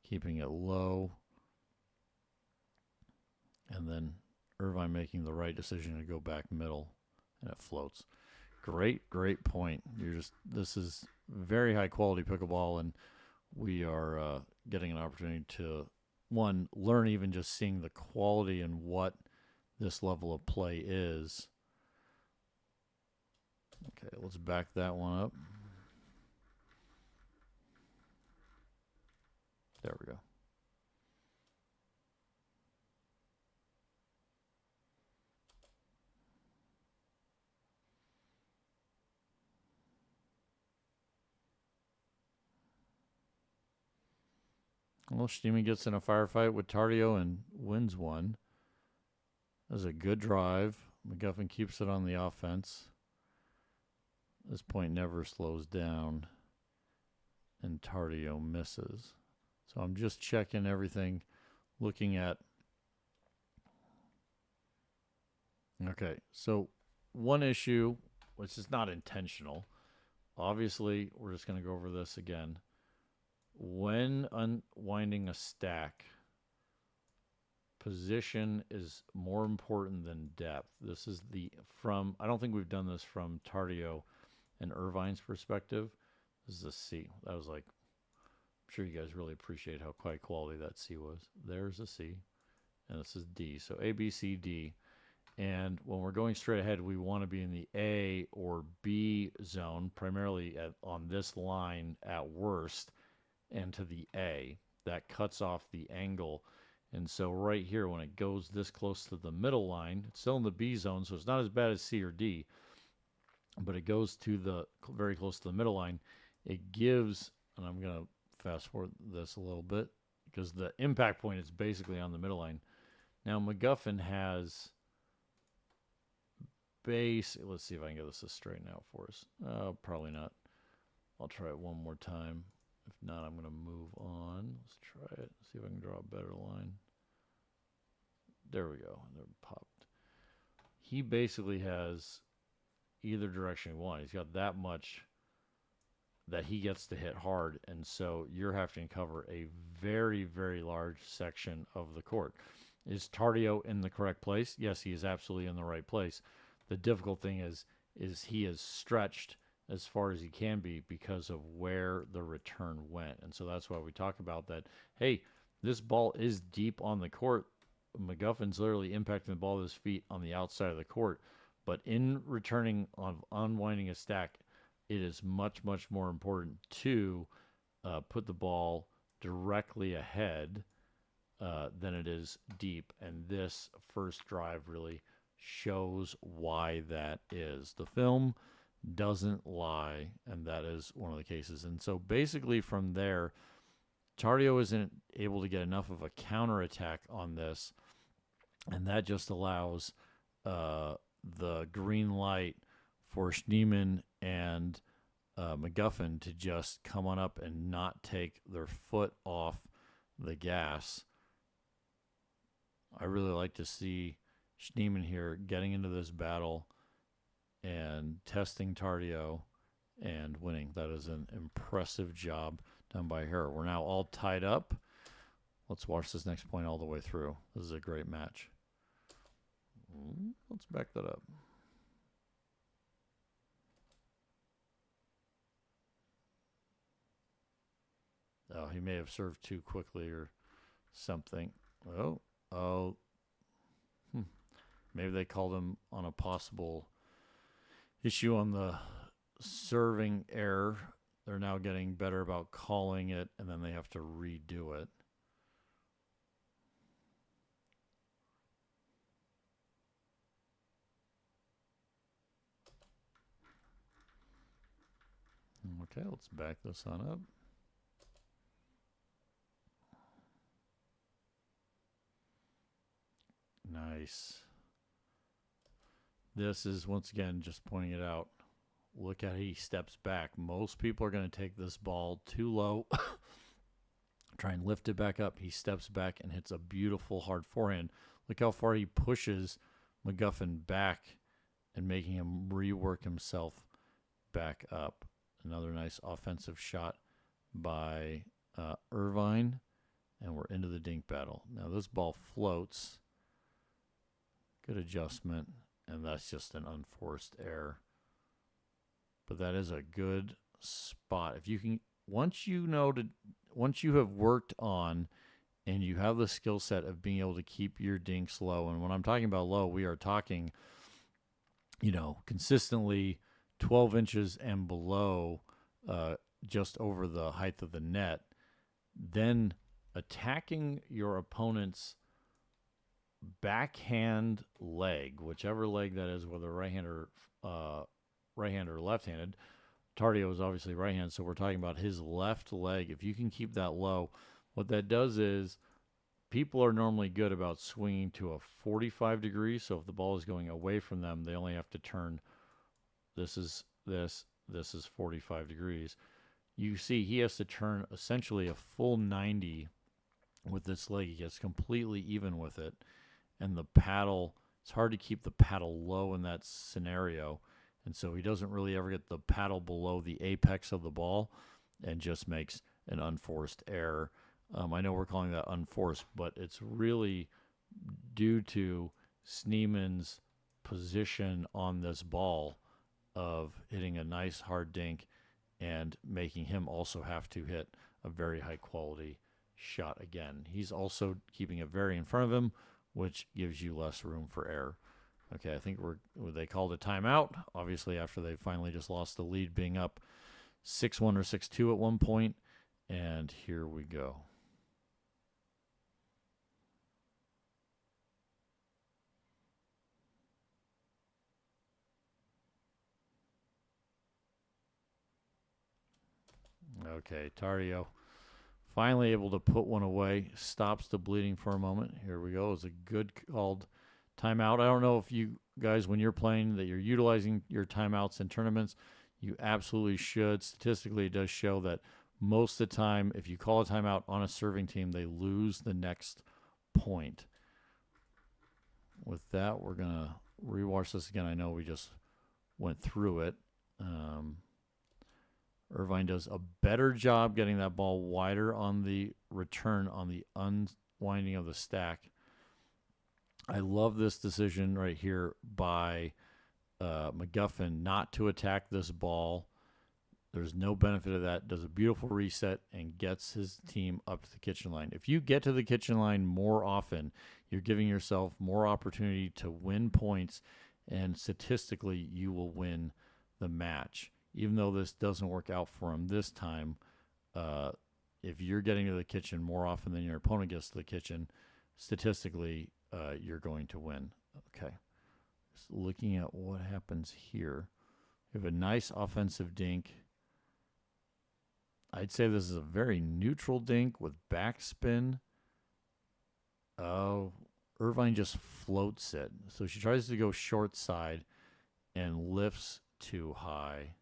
keeping it low. And then Irvine making the right decision to go back middle, and it floats. Great, great point. This is very high quality pickleball, and we are getting an opportunity to, one, learn even just seeing the quality and what this level of play is. Okay, let's back that one up. There we go. Well, Schneemann gets in a firefight with Tardio and wins one. That was a good drive. McGuffin keeps it on the offense. This point never slows down. And Tardio misses. So I'm just checking everything, looking at... Okay, so one issue, which is not intentional. Obviously, we're just going to go over this again. When unwinding a stack, position is more important than depth. This is I don't think we've done this from Tardio and Irvine's perspective. This is a C. That was like, I'm sure you guys really appreciate how high quality that C was. There's a C, and this is D. So A, B, C, D. And when we're going straight ahead, we want to be in the A or B zone, primarily on this line at worst, and to the A. That cuts off the angle. And so right here, when it goes this close to the middle line, it's still in the B zone, so it's not as bad as C or D, but it goes to the very close to the middle line. It gives, and I'm going to fast forward this a little bit because the impact point is basically on the middle line. Now McGuffin has base. Let's see if I can get this to straighten out for us. Probably not. I'll try it one more time. If not, I'm going to move on. Let's try it. See if I can draw a better line. There we go. There popped. He basically has either direction he wants. He's got that much that he gets to hit hard, and so you're having to cover a very, very large section of the court. Is Tardio in the correct place? Yes, he is absolutely in the right place. The difficult thing is he is stretched as far as he can be because of where the return went. And so that's why we talk about that. Hey, this ball is deep on the court. McGuffin's literally impacting the ball with his feet on the outside of the court. But in returning, on unwinding a stack, it is much, much more important to put the ball directly ahead than it is deep. And this first drive really shows why that is. The film doesn't lie, and that is one of the cases. And so basically from there, Tardio isn't able to get enough of a counterattack on this, and that just allows the green light for Schneemann and McGuffin to just come on up and not take their foot off the gas. I really like to see Schneemann here getting into this battle and testing Tardio and winning. That is an impressive job done by her. We're now all tied up. Let's watch this next point all the way through. This is a great match. Let's back that up. Oh, he may have served too quickly or something. Oh. Maybe they called him on a possible issue on the serving error. They're now getting better about calling it, and then they have to redo it. Okay, let's back this on up. Nice. This is, once again, just pointing it out. Look at how he steps back. Most people are going to take this ball too low, try and lift it back up. He steps back and hits a beautiful hard forehand. Look how far he pushes McGuffin back and making him rework himself back up. Another nice offensive shot by Irvine, and we're into the dink battle. Now this ball floats. Good adjustment, and that's just an unforced error. But that is a good spot. If you can, once you have worked on and you have the skill set of being able to keep your dinks low, and when I'm talking about low, we are talking, consistently 12 inches and below, just over the height of the net, then attacking your opponent's backhand leg, whichever leg that is, whether right-handed or left-handed. Tardio is obviously right-handed, so we're talking about his left leg. If you can keep that low, what that does is people are normally good about swinging to a 45 degrees, so if the ball is going away from them, they only have to turn. This is 45 degrees. You see he has to turn essentially a full 90 with this leg. He gets completely even with it. And the paddle, it's hard to keep the paddle low in that scenario. And so he doesn't really ever get the paddle below the apex of the ball and just makes an unforced error. I know we're calling that unforced, but it's really due to Schneemann's position on this ball of hitting a nice hard dink and making him also have to hit a very high quality shot again. He's also keeping it very in front of him, which gives you less room for error. Okay, I think they called a timeout, obviously, after they finally just lost the lead, being up 6-1 or 6-2 at one point. And here we go. Okay, Tardio finally able to put one away, stops the bleeding for a moment. Here we go. It's a good called timeout. I don't know if you guys, when you're playing, that you're utilizing your timeouts in tournaments. You absolutely should. Statistically, it does show that most of the time, if you call a timeout on a serving team, they lose the next point. With that, we're going to rewatch this again. I know we just went through it. Irvine does a better job getting that ball wider on the return on the unwinding of the stack. I love this decision right here by McGuffin not to attack this ball. There's no benefit of that. Does a beautiful reset and gets his team up to the kitchen line. If you get to the kitchen line more often, you're giving yourself more opportunity to win points, and statistically, you will win the match. Even though this doesn't work out for him this time, if you're getting to the kitchen more often than your opponent gets to the kitchen, statistically, you're going to win. Okay. Just looking at what happens here. We have a nice offensive dink. I'd say this is a very neutral dink with backspin. Oh, Irvine just floats it. So she tries to go short side and lifts too high.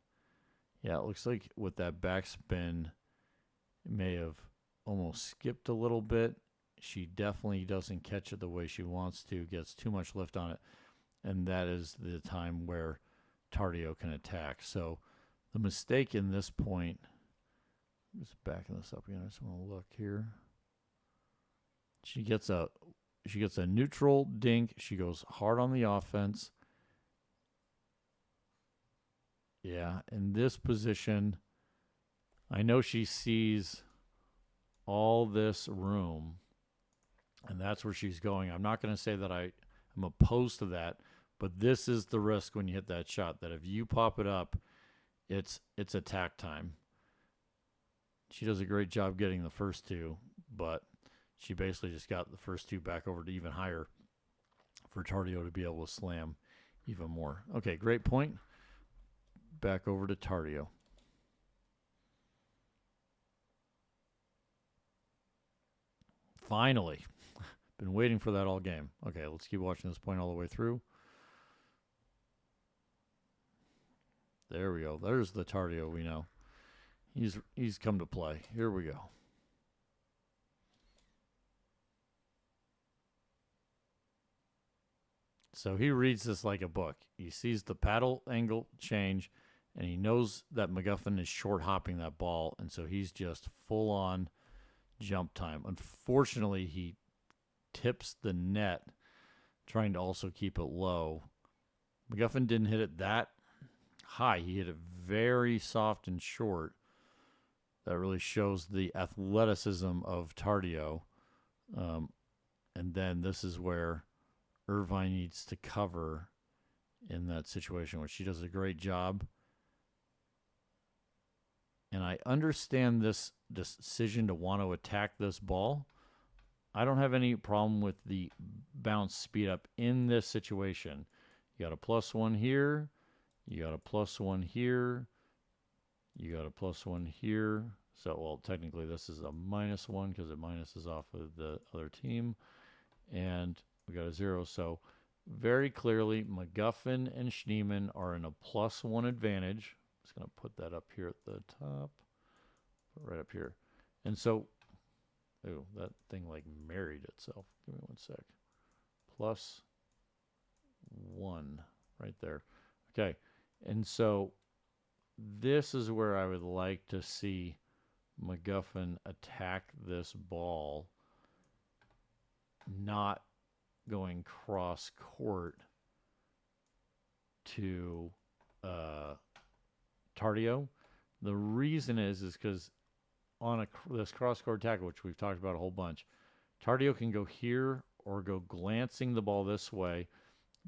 Yeah, it looks like with that backspin, it may have almost skipped a little bit. She definitely doesn't catch it the way she wants to, gets too much lift on it. And that is the time where Tardio can attack. So the mistake in this point, just backing this up again, I just want to look here. She gets a neutral dink. She goes hard on the offense. Yeah, in this position, I know she sees all this room, and that's where she's going. I'm not going to say that I'm opposed to that, but this is the risk when you hit that shot, that if you pop it up, it's attack time. She does a great job getting the first two, but she basically just got the first two back over to even higher for Tardio to be able to slam even more. Okay, great point. Back over to Tardio. Finally. Been waiting for that all game. Okay, let's keep watching this point all the way through. There we go. There's the Tardio we know. He's come to play. Here we go. So he reads this like a book. He sees the paddle angle change, and he knows that McGuffin is short hopping that ball, and so he's just full on jump time. Unfortunately, he tips the net, trying to also keep it low. McGuffin didn't hit it that high. He hit it very soft and short. That really shows the athleticism of Tardio. And then this is where Irvine needs to cover in that situation, which she does a great job. And I understand this decision to want to attack this ball. I don't have any problem with the bounce speed up in this situation. You got a +1 here. You got a +1 here. You got a +1 here. So, well, technically this is a -1 because it minuses off of the other team. And we got a 0. So very clearly, McGuffin and Schneemann are in a +1 advantage. I'm just going to put that up here at the top. Right up here. And so, ooh, that thing like married itself. Give me one sec. +1 right there. Okay. And so this is where I would like to see McGuffin attack this ball, not going cross court to Tardio. The reason is because on this cross court tackle, which we've talked about a whole bunch, Tardio can go here or go glancing the ball this way,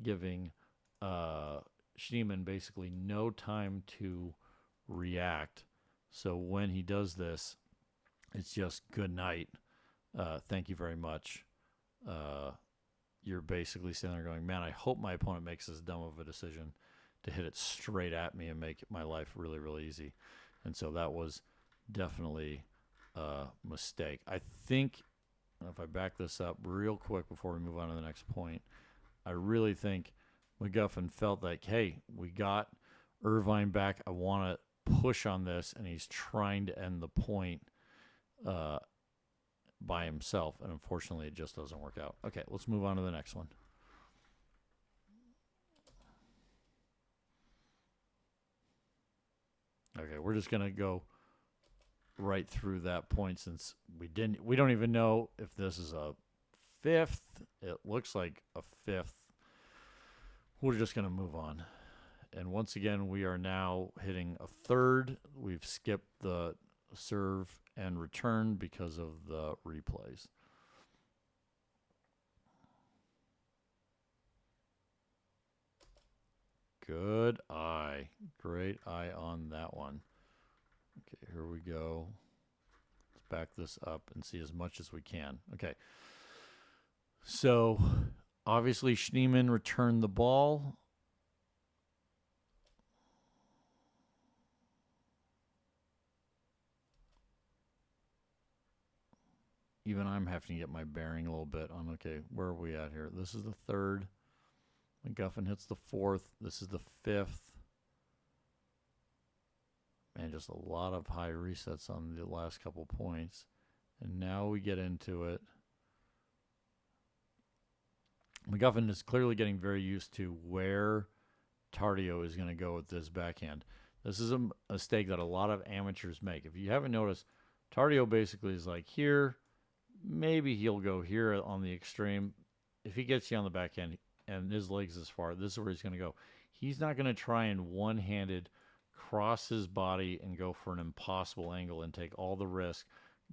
giving Schneemann basically no time to react. So when he does this, it's just good night. Thank you very much. You're basically sitting there going, man, I hope my opponent makes this dumb of a decision to hit it straight at me and make my life really, really easy. And so that was definitely a mistake. I think, if I back this up real quick before we move on to the next point, I really think McGuffin felt like, hey, we got Irvine back. I want to push on this, and he's trying to end the point by himself, and unfortunately it just doesn't work out. Okay, let's move on to the next one. Okay, we're just gonna go right through that point since we don't even know if this is a fifth. It looks like a fifth. We're just gonna move on. And once again, we are now hitting a third. We've skipped the serve and return because of the replays. Good eye. Great eye on that one. Okay, here we go. Let's back this up and see as much as we can. Okay. So, obviously, Schneemann returned the ball. Even I'm having to get my bearing a little bit on, okay, where are we at here? This is the third. McGuffin hits the fourth. This is the fifth. Man, just a lot of high resets on the last couple points. And now we get into it. McGuffin is clearly getting very used to where Tardio is going to go with this backhand. This is a mistake that a lot of amateurs make. If you haven't noticed, Tardio basically is like here. Maybe he'll go here on the extreme. If he gets you on the backhand and his legs is far, this is where he's going to go. He's not going to try and one-handed cross his body and go for an impossible angle and take all the risk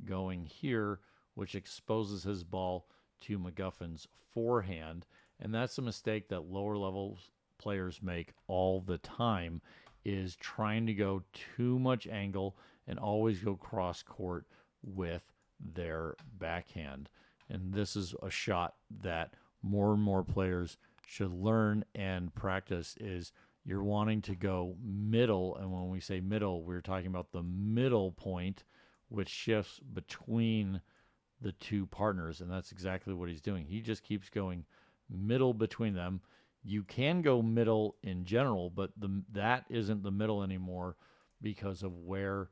going here, which exposes his ball to McGuffin's forehand. And that's a mistake that lower level players make all the time, is trying to go too much angle and always go cross court with their backhand. And this is a shot that more and more players should learn and practice, is you're wanting to go middle. And when we say middle, we're talking about the middle point, which shifts between the two partners. And that's exactly what he's doing. He just keeps going middle between them. You can go middle in general, but that isn't the middle anymore because of where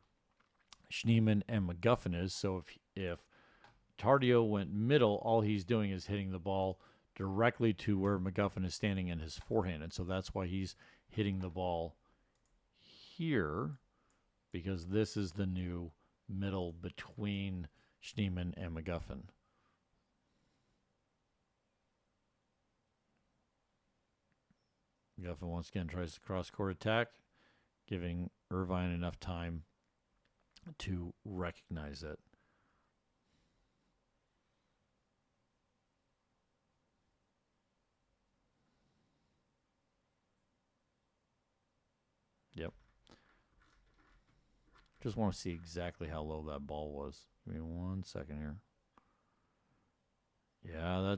Schneemann and McGuffin is. So if Tardio went middle, all he's doing is hitting the ball directly to where McGuffin is standing in his forehand. And so that's why he's hitting the ball here, because this is the new middle between Schneemann and McGuffin. McGuffin once again tries to cross-court attack, giving Irvine enough time to recognize it. Yep. Just want to see exactly how low that ball was. Give me 1 second here. Yeah,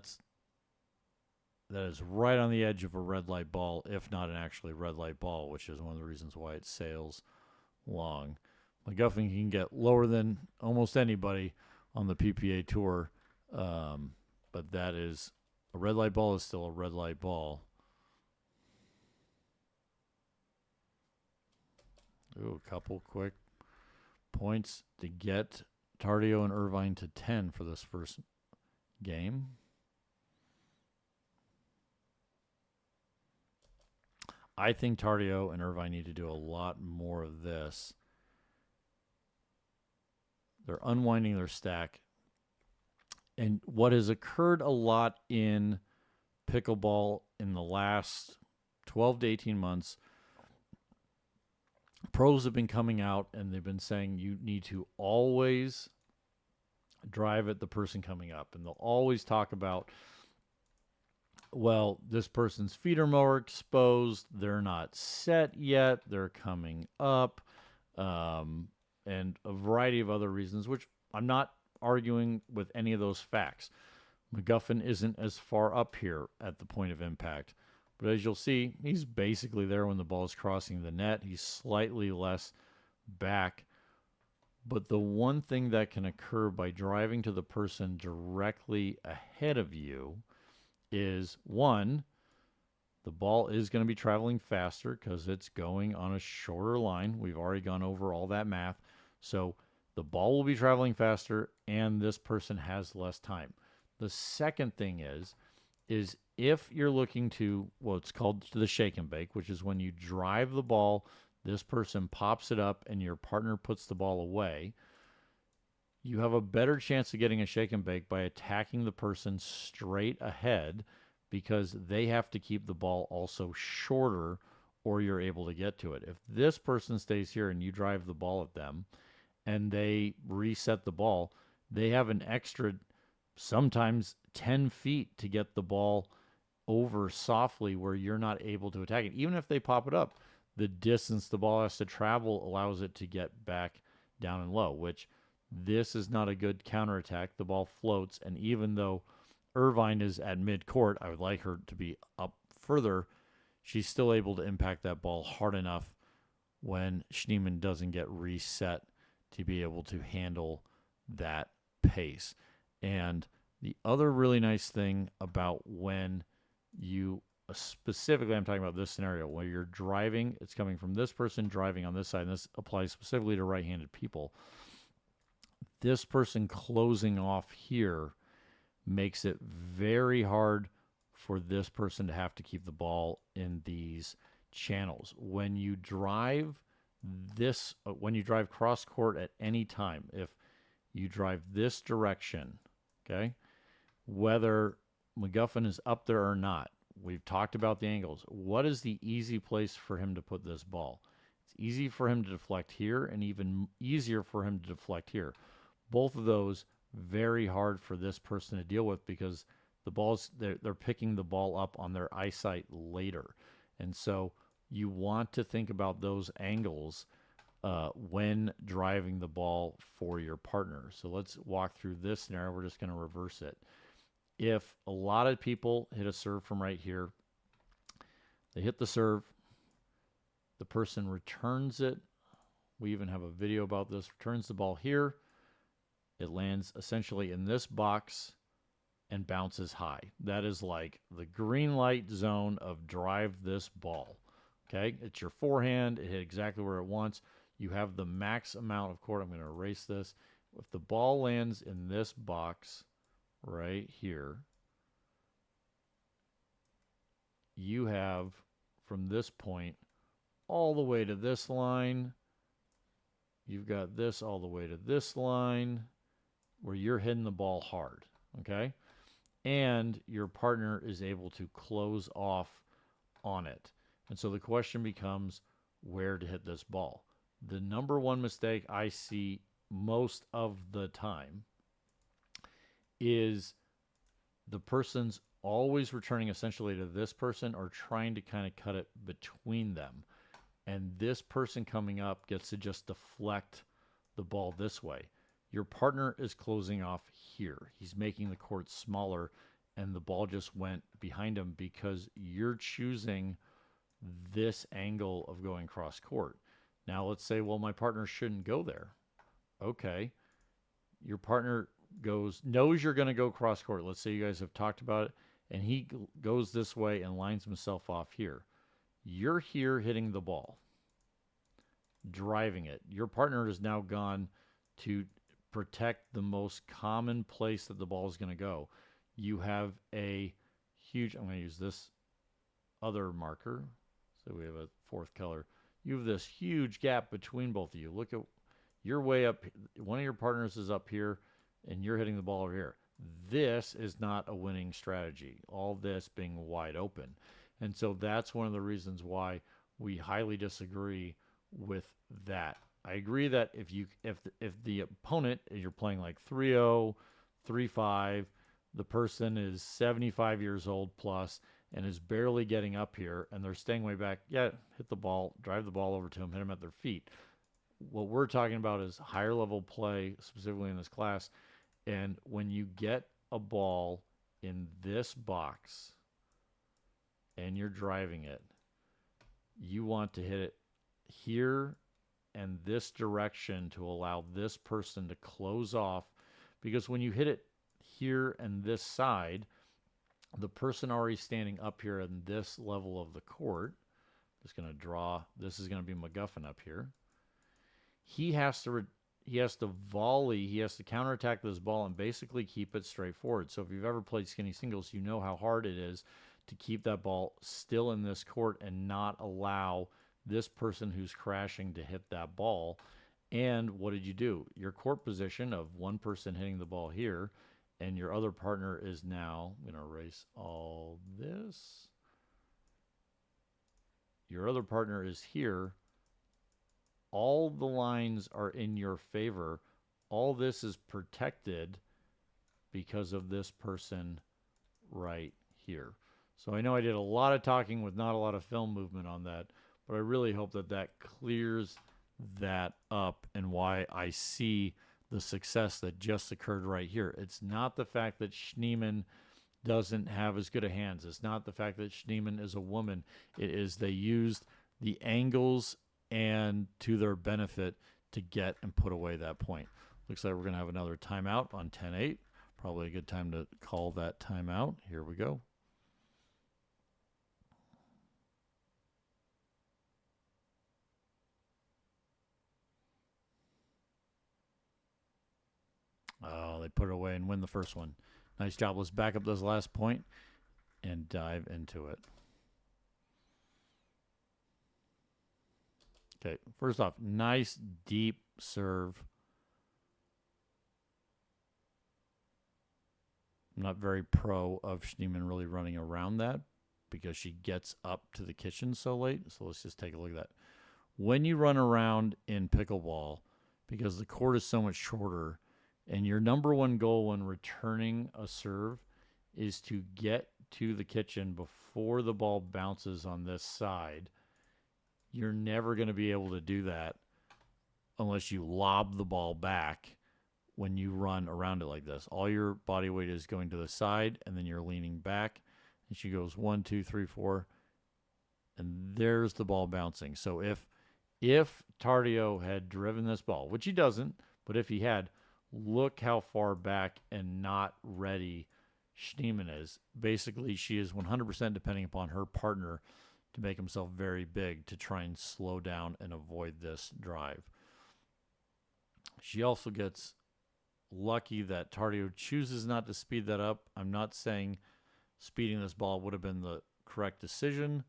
that is right on the edge of a red light ball, if not an actually red light ball, which is one of the reasons why it sails long. McGuffin can get lower than almost anybody on the PPA Tour, but that is, a red light ball is still a red light ball. Ooh, a couple quick points to get Tardio and Irvine to 10 for this first game. I think Tardio and Irvine need to do a lot more of this. They're unwinding their stack. And what has occurred a lot in pickleball in the last 12 to 18 months, pros have been coming out and they've been saying you need to always drive at the person coming up. And they'll always talk about, well, this person's feet are more exposed, they're not set yet, they're coming up, and a variety of other reasons, which I'm not arguing with any of those facts. McGuffin isn't as far up here at the point of impact. But as you'll see, he's basically there when the ball is crossing the net. He's slightly less back But the one thing that can occur by driving to the person directly ahead of you is, one, the ball is going to be traveling faster because it's going on a shorter line. We've already gone over all that math. So the ball will be traveling faster and this person has less time. The second thing is if you're looking to what's called the shake and bake, which is when you drive the ball, this person pops it up and your partner puts the ball away, you have a better chance of getting a shake and bake by attacking the person straight ahead, because they have to keep the ball also shorter or you're able to get to it. If this person stays here and you drive the ball at them and they reset the ball, they have an extra sometimes 10 feet to get the ball over softly where you're not able to attack it. Even if they pop it up, the distance the ball has to travel allows it to get back down and low, which this is not a good counterattack. The ball floats, and even though Irvine is at mid-court, I would like her to be up further, she's still able to impact that ball hard enough when Schneemann doesn't get reset to be able to handle that pace. And the other really nice thing about when you, specifically I'm talking about this scenario, where you're driving, it's coming from this person driving on this side, and this applies specifically to right-handed people. This person closing off here makes it very hard for this person to have to keep the ball in these channels. When you drive cross court at any time, if you drive this direction, okay, whether McGuffin is up there or not, we've talked about the angles. What is the easy place for him to put this ball? It's easy for him to deflect here and even easier for him to deflect here. Both of those very hard for this person to deal with because the balls, they're picking the ball up on their eyesight later. And so you want to think about those angles when driving the ball for your partner. So let's walk through this scenario. We're just going to reverse it. If a lot of people hit a serve from right here, they hit the serve, the person returns it. We even have a video about this. Returns the ball here. It lands essentially in this box and bounces high. That is like the green light zone of drive this ball. Okay, it's your forehand. It hit exactly where it wants. You have the max amount of court. I'm going to erase this. If the ball lands in this box right here, you have from this point all the way to this line. You've got this all the way to this line where you're hitting the ball hard, okay? And your partner is able to close off on it. And so the question becomes where to hit this ball. The number one mistake I see most of the time is the person's always returning essentially to this person or trying to kind of cut it between them. And this person coming up gets to just deflect the ball this way. Your partner is closing off here. He's making the court smaller, and the ball just went behind him because you're choosing this angle of going cross court. Now let's say, well, my partner shouldn't go there. Okay. Your partner knows you're going to go cross court. Let's say you guys have talked about it, and he goes this way and lines himself off here. You're here hitting the ball, driving it. Your partner has now gone to protect the most common place that the ball is going to go. You have a huge, I'm going to use this other marker. So we have a fourth color. You have this huge gap between both of you. Look at, you're way up. One of your partners is up here and you're hitting the ball over here. This is not a winning strategy. All this being wide open. And so that's one of the reasons why we highly disagree with that. I agree that if the opponent, you're playing like 3-0, 3-5, the person is 75 years old plus and is barely getting up here and they're staying way back, yeah, hit the ball, drive the ball over to them, hit them at their feet. What we're talking about is higher level play, specifically in this class. And when you get a ball in this box and you're driving it, you want to hit it here and this direction to allow this person to close off, because when you hit it here and this side, the person already standing up here in this level of the court, just going to draw, this is going to be McGuffin up here. He has to volley, he has to counterattack this ball and basically keep it straight forward. So if you've ever played skinny singles, you know how hard it is to keep that ball still in this court and not allow this person who's crashing to hit that ball. And what did you do? Your court position of one person hitting the ball here, and your other partner is now, I'm going to erase all this. Your other partner is here. All the lines are in your favor. All this is protected because of this person right here. So I know I did a lot of talking with not a lot of film movement on that, but I really hope that that clears that up and why I see the success that just occurred right here. It's not the fact that Schneemann doesn't have as good a hands. It's not the fact that Schneemann is a woman. It is they used the angles and to their benefit to get and put away that point. Looks like we're going to have another timeout on 10-8. Probably a good time to call that timeout. Here we go. Oh, they put it away and win the first one. Nice job. Let's back up this last point and dive into it. Okay, first off, nice deep serve. I'm not very pro of Schneemann really running around that because she gets up to the kitchen so late. So let's just take a look at that. When you run around in pickleball, because the court is so much shorter, and your number one goal when returning a serve is to get to the kitchen before the ball bounces on this side, you're never going to be able to do that unless you lob the ball back when you run around it like this. All your body weight is going to the side, and then you're leaning back. And she goes 1, 2, 3, 4, and there's the ball bouncing. So if Tardio had driven this ball, which he doesn't, but if he had, look how far back and not ready Schneemann is. Basically, she is 100% depending upon her partner to make himself very big to try and slow down and avoid this drive. She also gets lucky that Tardio chooses not to speed that up. I'm not saying speeding this ball would have been the correct decision,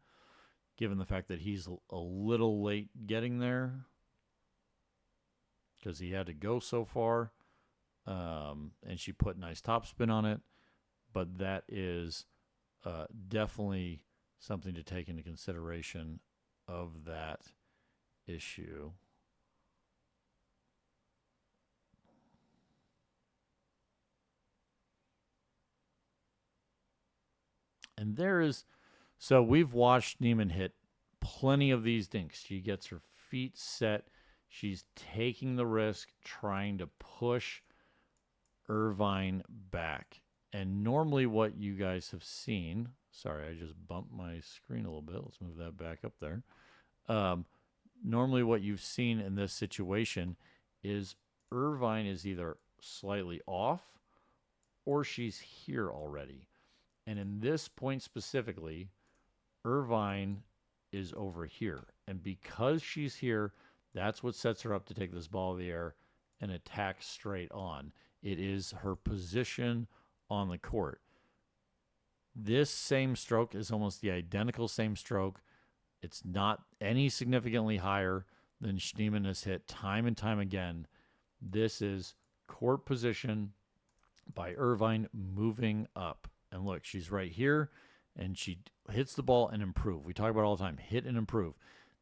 given the fact that he's a little late getting there because he had to go so far. And she put nice topspin on it, but that is definitely something to take into consideration of that issue. And there is, so we've watched Schneemann hit plenty of these dinks. She gets her feet set. She's taking the risk, trying to push Irvine back. And normally what you guys have seen, sorry, I just bumped my screen a little bit. Let's move that back up there. Normally what you've seen in this situation is Irvine is either slightly off or she's here already. And in this point specifically, Irvine is over here. And because she's here, that's what sets her up to take this ball in the air and attack straight on. It is her position on the court. This same stroke is almost the identical same stroke. It's not any significantly higher than Schneemann has hit time and time again. This is court position by Irvine moving up. And look, she's right here, and she hits the ball and improve. We talk about it all the time, hit and improve.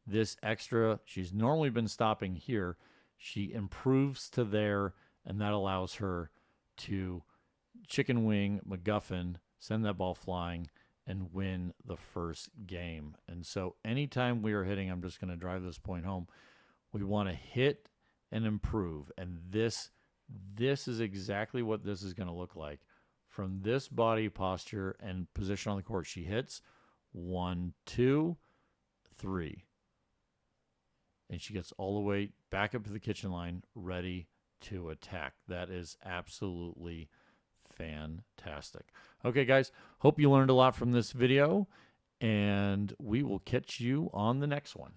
This extra, she's normally been stopping here. She improves to there, and that allows her to chicken wing McGuffin, send that ball flying, and win the first game. And so anytime we are hitting, I'm just going to drive this point home, we want to hit and improve. And this is exactly what this is going to look like. From this body posture and position on the court, she hits 1, 2, 3. and she gets all the way back up to the kitchen line, ready to attack. That is absolutely fantastic. Okay, guys, hope you learned a lot from this video, and we will catch you on the next one.